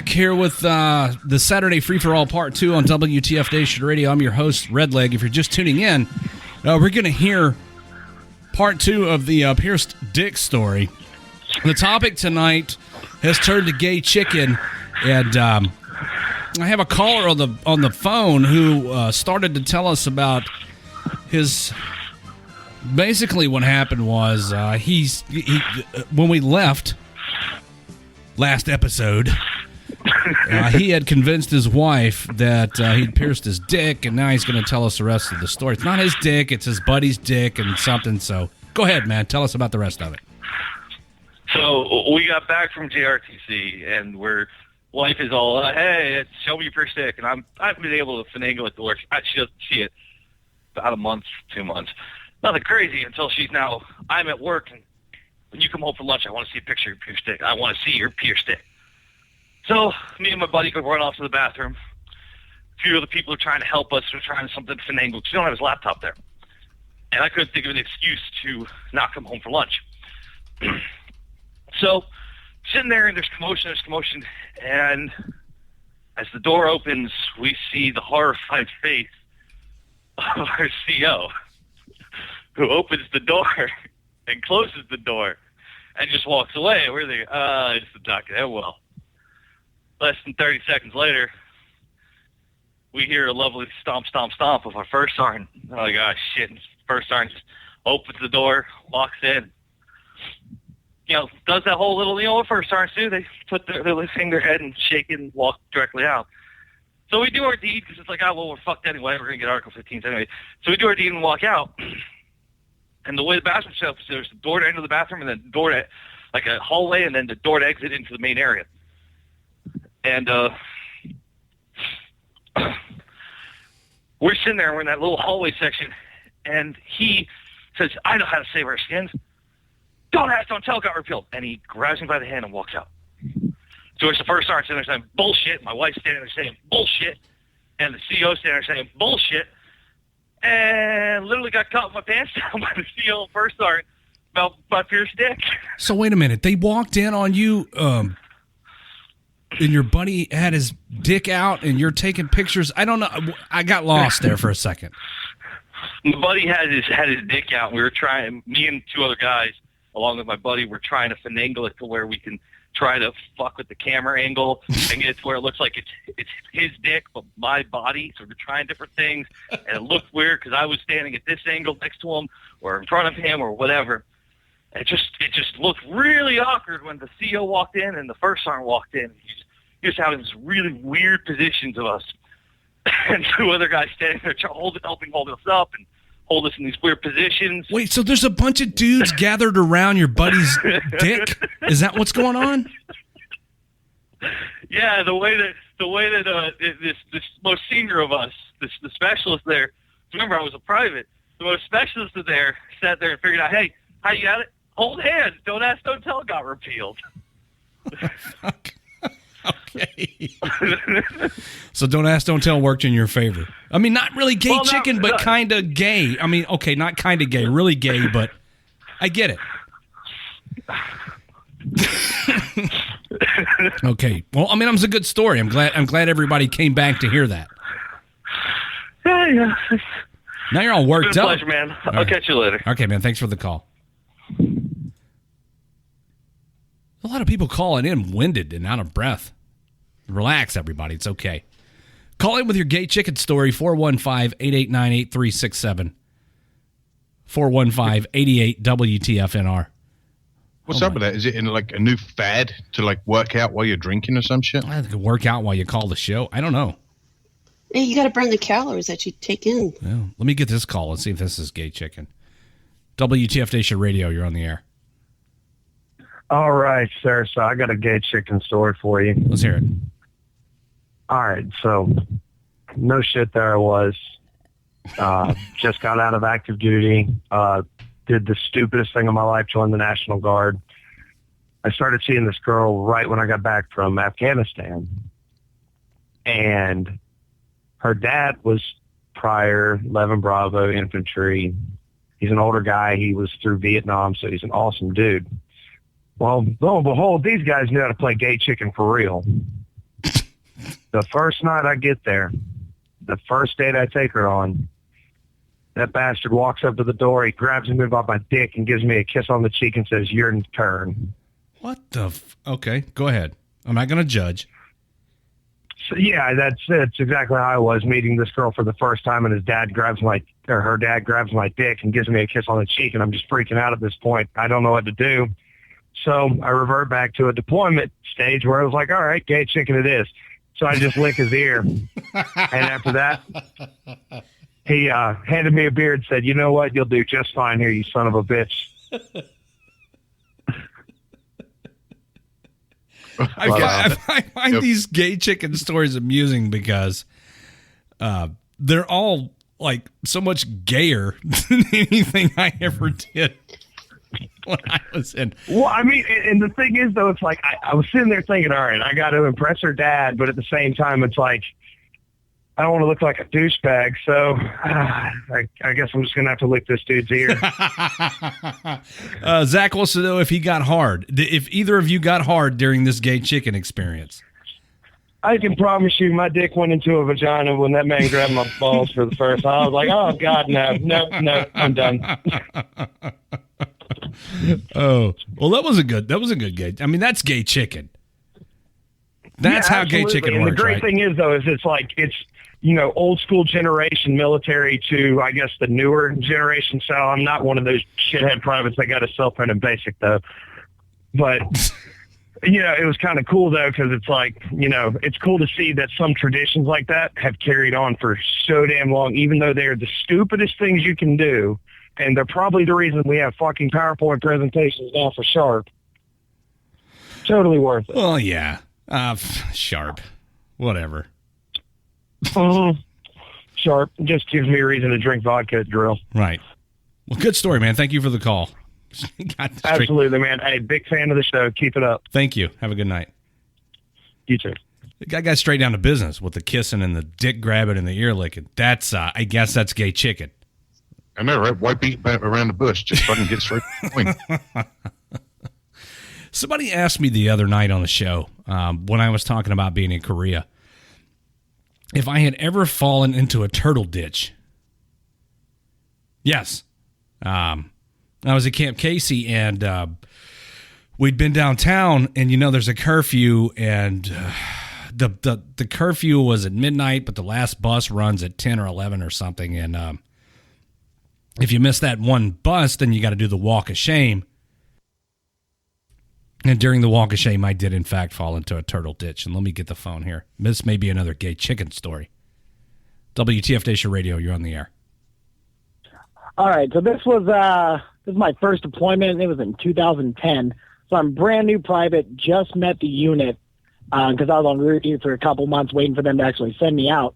back here with the Saturday Free for All Part 2 on WTF Nation Radio. I'm your host, Redleg. If you're just tuning in, we're going to hear Part 2 of the pierced dick story. The topic tonight has turned to gay chicken, and I have a caller on the phone who started to tell us about his. Basically, what happened was when we left last episode, he had convinced his wife that he'd pierced his dick, and now he's going to tell us the rest of the story. It's not his dick; it's his buddy's dick and something. So, go ahead, man. Tell us about the rest of it. So we got back from JRTC, and wife is all, "Hey, show me your pierced dick," and I've been able to finagle it to where she doesn't see it about a month, 2 months. Nothing crazy until I'm at work, and when you come home for lunch, I want to see a picture of your pierced dick. I want to see your pierced dick. So me and my buddy go run off to the bathroom. A few other people are trying to help us. We're trying something to finagle because we don't have his laptop there. And I couldn't think of an excuse to not come home for lunch. So sitting there, and there's commotion. And as the door opens, we see the horrified face of our CO, who opens the door and closes the door and just walks away. We're there, it's the Dr. Edwell. Less than 30 seconds later, we hear a lovely stomp of our first sergeant. Oh, my gosh, shit. First sergeant just opens the door, walks in. Does that whole little, what first sergeants do? They put their hang their head and shake it and walk directly out. So we do our deed because it's like, we're fucked anyway. We're going to get Article 15 anyway. So we do our deed and walk out. And the way the bathroom set up is there's the door to enter the bathroom and then the door to, like a hallway, and then the door to exit into the main area. And we're sitting there, we're in that little hallway section, and he says, "I know how to save our skins. Don't ask, don't tell got repealed." And he grabs me by the hand and walks out. So it's the first sergeant sitting there saying, "Bullshit." My wife's standing there saying, "Bullshit." And the CO standing there saying, "Bullshit." And literally got caught with my pants down by the CO and first sergeant about my pierced dick. So wait a minute. They walked in on you, and your buddy had his dick out, and you're taking pictures. I don't know. I got lost there for a second. My buddy had his dick out. We were trying, me and two other guys, along with my buddy, were trying to finagle it to where we can try to fuck with the camera angle and get it to where it looks like it's his dick, but my body. So we're trying different things, and it looked weird because I was standing at this angle next to him or in front of him or whatever. It just looked really awkward when the CO walked in and the first sergeant walked in. He was having these really weird positions of us, and two other guys standing there helping hold us up and hold us in these weird positions. Wait, so there's a bunch of dudes gathered around your buddy's dick? Is that what's going on? Yeah, the way that this most senior of us, the specialist there. Remember, I was a private. The most specialist there sat there and figured out, hey, how you got it? Hold hands. Don't ask, don't tell. Got repealed. Okay. So don't ask, don't tell worked in your favor. I mean, not really gay chicken, but kind of gay. I mean, okay, not kind of gay, really gay, but I get it. Okay. Well, I mean, it was a good story. I'm glad everybody came back to hear that. Yeah. Now you're all worked up. Pleasure, man. I'll catch you later. Okay, man. Thanks for the call. A lot of people calling in winded and out of breath. Relax, everybody. It's okay. Call in with your gay chicken story, 415-889-8367. 415-88-WTFNR. What's up with that? Is it in like a new fad to like work out while you're drinking or some shit? I think work out while you call the show. I don't know. Hey, you got to burn the calories that you take in. Well, let me get this call. Let's see if this is gay chicken. WTF Nation Radio, you're on the air. All right, sir. So I got a gay chicken story for you. Let's hear it. All right. So no shit, there I was. Just got out of active duty. Did the stupidest thing of my life, joined the National Guard. I started seeing this girl right when I got back from Afghanistan. And her dad was prior 11 Bravo infantry. He's an older guy. He was through Vietnam, so he's an awesome dude. Well, lo and behold, these guys knew how to play gay chicken for real. The first night I get there, the first date I take her on, that bastard walks up to the door, he grabs me by my dick and gives me a kiss on the cheek and says, "Your turn." What the okay, go ahead. I'm not going to judge. So, yeah, that's exactly how I was meeting this girl for the first time, and her dad grabs my dick and gives me a kiss on the cheek, and I'm just freaking out at this point. I don't know what to do. So I revert back to a deployment stage where I was like, all right, gay chicken it is. So I just lick his ear. And after that, he handed me a beer and said, "You know what? You'll do just fine here, you son of a bitch." I find these gay chicken stories amusing because they're all like so much gayer than anything I ever did when I was in. Well, I mean, and the thing is, though, it's like I was sitting there thinking, all right, I got to impress her dad, but at the same time, it's like, I don't want to look like a douchebag, so I guess I'm just going to have to lick this dude's ear. Zach wants to know if he got hard. If either of you got hard during this gay chicken experience. I can promise you my dick went into a vagina when that man grabbed my balls for the first time. I was like, oh, God, no, I'm done. Oh, well, that was a good gay. I mean, that's gay chicken. That's how gay chicken and works. The great thing is, though, is it's old school generation military to, I guess, the newer generation. So I'm not one of those shithead privates that got a cell phone in basic, though. But, it was kind of cool, though, because it's like, it's cool to see that some traditions like that have carried on for so damn long, even though they're the stupidest things you can do. And they're probably the reason we have fucking PowerPoint presentations now for Sharp. Totally worth it. Well, yeah. Sharp. Whatever. Sharp just gives me a reason to drink vodka at drill. Right. Well, good story, man. Thank you for the call. Absolutely, man. Hey, big fan of the show. Keep it up. Thank you. Have a good night. You too. The guy got straight down to business with the kissing and the dick grabbing and the ear licking. That's, I guess that's gay chicken. I know, right? Why beat around the bush? Just fucking get straight to the point. Somebody asked me the other night on the show, when I was talking about being in Korea, if I had ever fallen into a turtle ditch. Yes. I was at Camp Casey, and we'd been downtown, and there's a curfew, and the curfew was at midnight, but the last bus runs at 10 or 11 or something, and if you miss that one bus, then you got to do the walk of shame. And during the walk of shame, I did, in fact, fall into a turtle ditch. And let me get the phone here. This may be another gay chicken story. WTF Nation Radio, you're on the air. All right, so this was my first deployment. It was in 2010. So I'm brand new private, just met the unit because I was on route for a couple months waiting for them to actually send me out.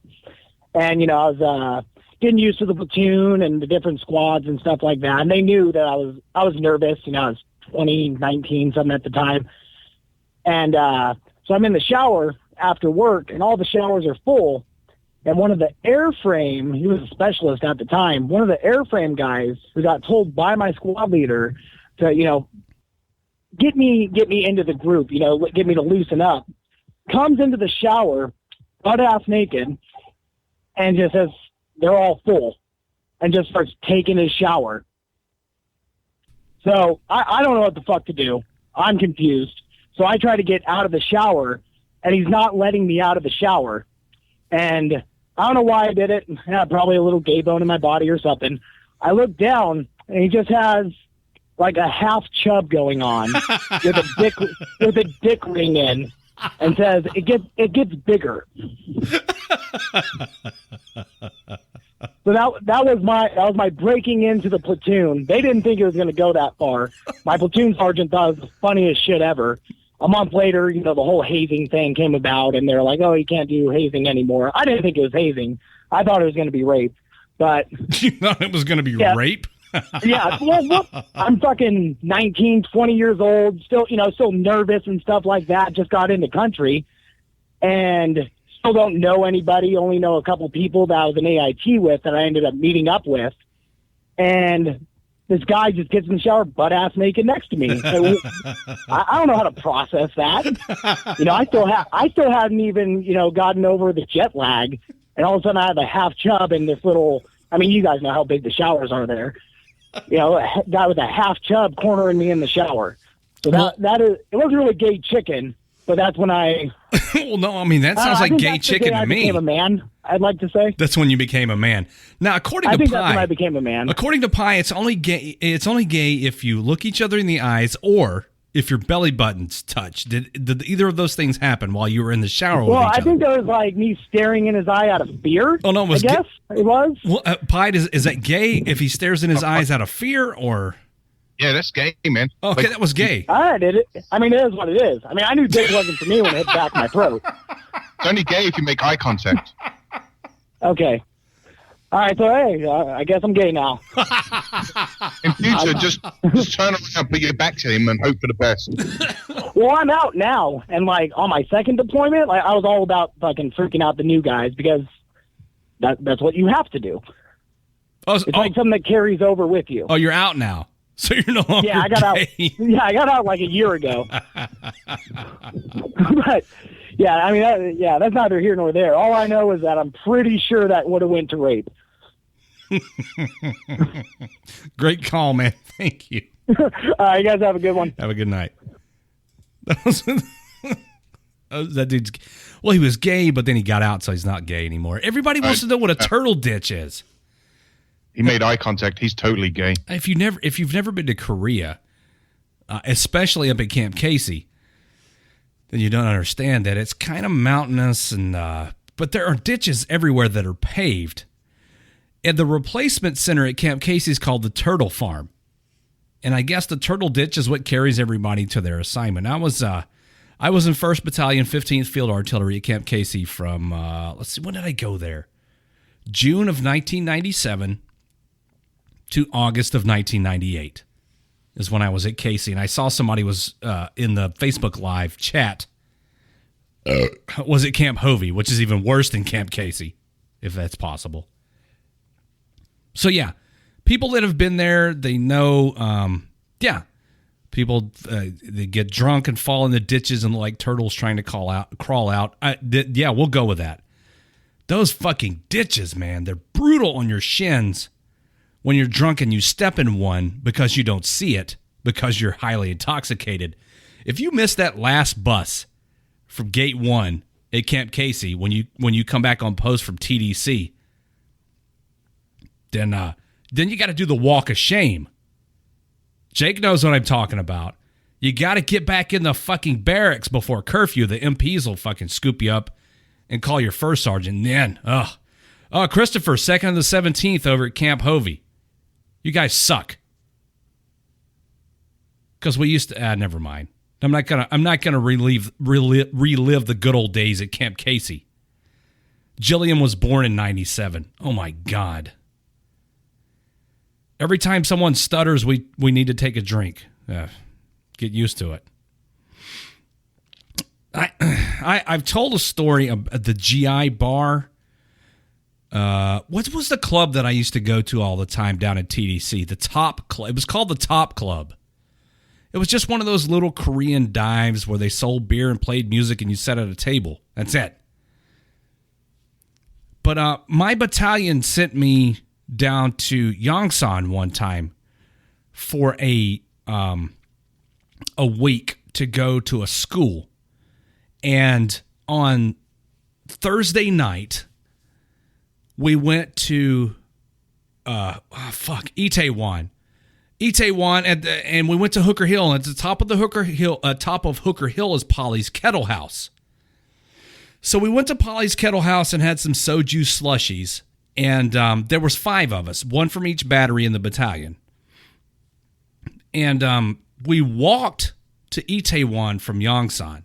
And, I was getting used to the platoon and the different squads and stuff like that. And they knew that I was nervous. I was 2019 something at the time. And so I'm in the shower after work, and all the showers are full. And one of the airframe, he was a specialist at the time, one of the airframe guys who got told by my squad leader to, get me into the group, get me to loosen up, comes into the shower, butt-ass naked, and just says, they're all full, and just starts taking his shower. So I don't know what the fuck to do. I'm confused. So I try to get out of the shower, and he's not letting me out of the shower. And I don't know why I did it. Probably a little gay bone in my body or something. I look down, and he just has like a half chub going on with a dick ring in, and says it gets bigger. So that was my breaking into the platoon. They didn't think it was going to go that far. My platoon sergeant thought it was the funniest shit ever. A month later, the whole hazing thing came about, and they're like, "Oh, you can't do hazing anymore." I didn't think it was hazing. I thought it was going to be rape. But you thought it was going to be rape? Yeah. Well, I'm fucking 19, 20 years old, still nervous and stuff like that. Just got into country, and still don't know anybody. Only know a couple people that I was an AIT with that I ended up meeting up with. And this guy just gets in the shower butt ass naked next to me. So I don't know how to process that. You know, I still hadn't even, you know, gotten over the jet lag, and all of a sudden I have a half chub in this little. I mean, you guys know how big the showers are there. You know, a guy with a half chub cornering me in the shower. So that is, it wasn't really gay chicken, but that's when I. Well, no, I mean that sounds like gay chicken to me. I became a man. I'd like to say that's when you became a man. Now, according to I think Pi, that's when I became a man. According to Pi, it's only gay. It's only gay if you look each other in the eyes or if your belly buttons touch. Did either of those things happen while you were in the shower? Well, with each I think there was like me staring in his eye out of fear. Oh no, it was I guess it was. Well, Pi, is that gay if he stares in his eyes out of fear or? Yeah, that's gay, man. Okay, Like, that was gay. I did it. I mean, it is what it is. I mean, I knew dick wasn't for me when it hit back my throat. It's only gay if you make eye contact. Okay. All right, so hey, I guess I'm gay now. In future, just turn around, put your back to him, and hope for the best. Well, I'm out now, and like on my second deployment, like I was all about fucking freaking out the new guys because that's what you have to do. It's like something that carries over with you. Oh, you're out now, so you're no longer. Yeah, I got gay. out. Yeah, I got out like a year ago. But yeah, I mean, that's neither here nor there. All I know is that I'm pretty sure that would have went to rape. Great call, man. Thank you. All right, you guys have a good one. Have a good night. That dude's. Well, he was gay, but then he got out, so he's not gay anymore. Everybody wants to know what a turtle ditch is. He made eye contact. He's totally gay. If you've never been to Korea, especially up at Camp Casey, then you don't understand that it's kind of mountainous, and but there are ditches everywhere that are paved. And the replacement center at Camp Casey is called the Turtle Farm. And I guess the turtle ditch is what carries everybody to their assignment. I was in 1st Battalion, 15th Field Artillery at Camp Casey from, let's see, when did I go there? June of 1997 to August of 1998 is when I was at Casey. And I saw somebody was in the Facebook Live chat. Was at Camp Hovey, which is even worse than Camp Casey, if that's possible. So, yeah, people that have been there, they know, people, they get drunk and fall in the ditches and like turtles trying to crawl out. We'll go with that. Those fucking ditches, man, they're brutal on your shins when you're drunk and you step in one because you don't see it because you're highly intoxicated. If you miss that last bus from Gate 1 at Camp Casey when you come back on post from TDC, then you got to do the walk of shame. Jake knows what I'm talking about. You got to get back in the fucking barracks before curfew. The MPs will fucking scoop you up and call your first sergeant. And then, Christopher, 2nd of the 17th over at Camp Hovey. You guys suck. Because we used to. Never mind. I'm not gonna relive the good old days at Camp Casey. Jillian was born in 97. Oh my God. Every time someone stutters, we need to take a drink. Get used to it. I've told a story of the GI bar. What was the club that I used to go to all the time down at TDC? The Top Club. It was called the Top Club. It was just one of those little Korean dives where they sold beer and played music and you sat at a table. That's it. But my battalion sent me down to Yongsan one time for a week to go to a school. And on Thursday night, we went to Itaewon. And we went to Hooker Hill. And at the top of Hooker Hill is Polly's Kettle House. So we went to Polly's Kettle House and had some soju slushies. And there was 5 of us, one from each battery in the battalion. And we walked to Itaewon from Yongsan.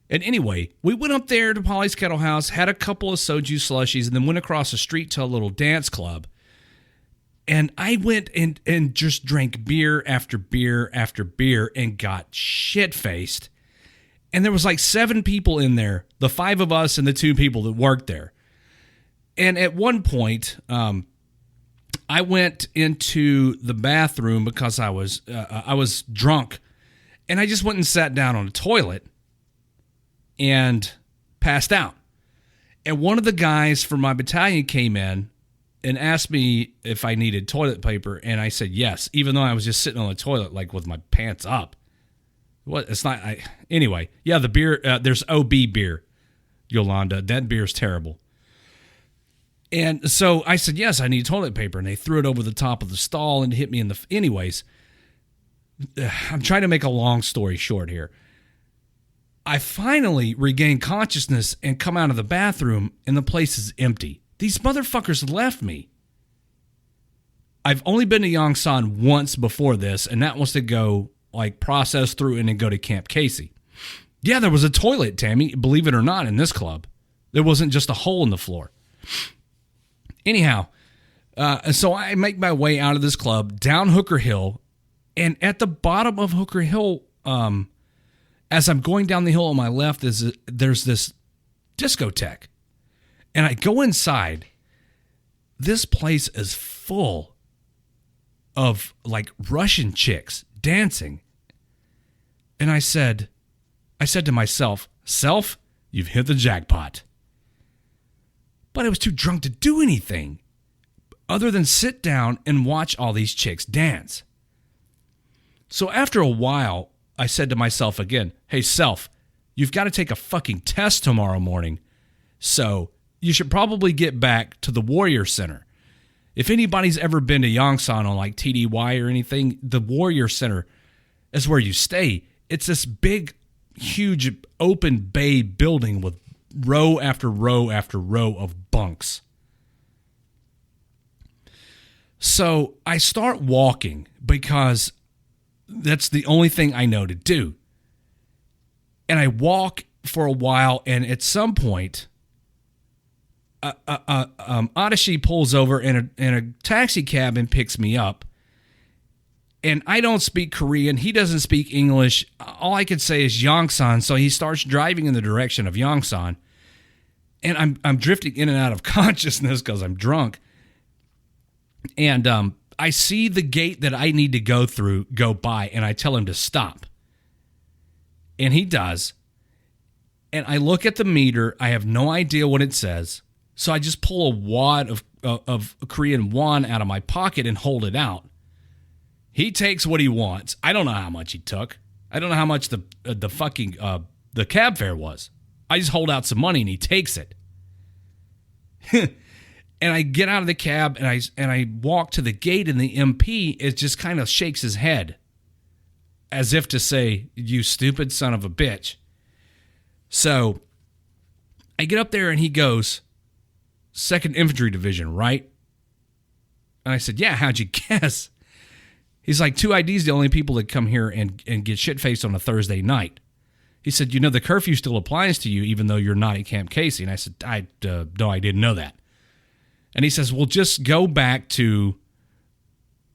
And anyway, we went up there to Polly's Kettle House, had a couple of soju slushies, and then went across the street to a little dance club. And I went and just drank beer after beer after beer and got shit-faced. And there was like 7 people in there, the 5 of us and the 2 people that worked there. And at one point, I went into the bathroom because I was drunk, and I just went and sat down on the toilet and passed out. And one of the guys from my battalion came in and asked me if I needed toilet paper, and I said yes, even though I was just sitting on the toilet, like with my pants up. What? It's not. Anyway, yeah, the beer. There's OB beer, Yolanda. That beer's terrible. And so I said yes, I need toilet paper, and they threw it over the top of the stall and hit me in the. Anyways, I'm trying to make a long story short here. I finally regain consciousness and come out of the bathroom, and the place is empty. These motherfuckers left me. I've only been to Yongsan once before this, and that was to go, like, process through and then go to Camp Casey. Yeah, there was a toilet, Tammy, believe it or not, in this club. There wasn't just a hole in the floor. Anyhow, so I make my way out of this club, down Hooker Hill, and at the bottom of Hooker Hill, as I'm going down the hill on my left, there's this discotheque. And I go inside. This place is full of like Russian chicks dancing. And I said to myself, "Self, you've hit the jackpot." But I was too drunk to do anything other than sit down and watch all these chicks dance. So after a while, I said to myself again, "Hey, Self, you've got to take a fucking test tomorrow morning. So you should probably get back to the Warrior Center." If anybody's ever been to Yongsan on like TDY or anything, the Warrior Center is where you stay. It's this big, huge, open bay building with row after row after row of bunks. So I start walking because that's the only thing I know to do. And I walk for a while, and at some point, Adashi pulls over in a taxi cab and picks me up. And I don't speak Korean. He doesn't speak English. All I could say is Yongsan. So he starts driving in the direction of Yongsan. And I'm drifting in and out of consciousness because I'm drunk. And I see the gate that I need to go by, and I tell him to stop. And he does. And I look at the meter. I have no idea what it says. So I just pull a wad of Korean won out of my pocket and hold it out. He takes what he wants. I don't know how much he took. I don't know how much the fucking the cab fare was. I just hold out some money and he takes it. And I get out of the cab and I walk to the gate, and the MP just kind of shakes his head as if to say, "You stupid son of a bitch." So I get up there and he goes, "2nd Infantry Division, right?" And I said, "Yeah, how'd you guess?" He's like, 2 IDs the only people that come here and get shit-faced on a Thursday night. He said, "You know, the curfew still applies to you even though you're not at Camp Casey." And I said, no, I didn't know that. And he says, "Well, just go back to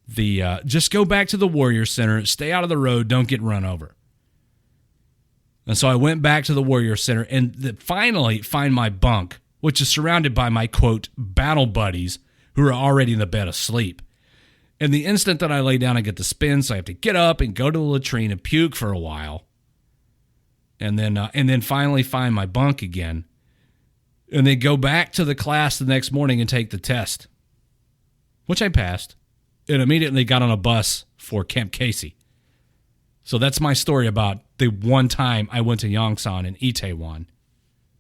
the Warrior Center, stay out of the road, don't get run over." And so I went back to the Warrior Center and finally find my bunk, which is surrounded by my, quote, battle buddies who are already in the bed asleep. And the instant that I lay down, I get the spin, so I have to get up and go to the latrine and puke for a while. And then finally find my bunk again. And then go back to the class the next morning and take the test, which I passed, and immediately got on a bus for Camp Casey. So that's my story about the one time I went to Yongsan in Itaewon,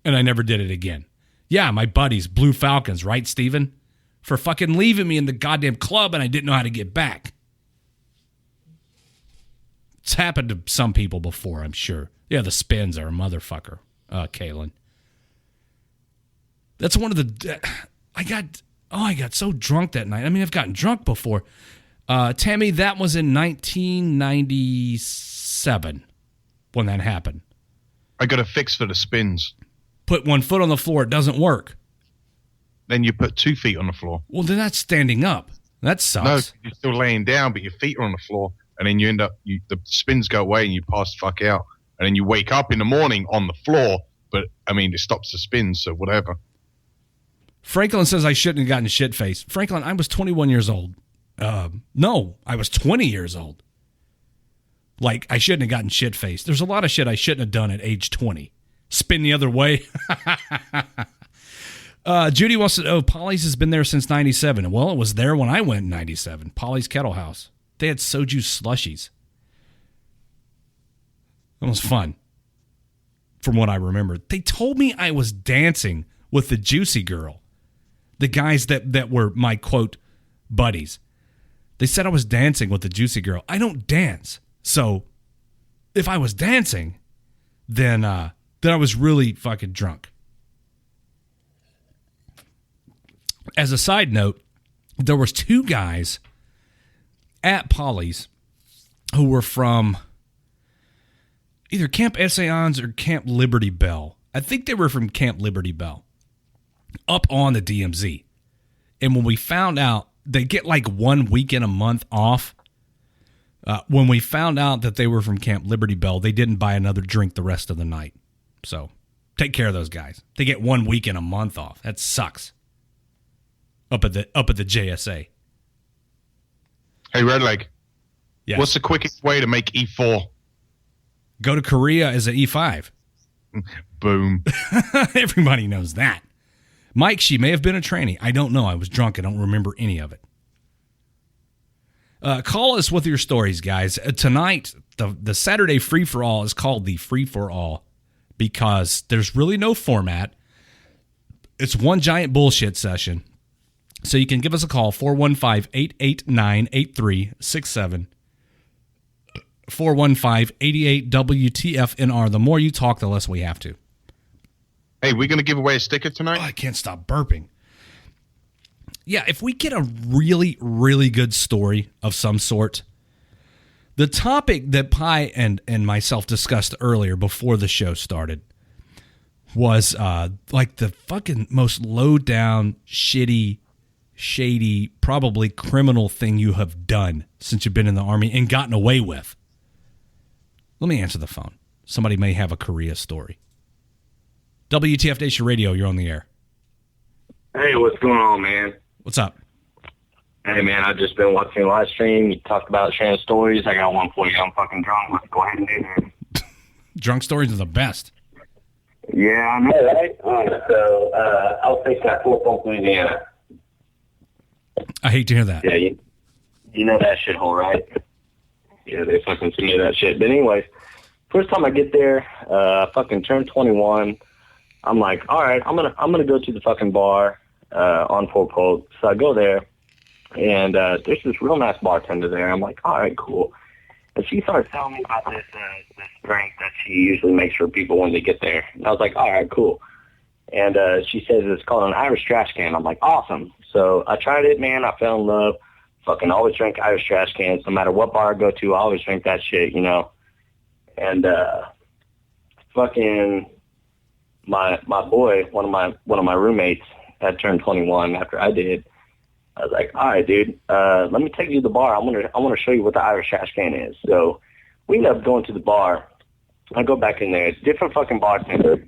and I never did it again. Yeah, my buddies, Blue Falcons, right, Steven? For fucking leaving me in the goddamn club, and I didn't know how to get back. It's happened to some people before, I'm sure. Yeah, the spins are a motherfucker, Kaylin. That's one of the... I got so drunk that night. I mean, I've gotten drunk before. Tammy, that was in 1997 when that happened. I got a fix for the spins. Put one foot on the floor, it doesn't work. Then you put 2 feet on the floor. Well, then that's standing up. That sucks. No, you're still laying down, but your feet are on the floor, and then you end up, the spins go away and you pass the fuck out. And then you wake up in the morning on the floor, but, I mean, it stops the spins, so whatever. Franklin says I shouldn't have gotten shit-faced. Franklin, I was 21 years old. No, I was 20 years old. Like, I shouldn't have gotten shit-faced. There's a lot of shit I shouldn't have done at age 20. Spin the other way. Judy wants to know, Polly's has been there since 97. Well, it was there when I went in 97. Polly's Kettle House. They had soju slushies. It was fun, from what I remember. They told me I was dancing with the Juicy Girl. The guys that were my, quote, buddies. They said I was dancing with the Juicy Girl. I don't dance. So, if I was dancing, then I was really fucking drunk. As a side note, there was 2 guys at Polly's who were from either Camp Essayons or Camp Liberty Bell. I think they were from Camp Liberty Bell, up on the DMZ. And when we found out, they get like 1 weekend a month off. When we found out that they were from Camp Liberty Bell, they didn't buy another drink the rest of the night. So take care of those guys. They get 1 weekend a month off. That sucks. Up at the JSA. Hey, Redleg. Yes. What's the quickest way to make E4? Go to Korea as an E5. Boom. Everybody knows that. Mike, she may have been a tranny. I don't know. I was drunk. I don't remember any of it. Call us with your stories, guys. Tonight, the Saturday free-for-all is called the free-for-all because there's really no format. It's one giant bullshit session. So you can give us a call, 415-889-8367. 415-88-WTFNR. The more you talk, the less we have to. Hey, we're going to give away a sticker tonight? Oh, I can't stop burping. Yeah, if we get a really, really good story of some sort, the topic that Pi and myself discussed earlier before the show started was like the fucking most low-down, shitty, shady, probably criminal thing you have done since you've been in the Army and gotten away with. Let me answer the phone. Somebody may have a Korea story. WTF Nation Radio, you're on the air. Hey, what's going on, man? What's up? Hey, man, I've just been watching your live stream. You talked about sharing stories. I got one for you. I'm fucking drunk. Let's go ahead and do that. Drunk stories are the best. Yeah, I know, right? So I'll take that Fort Louisiana. I hate to hear that. Yeah, you know that shithole, right? Yeah, they fucking send me that shit. But anyways, first time I get there, fucking turn 21. I'm like, all right, I'm gonna go to the fucking bar on Fort Polk. So I go there, and there's this real nice bartender there. I'm like, all right, cool. And she started telling me about this drink that she usually makes for people when they get there. And I was like, all right, cool. And she says it's called an Irish trash can. I'm like, awesome. So I tried it, man. I fell in love. Fucking always drink Irish trash cans. No matter what bar I go to, I always drink that shit, you know. And fucking my boy, one of my roommates had turned 21 after I did. I was like, all right, dude, let me take you to the bar. I want to show you what the Irish trash can is. So we end up going to the bar. I go back in there. It's a different fucking bartender.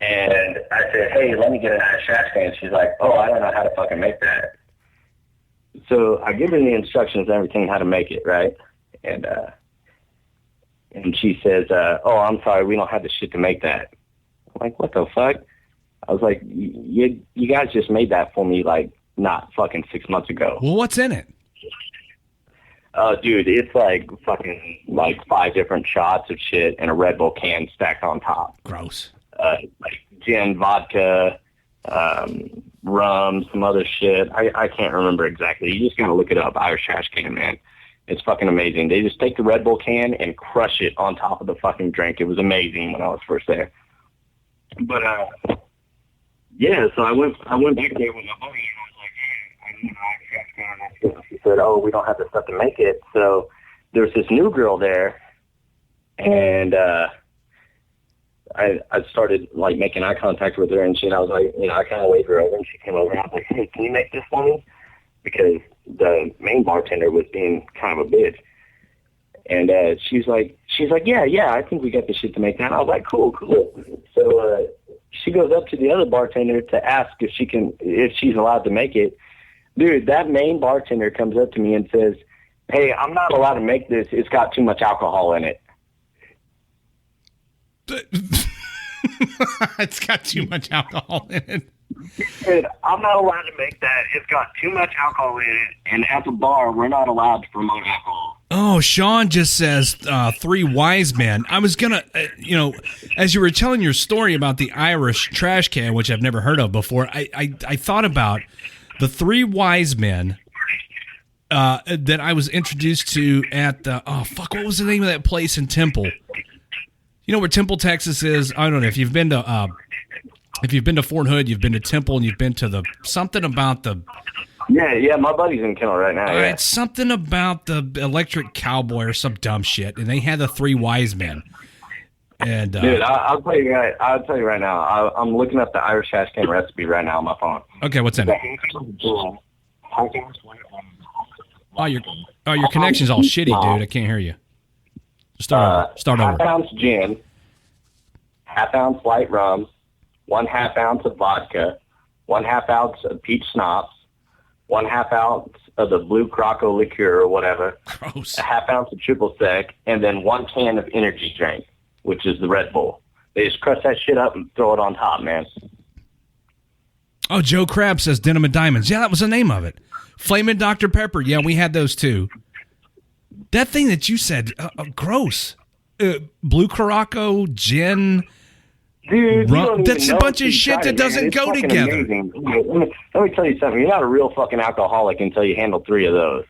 And I said, hey, let me get an Irish trash can. She's like, oh, I don't know how to fucking make that. So I give her the instructions and everything, how to make it, right? And she says, oh, I'm sorry, we don't have the shit to make that. I'm like, what the fuck? I was like, you guys just made that for me, like, not fucking 6 months ago. Well, what's in it? Dude, it's like fucking like 5 different shots of shit and a Red Bull can stacked on top. Gross. Like gin, vodka, rum, some other shit. I can't remember exactly. You just gotta look it up. Irish trash can, man. It's fucking amazing. They just take the Red Bull can and crush it on top of the fucking drink. It was amazing when I was first there. But yeah, so I went back there with my buddy and I was like, hey, I need an Irish trash can. She said, oh, we don't have the stuff to make it. So there's this new girl there, and I started like making eye contact with her and shit. I was like, you know, I kind of waved her over and she came over and I was like, hey, can you make this for me? Because the main bartender was being kind of a bitch. And she's like, yeah, I think we got the shit to make that. I was like, cool. So she goes up to the other bartender to ask if she's allowed to make it. Dude, that main bartender comes up to me and says, "Hey, I'm not allowed to make this. It's got too much alcohol in it." It's got too much alcohol in it. Dude, I'm not allowed to make that. It's got too much alcohol in it. And at the bar, we're not allowed to promote alcohol. Oh, Sean just says 3 wise men. I was going to, as you were telling your story about the Irish trash can, which I've never heard of before, I thought about the 3 wise men that I was introduced to at the, what was the name of that place in Temple? You know where Temple, Texas is? I don't know if you've been to Fort Hood, you've been to Temple, and you've been to something about the. Yeah, my buddy's in Kennel right now. It's something about the electric cowboy or some dumb shit, and they had the 3 wise men. And dude, I'll tell you right now. I'm looking up the Irish trash can recipe right now on my phone. Okay, what's in it? Oh, your connection's all shitty, dude. I can't hear you. Start over. Half ounce gin, half ounce light rum, 1/2 ounce of vodka, 1/2 ounce of peach schnapps, 1/2 ounce of the blue Croco liqueur or whatever, gross, a 1/2 ounce of triple sec, and then 1 can of energy drink, which is the Red Bull. They just crush that shit up and throw it on top, man. Oh, Joe Crab says Denim and Diamonds. Yeah, that was the name of it. Flamin' Dr. Pepper. Yeah, we had those too. That thing that you said, gross. Blue Caraco, gin, dude, rum. That's a bunch of shit that doesn't go together. Amazing. Let me tell you something. You're not a real fucking alcoholic until you handle 3 of those.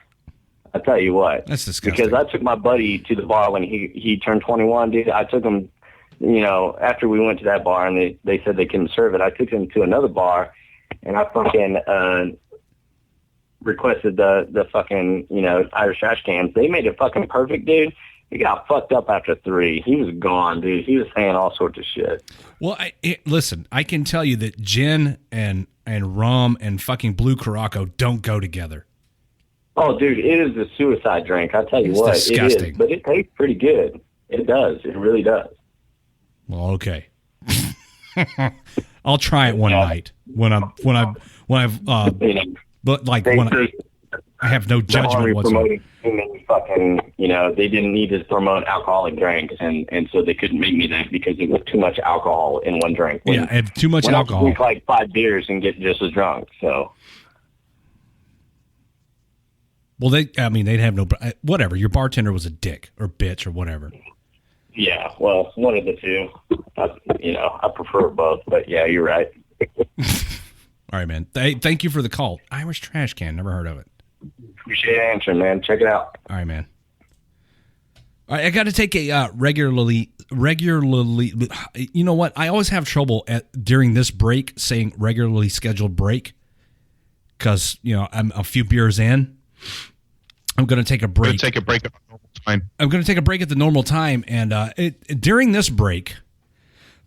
I tell you what. That's disgusting. Because I took my buddy to the bar when he turned 21, dude. I took him, after we went to that bar and they said they couldn't serve it, I took him to another bar and I fucking requested the fucking, Irish trash cans. They made it fucking perfect, dude. He got fucked up after 3. He was gone, dude. He was saying all sorts of shit. Well, listen, I can tell you that gin and rum and fucking Blue Caraco don't go together. Oh, dude, it is a suicide drink. I tell you what, disgusting. It is. But it tastes pretty good. It does. It really does. Well, okay. I'll try it one night when I have no judgment whatsoever. Fucking, they didn't need to promote alcoholic drinks, and so they couldn't make me that because it was too much alcohol in one drink. And too much alcohol. I drink like 5 beers and get just as drunk. So. Well, they'd have no, whatever. Your bartender was a dick or bitch or whatever. Yeah, well, one of the two. I prefer both, but yeah, you're right. All right, man. Thank you for the call. Irish trash can. Never heard of it. Appreciate answering, man. Check it out. All right, man. All right, I got to take a regularly. You know what? I always have trouble during this break saying regularly scheduled break because I'm a few beers in. I'm going to take a break. Take a break at the normal time. I'm going to take a break at the normal time, and during this break,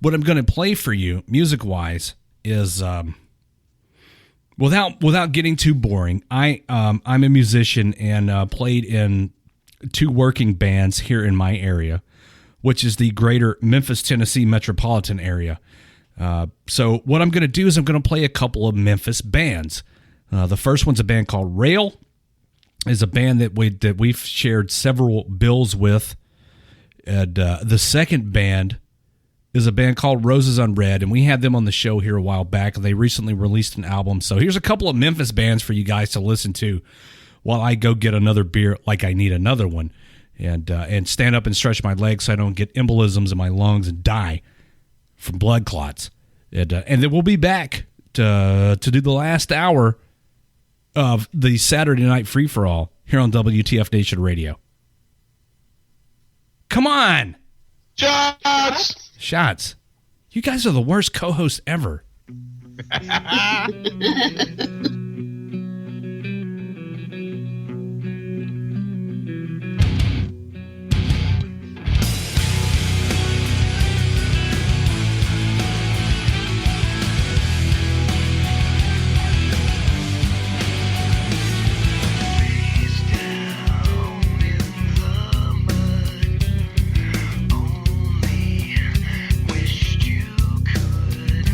what I'm going to play for you, music-wise, is without getting too boring. I'm a musician and played in 2 working bands here in my area, which is the greater Memphis, Tennessee metropolitan area. So what I'm going to do is I'm going to play a couple of Memphis bands. The first one's a band called Rail. Is a band that we've shared several bills with, and the second band is a band called Roses Unread, and we had them on the show here a while back. They recently released an album, so here's a couple of Memphis bands for you guys to listen to while I go get another beer, like I need another one, and stand up and stretch my legs so I don't get embolisms in my lungs and die from blood clots. And then we'll be back to do the last hour of the Saturday Night Free-For-All here on WTF Nation Radio. Come on! Shots! You guys are the worst co-hosts ever. Wished you could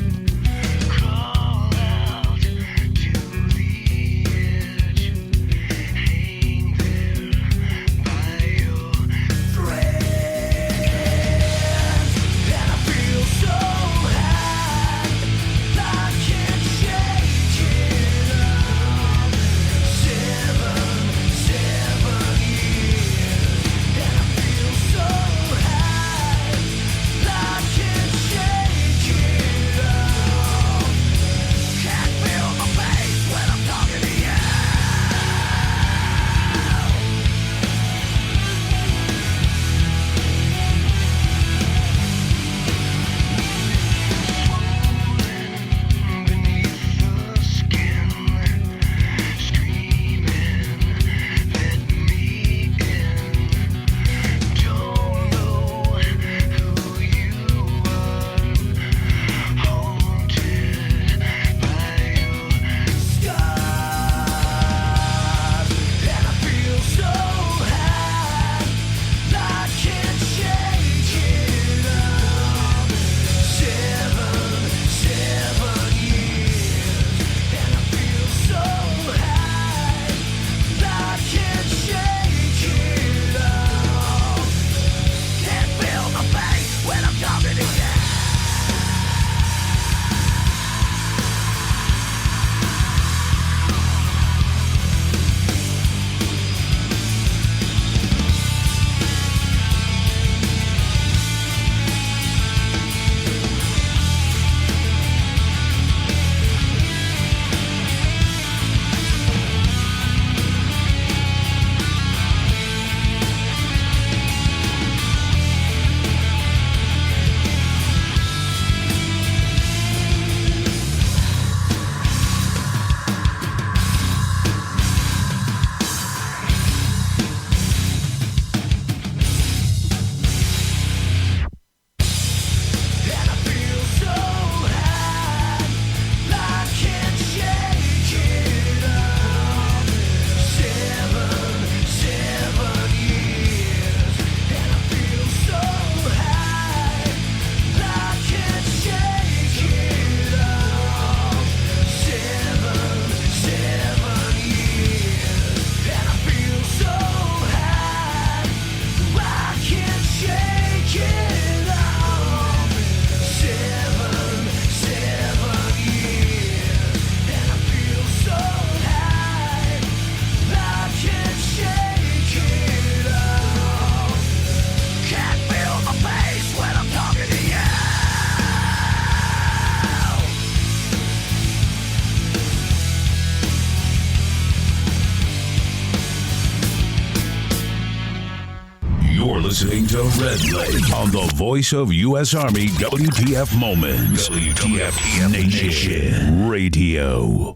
You're listening to Red Leg on the voice of U.S. Army WTF Moments. WTF Nation Radio.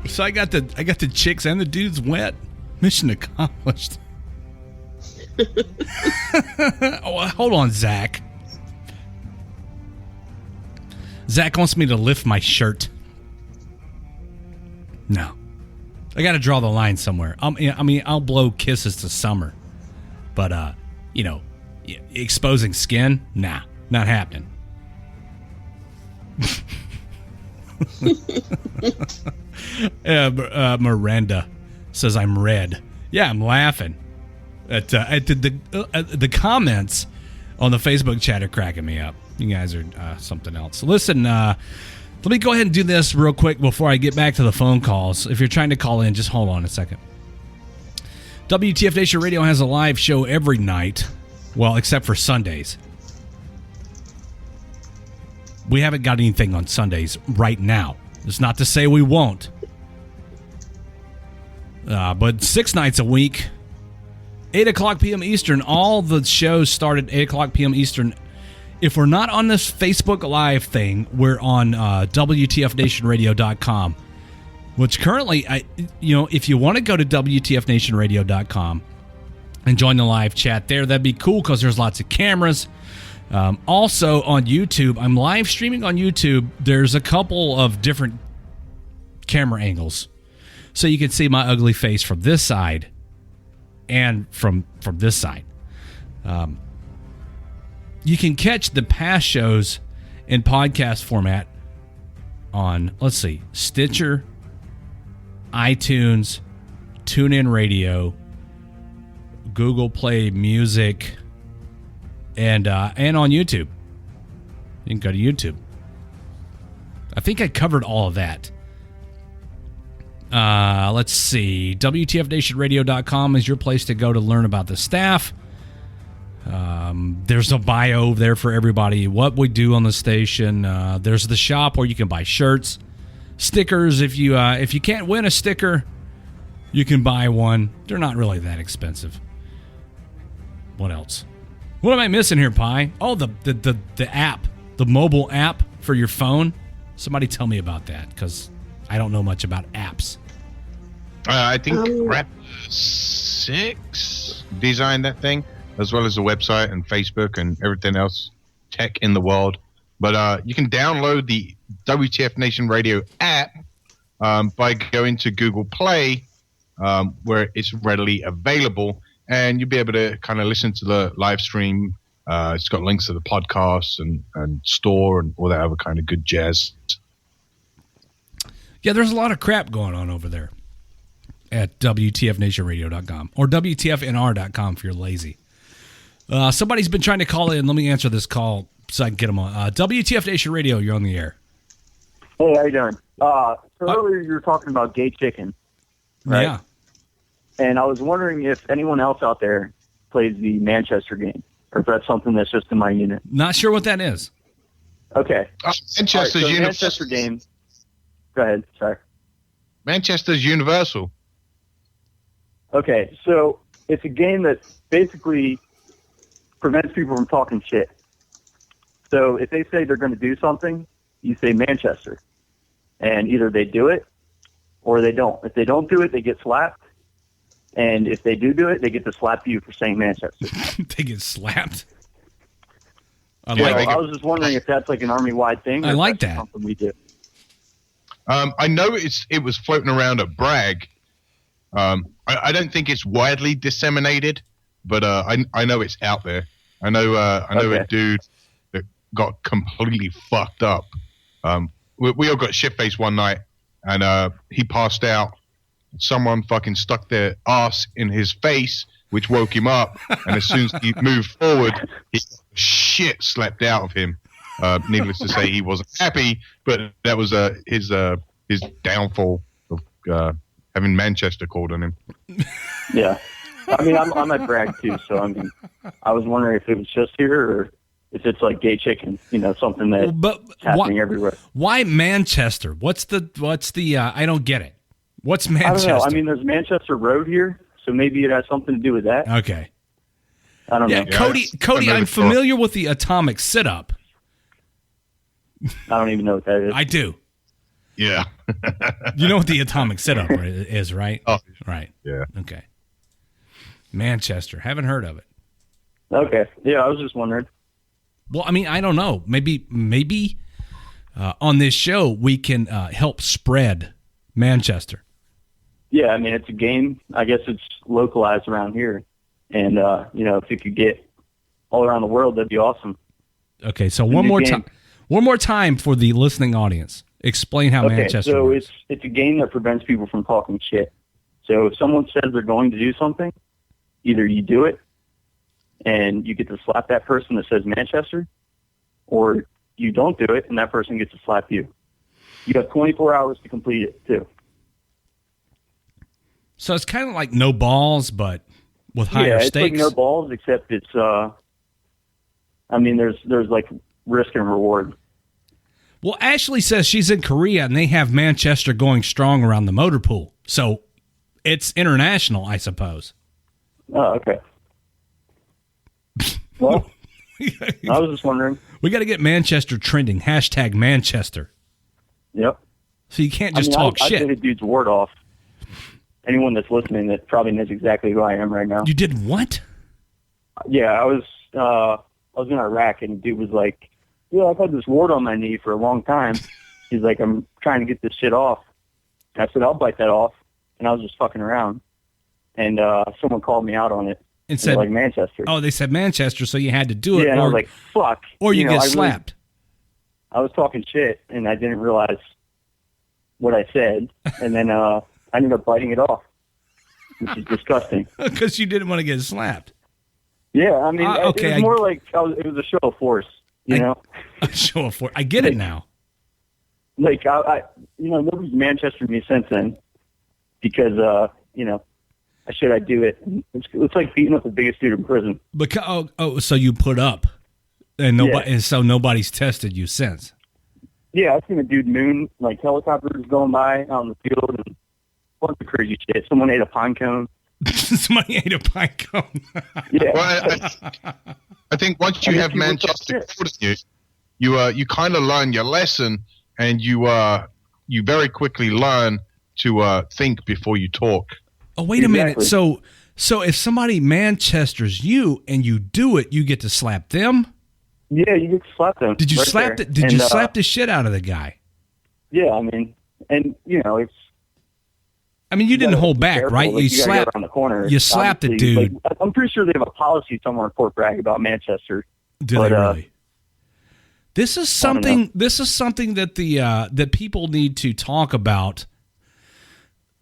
So I got the chicks and the dudes wet. Mission accomplished. Oh, hold on, Zach. Zach wants me to lift my shirt. No. I got to draw the line somewhere. I mean, I'll blow kisses to summer. But, exposing skin? Nah, not happening. Miranda says I'm red. Yeah, I'm laughing at the comments on the Facebook chat are cracking me up. You guys are something else. Listen, let me go ahead and do this real quick before I get back to the phone calls. If you're trying to call in, just hold on a second. WTF Nation Radio has a live show every night. Well, except for Sundays. We haven't got anything on Sundays right now. It's not to say we won't. But 6 nights a week, 8 o'clock p.m. Eastern. All the shows start at 8 o'clock p.m. Eastern. If we're not on this Facebook Live thing, we're on WTFNationRadio.com. Which currently, if you want to go to WTFNationRadio.com and join the live chat there, that'd be cool because there's lots of cameras. Also on YouTube, I'm live streaming on YouTube. There's a couple of different camera angles. So you can see my ugly face from this side and from this side. You can catch the past shows in podcast format on, let's see, Stitcher, iTunes, TuneIn Radio, Google Play Music, and on YouTube. You can go to YouTube. I think I covered all of that. Let's see. WTFNationRadio.com is your place to go to learn about the staff. There's a bio there for everybody, what we do on the station. There's the shop where you can buy shirts, stickers. If you can't win a sticker, you can buy one. They're not really that expensive. What else? What am I missing here, Pi? Oh, the app, the mobile app for your phone. Somebody tell me about that, because I don't know much about apps. I think Rap 6 designed that thing, as well as the website and Facebook and everything else tech in the world. But you can download the WTF Nation Radio app by going to Google Play, where it's readily available, and you'll be able to kind of listen to the live stream. It's got links to the podcasts and store and all that other kind of good jazz. Yeah, there's a lot of crap going on over there at WTFNationRadio.com or WTFNR.com if you're lazy. Somebody's been trying to call in. Let me answer this call so I can get them on. WTF Nation Radio, you're on the air. Hey, how you doing? So earlier you were talking about gay chicken, right? Yeah. And I was wondering if anyone else out there plays the Manchester game, or if that's something that's just in my unit. Not sure what that is. Okay. Manchester's Right, so universal. Manchester game. Go ahead. Sorry. Manchester's universal. Okay, so it's a game that basically prevents people from talking shit. So if they say they're going to do something, you say Manchester. And either they do it or they don't. If they don't do it, they get slapped. And if they do it, they get to slap you for saying Manchester. They get slapped? I was just wondering if that's like an army-wide thing. I or like if that's that. something we do. I know it was floating around at Bragg. I don't think it's widely disseminated, but I know it's out there. I know a dude that got completely fucked up. We all got shit-faced one night, and he passed out. Someone fucking stuck their ass in his face, which woke him up. And as soon as he moved forward, he got shit slapped out of him. Needless to say, he wasn't happy, but that was his downfall of having Manchester called on him. Yeah. I mean, I'm at Bragg, too, so I mean, I was wondering if it was just here or if it's like gay chicken, something that's happening everywhere. Why Manchester? What's the I don't get it. What's Manchester? I don't know. I mean, there's Manchester Road here, so maybe it has something to do with that. Okay. I don't know. Cody, I'm familiar with the atomic sit-up. I don't even know what that is. I do. Yeah. You know what the atomic sit-up is, right? Oh, right. Yeah. Okay. Manchester. Haven't heard of it. Okay. Yeah, I was just wondering. Well, I mean, I don't know. Maybe on this show we can help spread Manchester. Yeah, I mean, it's a game. I guess it's localized around here. And, if it could get all around the world, that'd be awesome. Okay, so one more time for the listening audience. Explain how Manchester so works. it's a game that prevents people from talking shit. So if someone says they're going to do something, either you do it and you get to slap that person that says Manchester, or you don't do it and that person gets to slap you. You have 24 hours to complete it, too. So it's kind of like no balls, but with higher it's stakes. like no balls, except it's. There's like risk and reward. Well, Ashley says she's in Korea and they have Manchester going strong around the motor pool. So it's international, I suppose. Oh, okay. Well, I was just wondering. We got to get Manchester trending. Hashtag Manchester. Yep. So you can't just talk shit. I did a dude's ward off. Anyone that's listening that probably knows exactly who I am right now. You did what? Yeah, I was in Iraq, and dude was like, "Yeah, I've had this wart on my knee for a long time." He's like, "I'm trying to get this shit off." And I said, "I'll bite that off." And I was just fucking around, and someone called me out on it. And said, like Manchester. Oh, they said Manchester, so you had to do it. Yeah, and I was like, "Fuck!" Or you get I slapped. I was talking shit, and I didn't realize what I said, and then I ended up biting it off, which is disgusting. Because you didn't want to get slapped. Yeah, I mean, okay, it was more like it was a show of force, you know? A show of force. I get it now. Like, nobody's Manchestered me since then because, should I do it? It's like beating up the biggest dude in prison. Because so you put up, and and so nobody's tested you since. Yeah, I've seen a dude moon, like helicopters going by out in the field, and a bunch of crazy shit. Someone ate a pine cone. Somebody ate a pine cone. Yeah. Well, I think once you have Manchester you kind of learn your lesson, and you very quickly learn to think before you talk. Oh, wait a minute. So if somebody Manchesters you and you do it, you get to slap them? Yeah, you get to slap them. Did you right slap there. Did you slap the shit out of the guy? Yeah, I mean, and it's. I mean, you didn't hold back, careful. right? Like, You gotta slapped. go around the corner. You slapped the Obviously, dude. like, I'm pretty sure they have a policy somewhere in Fort Bragg about Manchester. Do they really? This is something. This is something that that people need to talk about.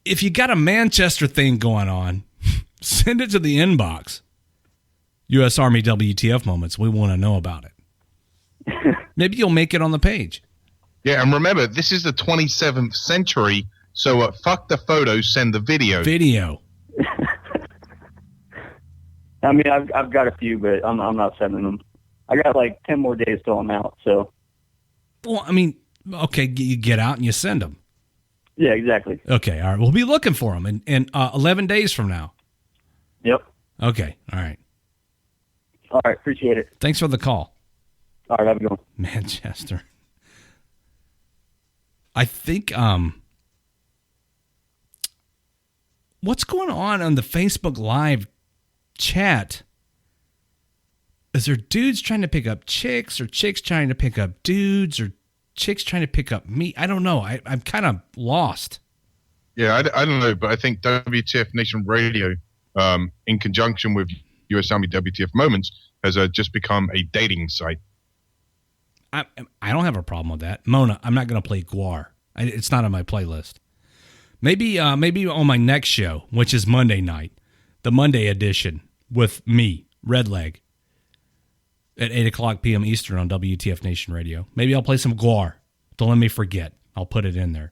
If you got a Manchester thing going on, send it to the inbox. U.S. Army WTF moments. We want to know about it. Maybe you'll make it on the page. Yeah, and remember, this is the 27th century, so fuck the photos, send the video. Video. I mean, I've got a few, but I'm not sending them. I got like 10 more days till I'm out, so. Well, I mean, okay, you get out and you send them. Yeah, exactly. Okay, all right. We'll be looking for them in 11 days from now. Yep. Okay, all right. All right, appreciate it. Thanks for the call. All right, have a good one. Manchester. I think, what's going on the Facebook Live chat? Is there dudes trying to pick up chicks, or chicks trying to pick up dudes, or chicks trying to pick up me? I don't know. I'm kind of lost. Yeah, I don't know, but I think WTF Nation Radio, in conjunction with U.S. Army WTF Moments, has just become a dating site. I don't have a problem with that. Mona, I'm not going to play Guar. It's not on my playlist. Maybe on my next show, which is Monday night, the Monday edition with me, Redleg, at 8 o'clock p.m. Eastern on WTF Nation Radio. Maybe I'll play some Guar. Don't let me forget. I'll put it in there.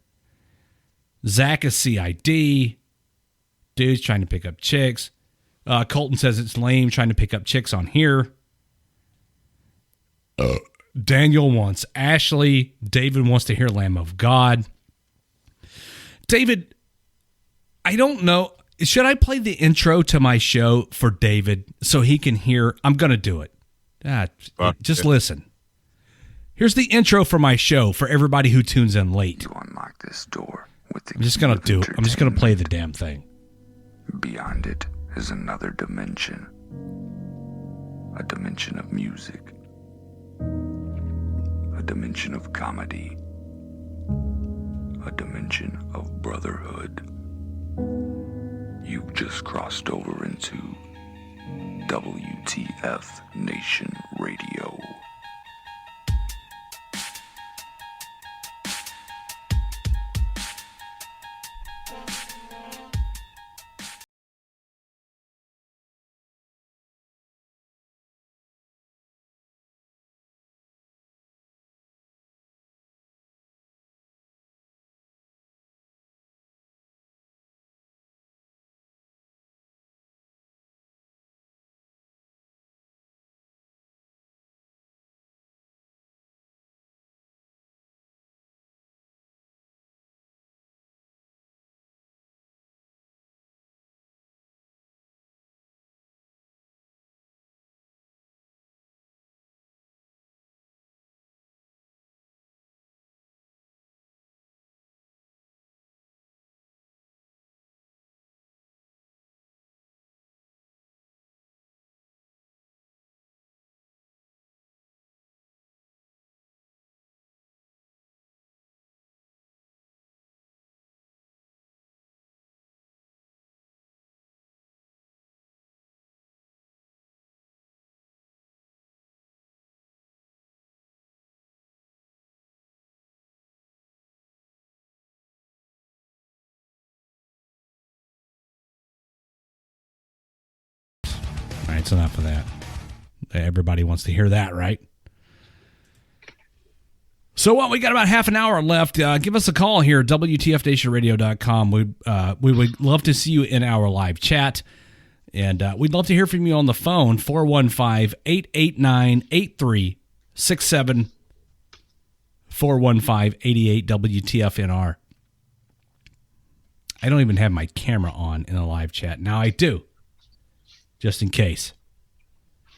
Zach is CID. Dude's trying to pick up chicks. Colton says it's lame trying to pick up chicks on here. Daniel wants Ashley. David wants to hear Lamb of God. David, I don't know. Should I play the intro to my show for David so he can hear? I'm going to do it. Just listen. Here's the intro for my show for everybody who tunes in late. You unlock this door with the I'm just going to do it. I'm just going to play the damn thing. Beyond it is another dimension. A dimension of music. A dimension of comedy. A dimension of brotherhood. You've just crossed over into WTF Nation Radio. right, so enough of that. Everybody wants to hear that, right? So what? We got about half an hour left. Give us a call here at WTFNationRadio.com. We would love to see you in our live chat. And we'd love to hear from you on the phone, 415-889-8367, 415-88-WTFNR. I don't even have my camera on in the live chat. Now I do, just in case.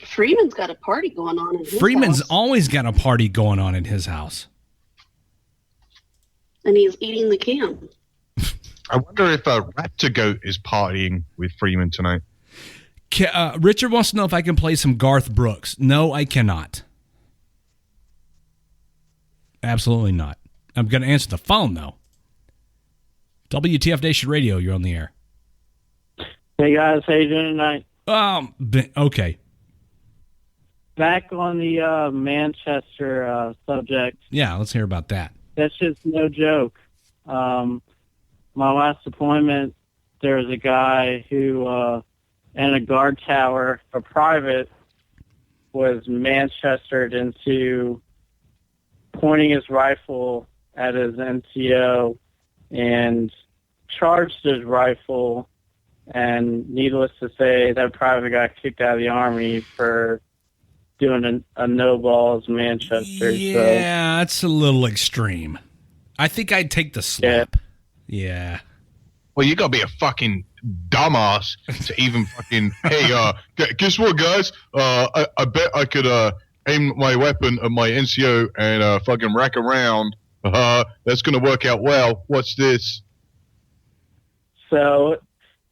Freeman's got a party going on in his Freeman's house. always got a party going on in his house. And he's eating the cam. I wonder if Raptor Goat is partying with Freeman tonight. Richard wants to know if I can play some Garth Brooks. No, I cannot. Absolutely not. I'm going to answer the phone, though. WTF Nation Radio, you're on the air. Hey, guys. How you doing tonight? Okay. Back on the Manchester subject. Yeah, let's hear about that. That's just no joke. My last appointment, there was a guy who, in a guard tower for private, was Manchestered into pointing his rifle at his NCO and charged his rifle. And needless to say, that private got kicked out of the Army for doing a no-balls Manchester. Yeah, that's a little extreme. I think I'd take the slap. Yeah. Well, you gotta be a fucking dumbass to even fucking, hey, guess what, guys? I bet I could aim my weapon at my NCO and fucking rack around. That's gonna work out well. What's this? So,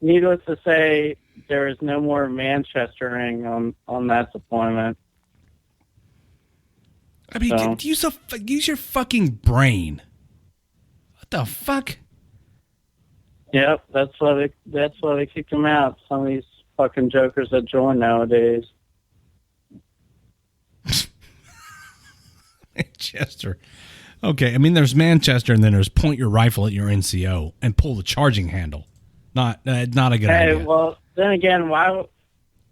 needless to say, there is no more Manchestering on that deployment. I mean, use your fucking brain. What the fuck? Yep, that's why they kicked him out. Some of these fucking jokers that join nowadays. Manchester. Okay, I mean, there's Manchester, and then there's point your rifle at your NCO and pull the charging handle. Not a good idea. Hey, well, then again,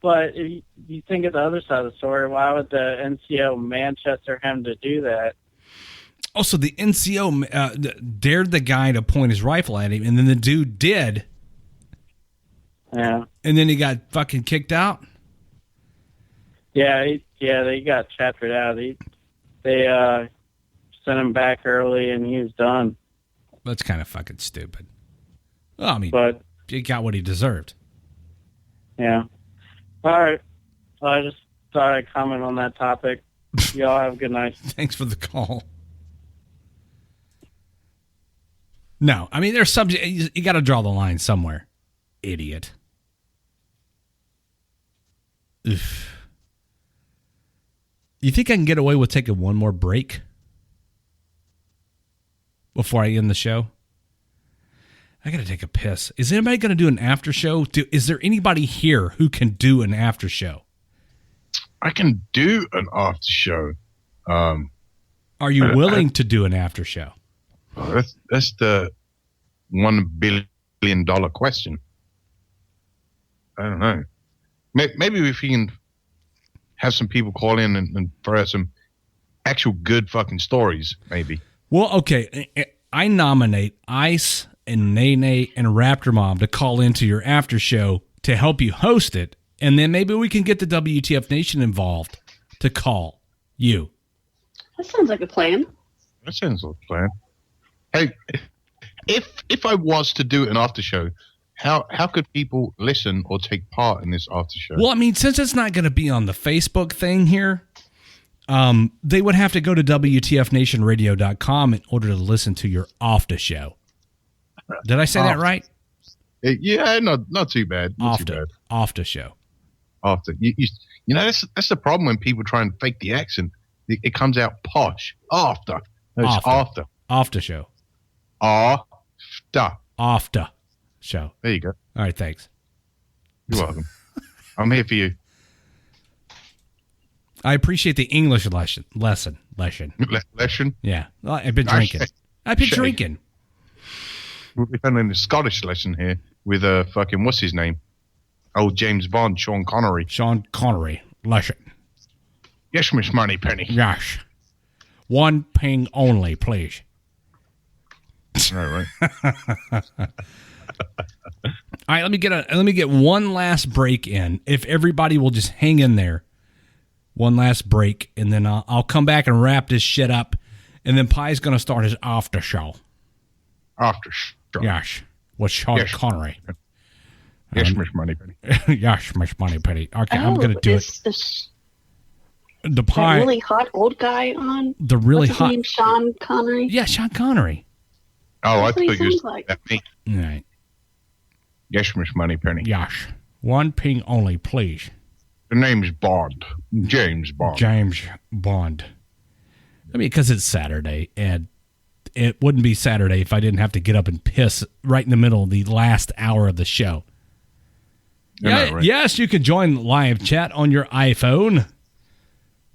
but if you think of the other side of the story, why would the NCO Manchester him to do that? Also, the NCO dared the guy to point his rifle at him, and then the dude did. Yeah. And then he got fucking kicked out? Yeah, they got chaptered out. They sent him back early, and he was done. That's kind of fucking stupid. Well, I mean, but he got what he deserved. Yeah. All right. Well, I just thought I'd comment on that topic. Y'all have a good night. Thanks for the call. No, I mean, there's some, you got to draw the line somewhere. Idiot. Oof. You think I can get away with taking one more break before I end the show? I got to take a piss. Is anybody going to do an after show? Is there anybody here who can do an after show? I can do an after show. Are you willing to do an after show? That's the $1 billion question. I don't know. Maybe if you can have some people call in and throw out some actual good fucking stories, maybe. Well, okay. I nominate Ice and Nene and Raptor Mom to call into your after show to help you host it, and then maybe we can get the WTF Nation involved to call you. That sounds like a plan. That sounds like a plan. Hey, if I was to do an after show, how could people listen or take part in this after show? Well, I mean, since it's not going to be on the Facebook thing here, they would have to go to WTFNationRadio.com in order to listen to your after show. Did I say that right? Yeah, not too bad. After show. After you know that's the problem when people try and fake the accent. It comes out posh. After. No, it's after. After show. After show. There you go. All right, thanks. You're welcome. I'm here for you. I appreciate the English lesson. Lesson? Yeah. Well, I've been drinking. We're having a Scottish lesson here with fucking what's his name? old James Bond, Sean Connery. Sean Connery. Listen. Yes, Miss Moneypenny. Yes. One ping only, please. Right. All right, let me get one last break in. If everybody will just hang in there, one last break, and then I'll come back and wrap this shit up, and then Pie's going to start his after show. After show. Yes, with Sean Connery. Yes, Miss Moneypenny. Yes, Miss Moneypenny. Okay, I'm going to do it. The Pie. That really hot old guy on? The really What's his hot. name? Sean Connery? Yeah, Sean Connery. Oh, That's I what thought he you sounds was like. at me. All right. Yes, Miss Moneypenny. Yes. One ping only, please. The name's Bond. James Bond. James Bond. I mean, because it's Saturday, and it wouldn't be Saturday if I didn't have to get up and piss right in the middle of the last hour of the show. Yeah, right? Yes, you can join live chat on your iPhone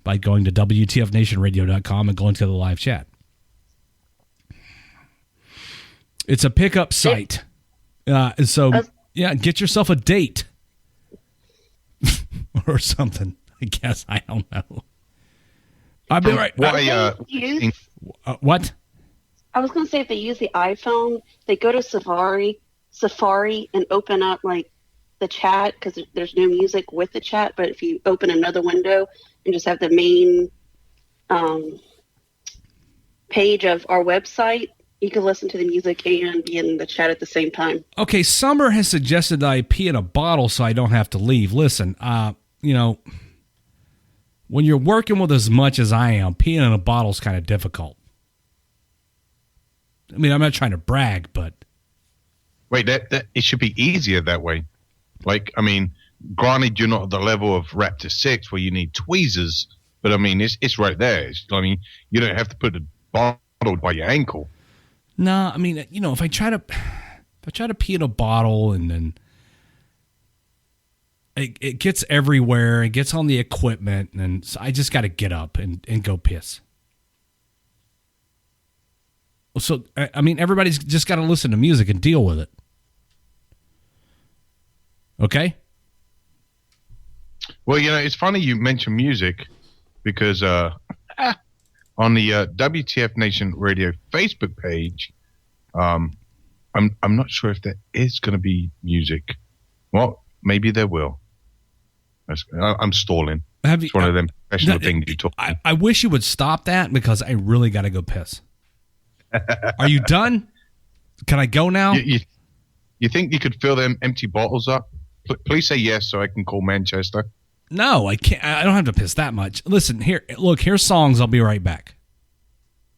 by going to WTFNationRadio.com and going to the live chat. It's a pickup site. So, get yourself a date. Or something, I guess. I don't know. I'll be right. What? I was going to say if they use the iPhone, they go to Safari, and open up like the chat because there's no music with the chat. But if you open another window and just have the main page of our website, you can listen to the music and be in the chat at the same time. Okay, Summer has suggested that I pee in a bottle so I don't have to leave. Listen, when you're working with as much as I am, peeing in a bottle is kind of difficult. I mean, I'm not trying to brag, but... Wait, that it should be easier that way. Like, I mean, granted, you're not at the level of Raptor 6 where you need tweezers, but I mean, it's right there. I mean, you don't have to put a bottle by your ankle. No, I mean, if I try to pee in a bottle and then it gets everywhere, it gets on the equipment, and so I just got to get up and go piss. So, I mean, everybody's just got to listen to music and deal with it. Okay? Well, it's funny you mention music because on the WTF Nation Radio Facebook page, I'm not sure if there is going to be music. Well, maybe there will. I'm stalling. It's one of them professional things you talk. I wish you would stop that because I really got to go piss. Are you done? Can I go now? You think you could fill them empty bottles up? Please say yes so I can call Manchester. No, I can't. I don't have to piss that much. Listen, here's songs. I'll be right back.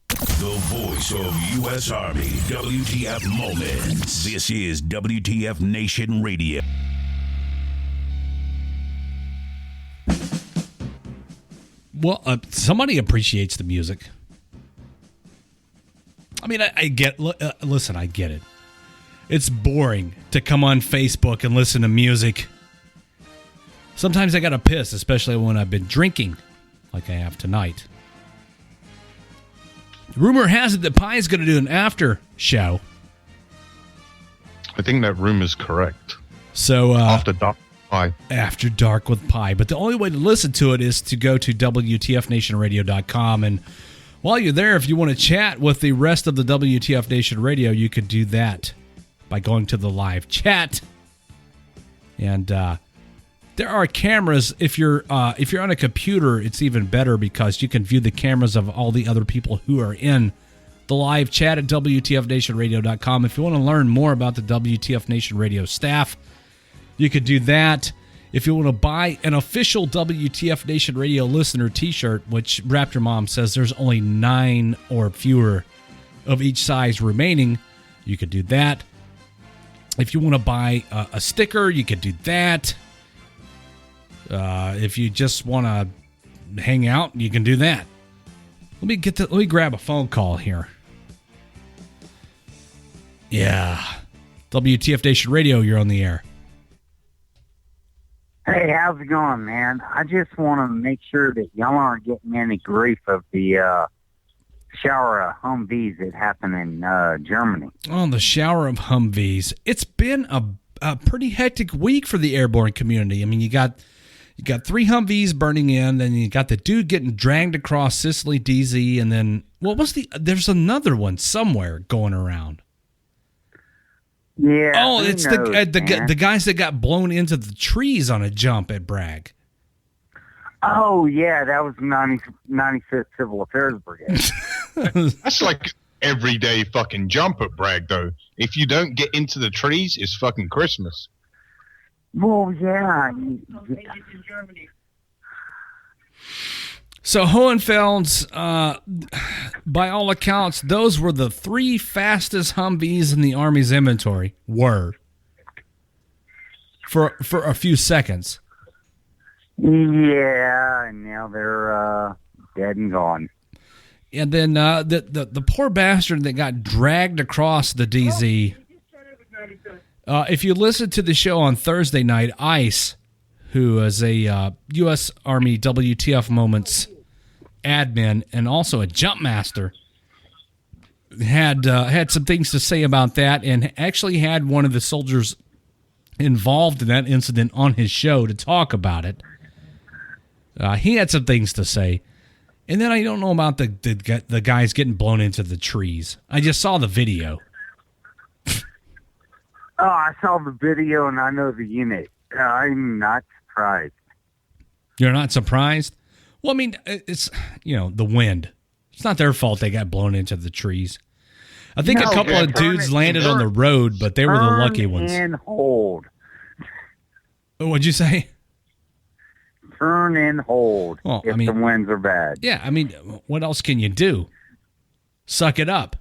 The voice of U.S. Army, WTF Moments. This is WTF Nation Radio. Well, somebody appreciates the music. I mean, I get. Listen, I get it. It's boring to come on Facebook and listen to music. Sometimes I gotta piss, especially when I've been drinking, like I have tonight. Rumor has it that Pie is going to do an after show. I think that rumor's correct. So after dark with Pie. After dark with Pie. But the only way to listen to it is to go to WTFNationRadio.com. And while you're there, if you want to chat with the rest of the WTF Nation Radio, you could do that by going to the live chat. And there are cameras. If you're on a computer, it's even better because you can view the cameras of all the other people who are in the live chat at WTFNationRadio.com. If you want to learn more about the WTF Nation Radio staff, you could do that. If you want to buy an official WTF Nation Radio listener t-shirt, which Raptor Mom says there's only 9 or fewer of each size remaining, you could do that. If you want to buy a sticker, you could do that. If you just want to hang out, you can do that. Let me grab a phone call here. Yeah. WTF Nation Radio, you're on the air. Hey, how's it going, man? I just want to make sure that y'all aren't getting any grief of the shower of Humvees that happened in Germany. Oh, the shower of Humvees. It's been a pretty hectic week for the airborne community. I mean, you got 3 Humvees burning in, then you got the dude getting dragged across Sicily, DZ, and then there's another one somewhere going around. Yeah. Oh, it's the guys that got blown into the trees on a jump at Bragg. Oh, yeah, that was 95th Civil Affairs Brigade. That's like everyday fucking jump at Bragg, though. If you don't get into the trees, it's fucking Christmas. Well, yeah. So Hohenfeld's, by all accounts, those were the 3 fastest Humvees in the Army's inventory. For a few seconds. Yeah, and now they're dead and gone. And then the poor bastard that got dragged across the DZ. If you listen to the show on Thursday night, Ice, who is a U.S. Army WTF Moments admin and also a jump master, had some things to say about that, and actually had one of the soldiers involved in that incident on his show to talk about it. He had some things to say. And then I don't know about the guys getting blown into the trees. I just saw the video. Oh, I saw the video and I know the unit. I'm not surprised. You're not surprised? Well, I mean, it's, the wind. It's not their fault they got blown into the trees. I think a couple of dudes landed on the road, but they were the lucky ones. Turn and hold. What'd you say? Turn and hold if the winds are bad. Yeah, I mean, what else can you do? Suck it up.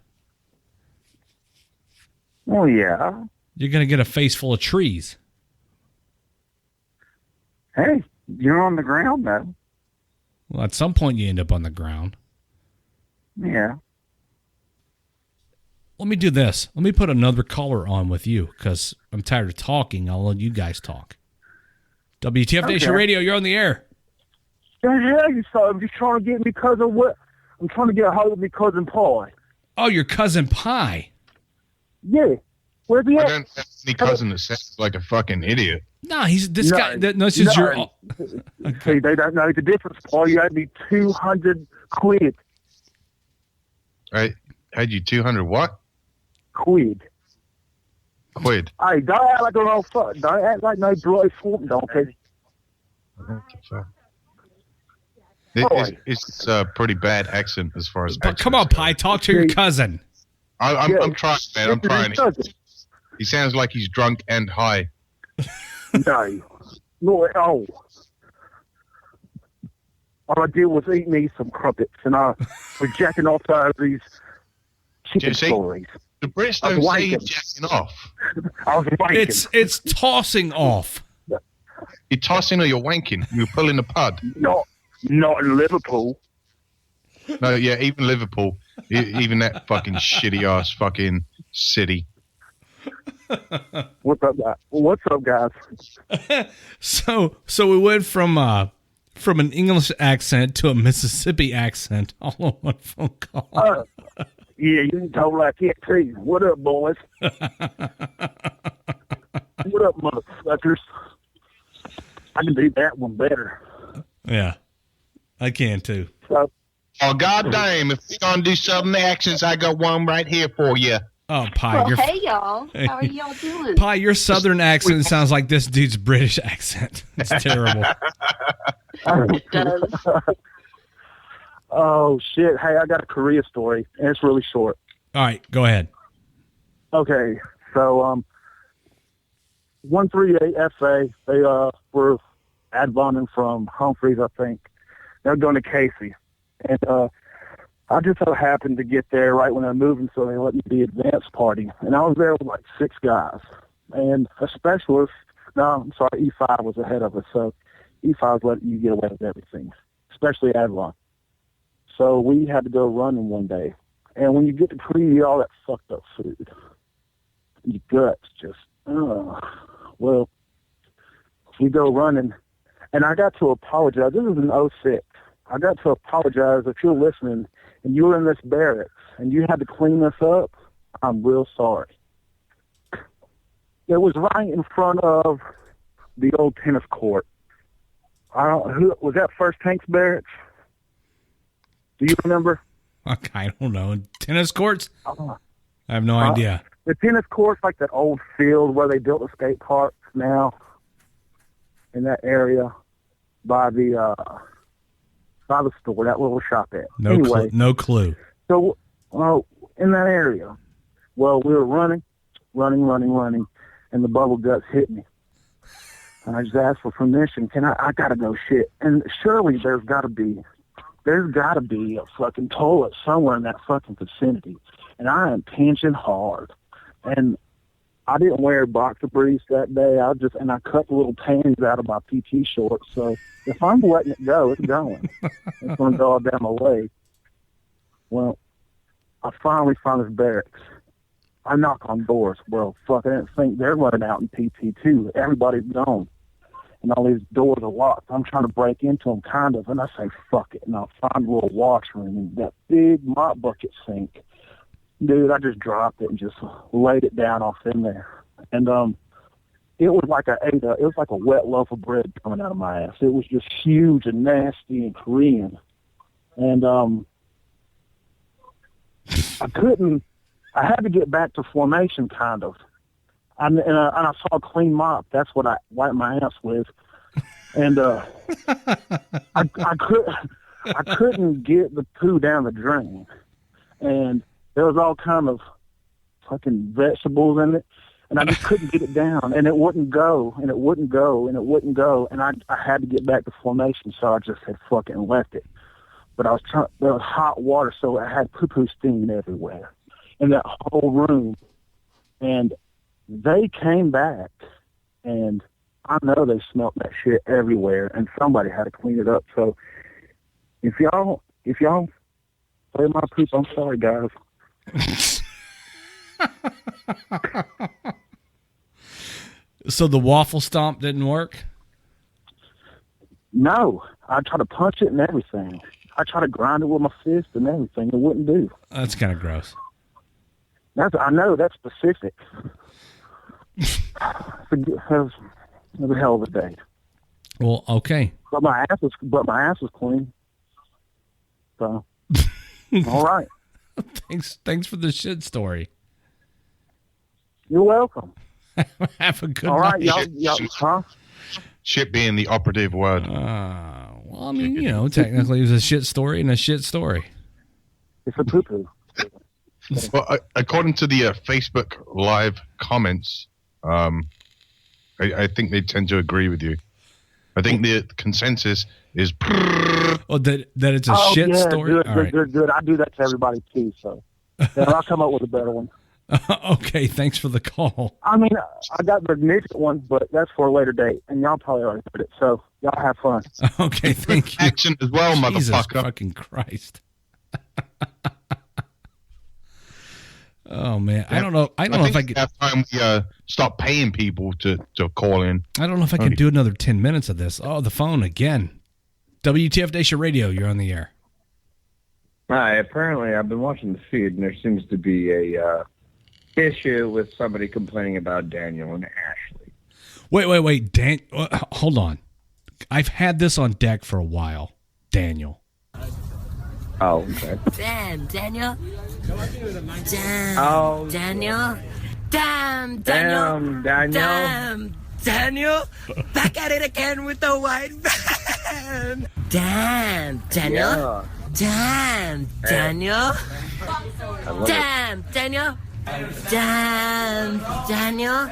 Well, yeah. You're going to get a face full of trees. Hey, you're on the ground, though. Well, at some point you end up on the ground. Yeah. Let me do this. Let me put another caller on with you because I'm tired of talking. I'll let you guys talk. WTF Nation Radio, you're on the air. Yeah, I'm just trying to get me cousin what? I'm trying to get a hold of me cousin Pie. Oh, your cousin Pie. Yeah. Where's he at? I don't have any cousin that sounds like a fucking idiot. No, he's this guy. This is your. See, they don't know the difference, Paul. You had me 200 quid. I had you 200 what? Quid. Hey, don't act like a little fuck. Don't act like no bloody swamp donkey. It's a pretty bad accent as far as. But come on, Pie, talk to your cousin. I'm trying, man. I'm trying. He sounds like he's drunk and high. No, not at all. All I did was eat me some crumpets, and I was jacking off these chicken stories. The Brits don't say jacking off. I was wanking. It's tossing off. You're tossing or you're wanking? You're pulling a pud? Not in Liverpool. No, yeah, even Liverpool. Even that fucking shitty-ass fucking city. What's up, guys? So we went from an English accent to a Mississippi accent all on one phone call. Yeah, you can talk like that too. What up, boys? What up, motherfuckers? I can do that one better. Yeah, I can too. So, goddamn! If you're gonna do Southern accents, I got one right here for you. Oh, Pie! Well, hey y'all, how are y'all doing? Pie, your Southern accent sounds like this dude's British accent. It's terrible. It does. Oh shit! Hey, I got a Korea story, and it's really short. All right, go ahead. Okay, so 138 FA, they were advoning from Humphreys, I think. They're going to Casey, and I just so happened to get there right when they're moving, so they let me be advance party, and I was there with like 6 guys, and a specialist. No, I'm sorry, E5 was ahead of us, so E5 was letting you get away with everything, especially Adlon. So we had to go running one day. And when you get to pre-eat all that fucked up food, your guts just, well, we go running. And I got to apologize. This was in 06. I got to apologize if you're listening and you were in this barracks and you had to clean this up. I'm real sorry. It was right in front of the old tennis court. Who was that? First Tanks Barracks? Do you remember? Okay, I don't know. Tennis courts? I have no idea. The tennis court's like that old field where they built the skate park now. In that area, by the store, that little shop at. No clue. So, in that area, well, we were running, and the bubble guts hit me. And I just asked for permission. I gotta go shit. And surely there's gotta be a fucking toilet somewhere in that fucking vicinity. And I am pinching hard. And I didn't wear boxer briefs that day. I cut the little panties out of my PT shorts. So if I'm letting it go, it's going. It's going to go all down my leg. Well, I finally found this barracks. I knock on doors. Well, fuck, I didn't think they're running out in PT too. Everybody's gone. And all these doors are locked. I'm trying to break into them, kind of. And I say, fuck it. And I'll find a little washroom and that big mop bucket sink. Dude, I just dropped it and just laid it down off in there. And it was like it was like a wet loaf of bread coming out of my ass. It was just huge and nasty and Korean. And I had to get back to formation, kind of. And I saw a clean mop. That's what I wiped my ass with. And I couldn't get the poo down the drain. And there was all kind of fucking vegetables in it, and I just couldn't get it down, and it wouldn't go, and it wouldn't go, and it wouldn't go, and I had to get back to formation, so I just said fuck it and left it. But there was hot water, so I had poo-poo stinging everywhere in that whole room, and they came back, and I know they smelled that shit everywhere, and somebody had to clean it up. So if y'all play my poop, I'm sorry, guys. So the waffle stomp didn't work? No. I tried to punch it and everything. I tried to grind it with my fist and everything. It wouldn't do. That's kind of gross. I know, that's specific. It was a hell of a day. Well, okay. But my ass was clean. So, all right. Thanks for the shit story. You're welcome. Have a good all right, night. y'all, huh? Shit being the operative word. Well, I mean, technically it was a shit story and a shit story. It's a poo-poo. Well, according to the Facebook Live comments, I think they tend to agree with you. I think the consensus is that it's a shit story. Good. I do that to everybody too. So I'll come up with a better one. Okay, thanks for the call. I mean, I got the midget one, but that's for a later date, and y'all probably already heard it. So y'all have fun. Okay, thank you. Action as well, Jesus motherfucker. Fucking Christ. Oh man, I don't know if I could have time we stop paying people to call in. I don't know if I can do another 10 minutes of this. Oh, the phone again. WTF Nation Radio, you're on the air. Hi, apparently I've been watching the feed, and there seems to be a issue with somebody complaining about Daniel and Ashley. Wait. Hold on. I've had this on deck for a while. Daniel. Oh, okay. Damn, Daniel. Damn, Oh. Daniel. Damn, Daniel. Damn, Daniel. Back at it again with the white van. Damn, Daniel. Damn, Daniel. Damn, Daniel. Damn, Daniel.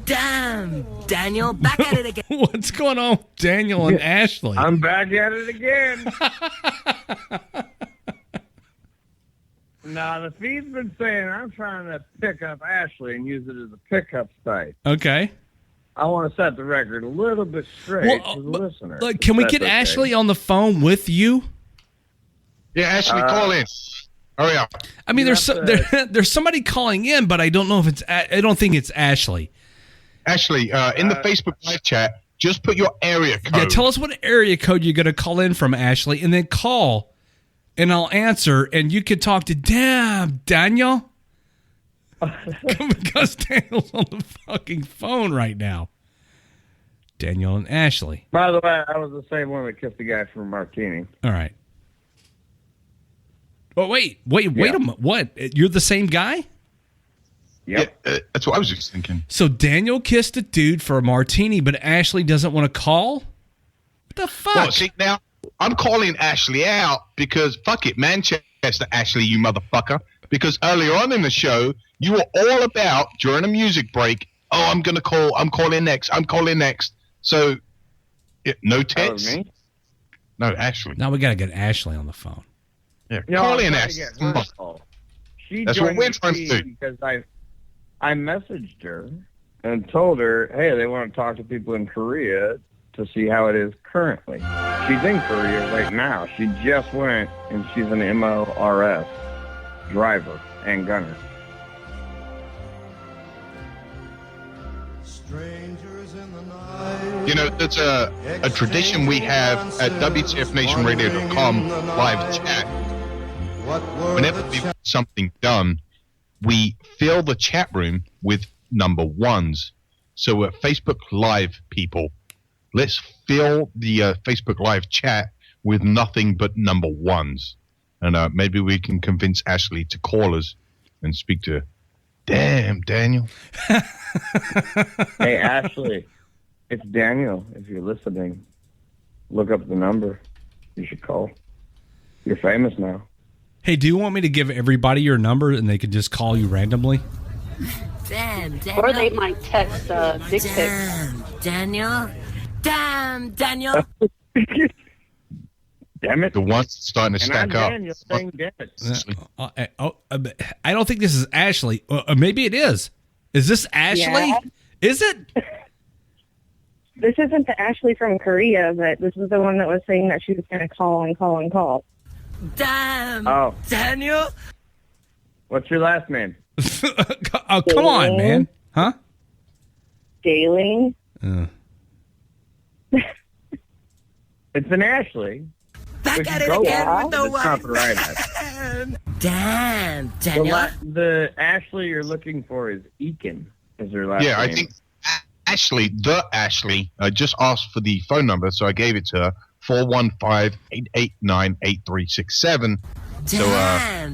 Damn, Daniel. Back at it again. What's going on with Daniel and Ashley? I'm back at it again. Now, the feed's been saying I'm trying to pick up Ashley and use it as a pickup site. Okay. I want to set the record a little bit straight to the listener. Look, can we get Ashley on the phone with you? Yeah, Ashley, call in. Hurry up. I mean, there's somebody calling in, but I don't know if I don't think it's Ashley. Ashley, in the Facebook live chat, just put your area code. Yeah, tell us what area code you're going to call in from, Ashley, and then call, and I'll answer, and you can talk to Daniel. Because Daniel's on the fucking phone right now. Daniel and Ashley. By the way, I was the same one that kissed the guy from Martini. All right. Oh, wait a minute. What? You're the same guy? Yep. Yeah, that's what I was just thinking. So Daniel kissed a dude for a martini, but Ashley doesn't want to call? What the fuck? Well, see, now, I'm calling Ashley out because, fuck it, Manchester Ashley, you motherfucker. Because earlier on in the show, you were all about, during a music break, I'm going to call, I'm calling next. So, no text? That was me? No, Ashley. Now we got to get Ashley on the phone. Yeah, No, call I'm in, trying to Ashley. get her to call. She That's what joined we're the trying to team do. because I messaged her and told her, hey, they want to talk to people in Korea to see how it is currently. She's in Korea right now. She just went, and she's an MORS driver and gunner. You know, that's a tradition we have at WTFNationRadio.com live chat. Whenever we want something done, we fill the chat room with number ones. So Facebook Live people, let's fill the Facebook Live chat with nothing but number ones. And maybe we can convince Ashley to call us and speak to her. Damn, Daniel. Hey, Ashley, it's Daniel. If you're listening, look up the number. You should call. You're famous now. Hey, do you want me to give everybody your number and they can just call you randomly? Damn, Daniel. Or they might text dick pics. Damn, Daniel. Damn, Daniel. Damn it. The ones starting to stack up. Daniel saying damn it. I don't think this is Ashley. Maybe it is. Is this Ashley? Yeah. Is it? This isn't the Ashley from Korea, but this is the one that was saying that she was going to call and call and call. Damn, Oh. Daniel. What's your last name? Oh, come on, man. Huh? Daling. It's an Ashley. Back at it again with the It's not the right one. Damn, Daniel. The Ashley you're looking for is Eakin. Is her last name? Yeah, I think Ashley, the Ashley, just asked for the phone number, so I gave it to her, 415-889-8367. So,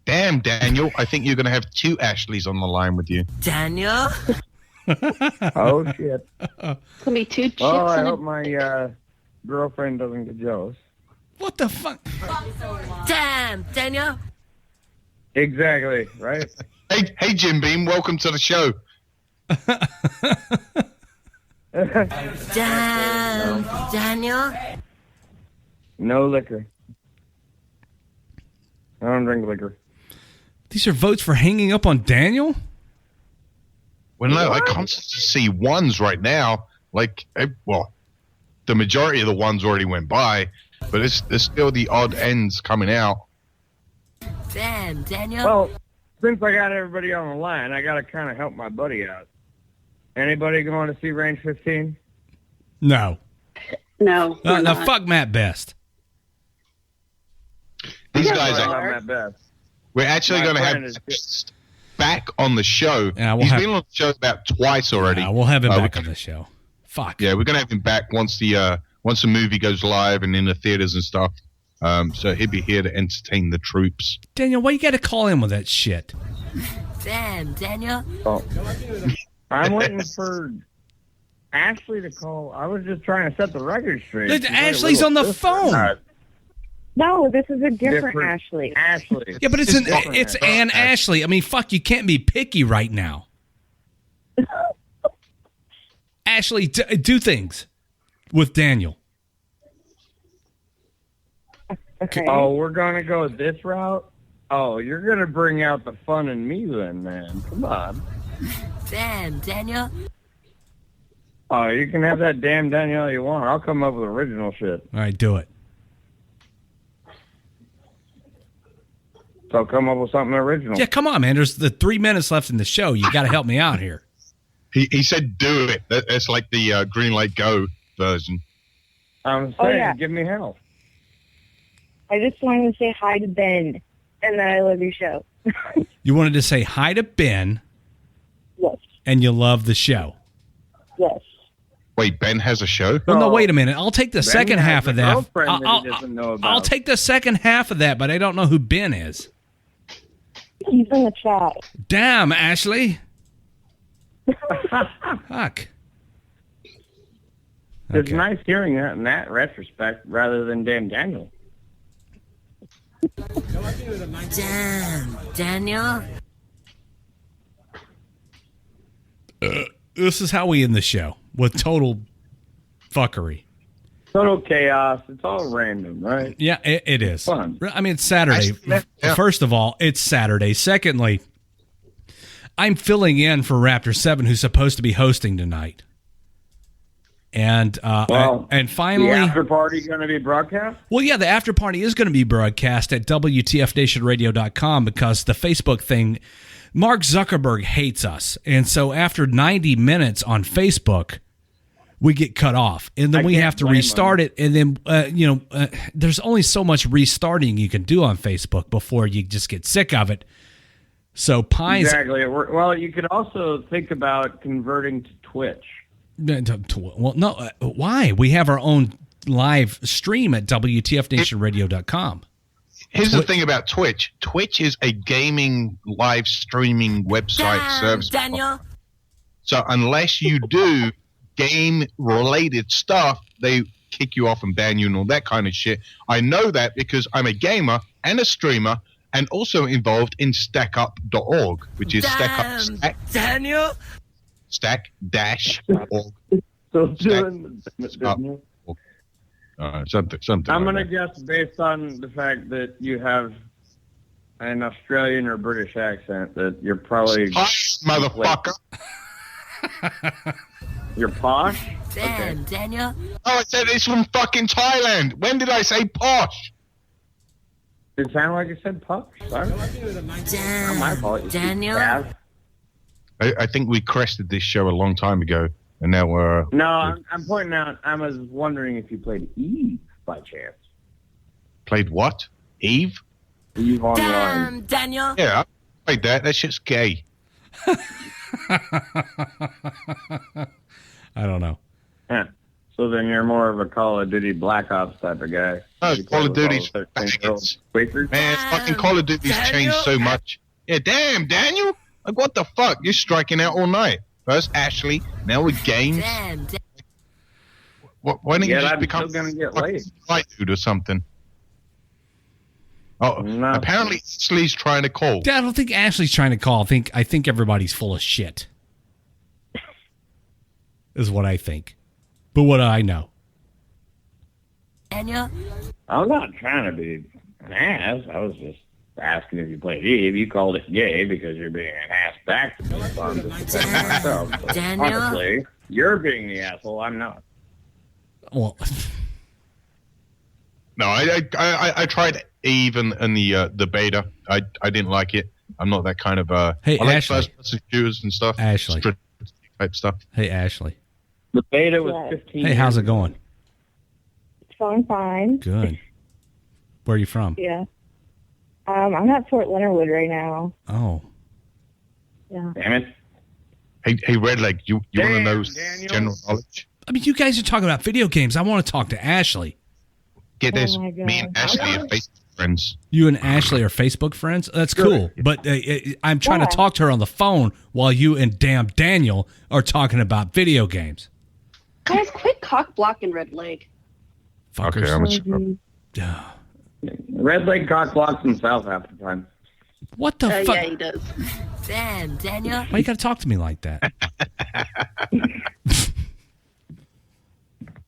damn, Daniel, I think you're going to have two Ashleys on the line with you. Daniel? Oh, shit. It's gonna be two chips Oh, I and hope my girlfriend doesn't get jealous. What the fuck? Damn, Daniel. Exactly, right? Hey, Jim Beam, welcome to the show. Damn, Daniel. No liquor. I don't drink liquor. These are votes for hanging up on Daniel? Well, no, I constantly see ones right now. Like, well, the majority of the ones already went by, but there's still the odd ends coming out. Damn, Daniel. Well, since I got everybody on the line, I got to kind of help my buddy out. Anybody going to see Range 15? No. No. Now, fuck Matt Best. These guys Not are. Matt Best. We're actually My going to have friend is Best back on the show. Yeah, we'll He's have- been on the show about twice already. Yeah, we'll have him back on the show. Fuck. Yeah, we're going to have him back once the movie goes live and in the theaters and stuff. So he'll be here to entertain the troops. Daniel, why you got to call in with that shit? Damn, Daniel. Oh. I'm waiting for Ashley to call. I was just trying to set the record straight. Look, She's like a Ashley's little on the sister. phone. No, this is a different Ashley. Ashley. Yeah, but it's an Ashley. I mean, fuck, you can't be picky right now. Ashley, do things with Daniel. Okay. Oh, we're going to go this route? Oh, you're going to bring out the fun in me then, man. Come on. Damn, Daniel. Oh, you can have that damn Danielle you want. I'll come up with original shit. All right, do it. So come up with something original. Yeah, come on, man. There's the 3 minutes left in the show. You got to help me out here. He said do it. That's like the Green Light Go version. I'm saying, Oh, yeah. give me hell. I just wanted to say hi to Ben and that I love your show. You wanted to say hi to Ben. Yes. And you love the show. Yes. Wait, Ben has a show? Well, no, wait a minute. I'll take the Ben second has half a of that. girlfriend that he doesn't know about. I'll take the second half of that, but I don't know who Ben is. He's in the chat. Damn, Ashley. Fuck. It's nice hearing that in that retrospect rather than damn Daniel. Damn, Daniel. This is how we end the show, with total fuckery. Total chaos. It's all random, right? Yeah, it is. Fun. I mean, it's Saturday. First of all, it's Saturday. Secondly, I'm filling in for Raptor 7, who's supposed to be hosting tonight. And finally, the after party going to be broadcast? Well, yeah, the after party is going to be broadcast at WTFNationRadio.com because the Facebook thing, Mark Zuckerberg hates us. And so after 90 minutes on Facebook, we get cut off. And then we have to restart it. And then, there's only so much restarting you can do on Facebook before you just get sick of it. So Pies... Exactly. Well, you could also think about converting to Twitch. Well, no. Why? We have our own live stream at WTFNationRadio.com. Here's the thing about Twitch. Twitch is a gaming live streaming website service. Daniel. So unless you do game-related stuff, they kick you off and ban you and all that kind of shit. I know that because I'm a gamer and a streamer and also involved in StackUp.org, which is Daniel. Stack-org. So something. I'm going to guess based on the fact that you have an Australian or British accent that you're probably... Motherfucker. You're posh? Damn, okay. Daniel. Oh, I said it's from fucking Thailand. When did I say posh? It sounded like you said posh. Sorry. Damn, my fault. Daniel. I think we crested this show a long time ago, and now we're... No, I'm pointing out, I was wondering if you played Eve by chance. Played what? Eve? Eve Online. Damn, Daniel. Yeah, I played that. That shit's gay. I don't know. Yeah. So then you're more of a Call of Duty Black Ops type of guy. No, Call of Duty's man, fucking Call of Duty's changed so much. Yeah, damn, Daniel. Like, what the fuck? You're striking out all night. First Ashley, now with games. Damn, Why don't you just I'm become still gonna get laid. Fight dude or something? Oh, no. Apparently Ashley's trying to call. I don't think Ashley's trying to call. I think everybody's full of shit. Is what I think. But what do I know? Daniel. I'm not trying to be an ass. I was just asking if you played Eve. You called it gay because you're being an ass back to me. So I'm just defending myself. So Daniel. honestly, you're being the asshole. I'm not. Well, no, I tried Eve and the beta. I didn't like it. I'm not that kind of Hey, I like Ashley. first-person shooters and stuff. Ashley. Type stuff. Hey, Ashley. The beta was 15. Hey, how's it going? It's going fine. Good. Where are you from? Yeah. I'm at Fort Leonard Wood right now. Oh. Yeah. Damn it. Hey, Redleg, you want to know general knowledge? I mean, you guys are talking about video games. I want to talk to Ashley. Get this. Me and Ashley are Facebook friends. You and Ashley are Facebook friends? That's cool. But I'm trying to talk to her on the phone while you and damn Daniel are talking about video games. Guys, quit cock blocking Red Leg. Fuckers. Okay, Red Leg cock blocks himself half the time. What the fuck? Yeah, he does. Damn, Daniel. Why you gotta talk to me like that?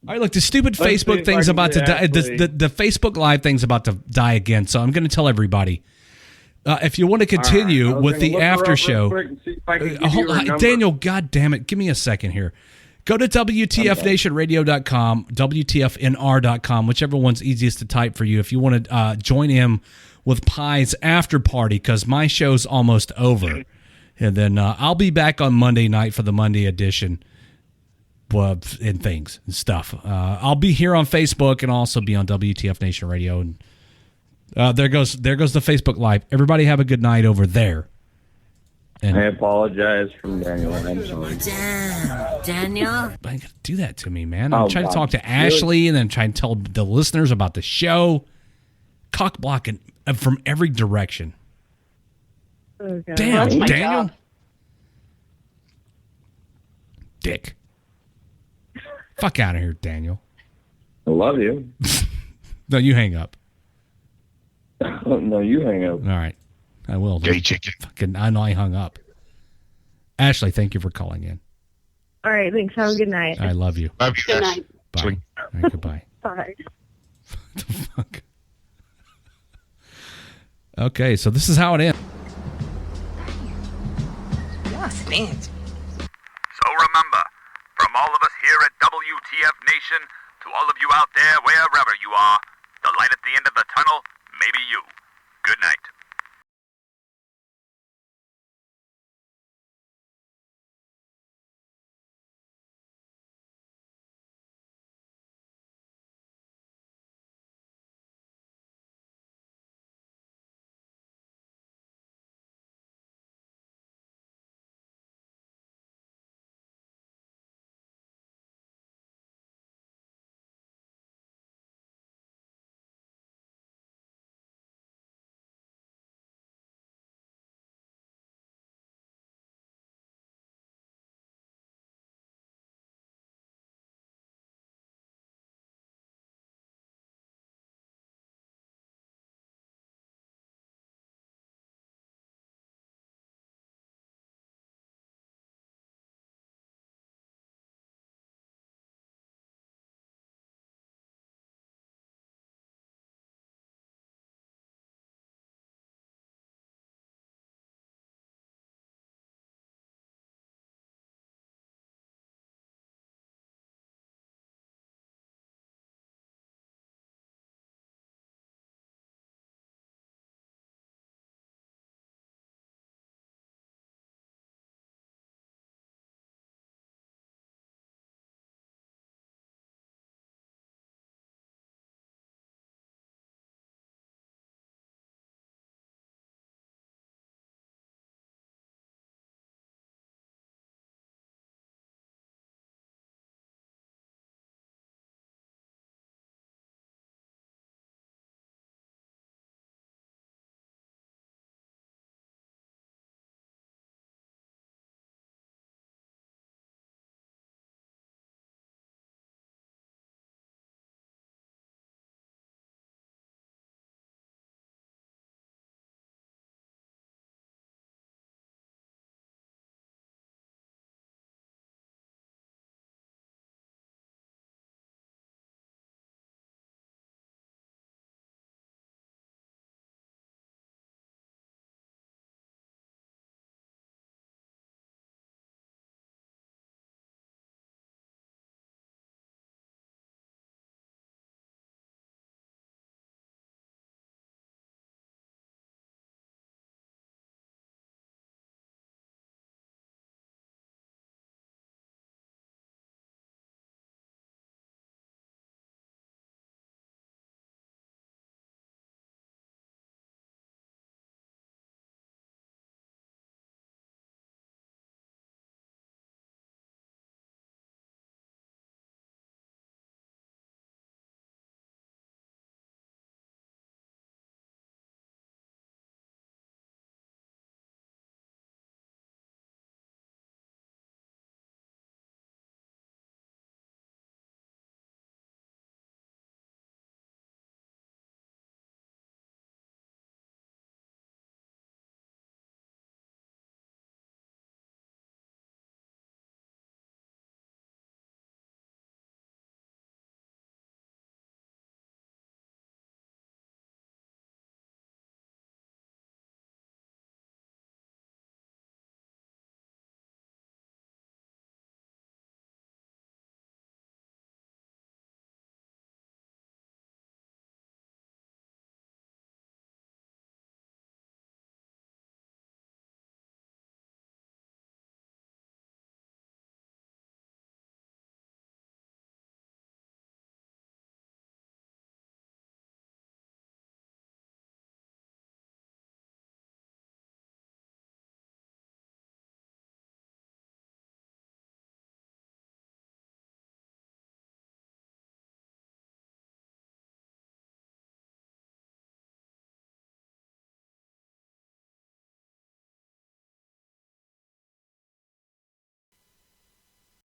All right, look, the stupid Let's see Facebook if thing's I can about to get die. Ashley. The Facebook Live thing's about to die again. So I'm going to tell everybody. If you want to continue with the after show, Daniel, God damn it, give me a second here. Go to WTFNationRadio.com, WTFNR.com, whichever one's easiest to type for you. If you want to join in with Pie's after party, because my show's almost over, and then I'll be back on Monday night for the Monday edition. And things and stuff. I'll be here on Facebook and also be on WTF Nation Radio and There goes the Facebook Live. Everybody have a good night over there. And I apologize from Daniel. I'm sorry. Damn, Daniel. I gotta do that to me, man. I'm Oh, trying to God. talk to Ashley and then trying to tell the listeners about the show. Cock blocking from every direction. Oh, God. Damn, That's my Daniel. job. Dick. Fuck out of here, Daniel. I love you. No, you hang up. No, you hang up. All right. I will. Gay chicken. Fucking, I know I hung up. Ashley, thank you for calling in. All right, thanks. Have a good night. I love you. Love you. Good night. Bye. Swing. All right, goodbye. Bye. What the fuck? Okay, so this is how it ends. Y'all stink. So remember, from all of us here at WTF Nation, to all of you out there, wherever you are, the light at the end of the tunnel may be you. Good night.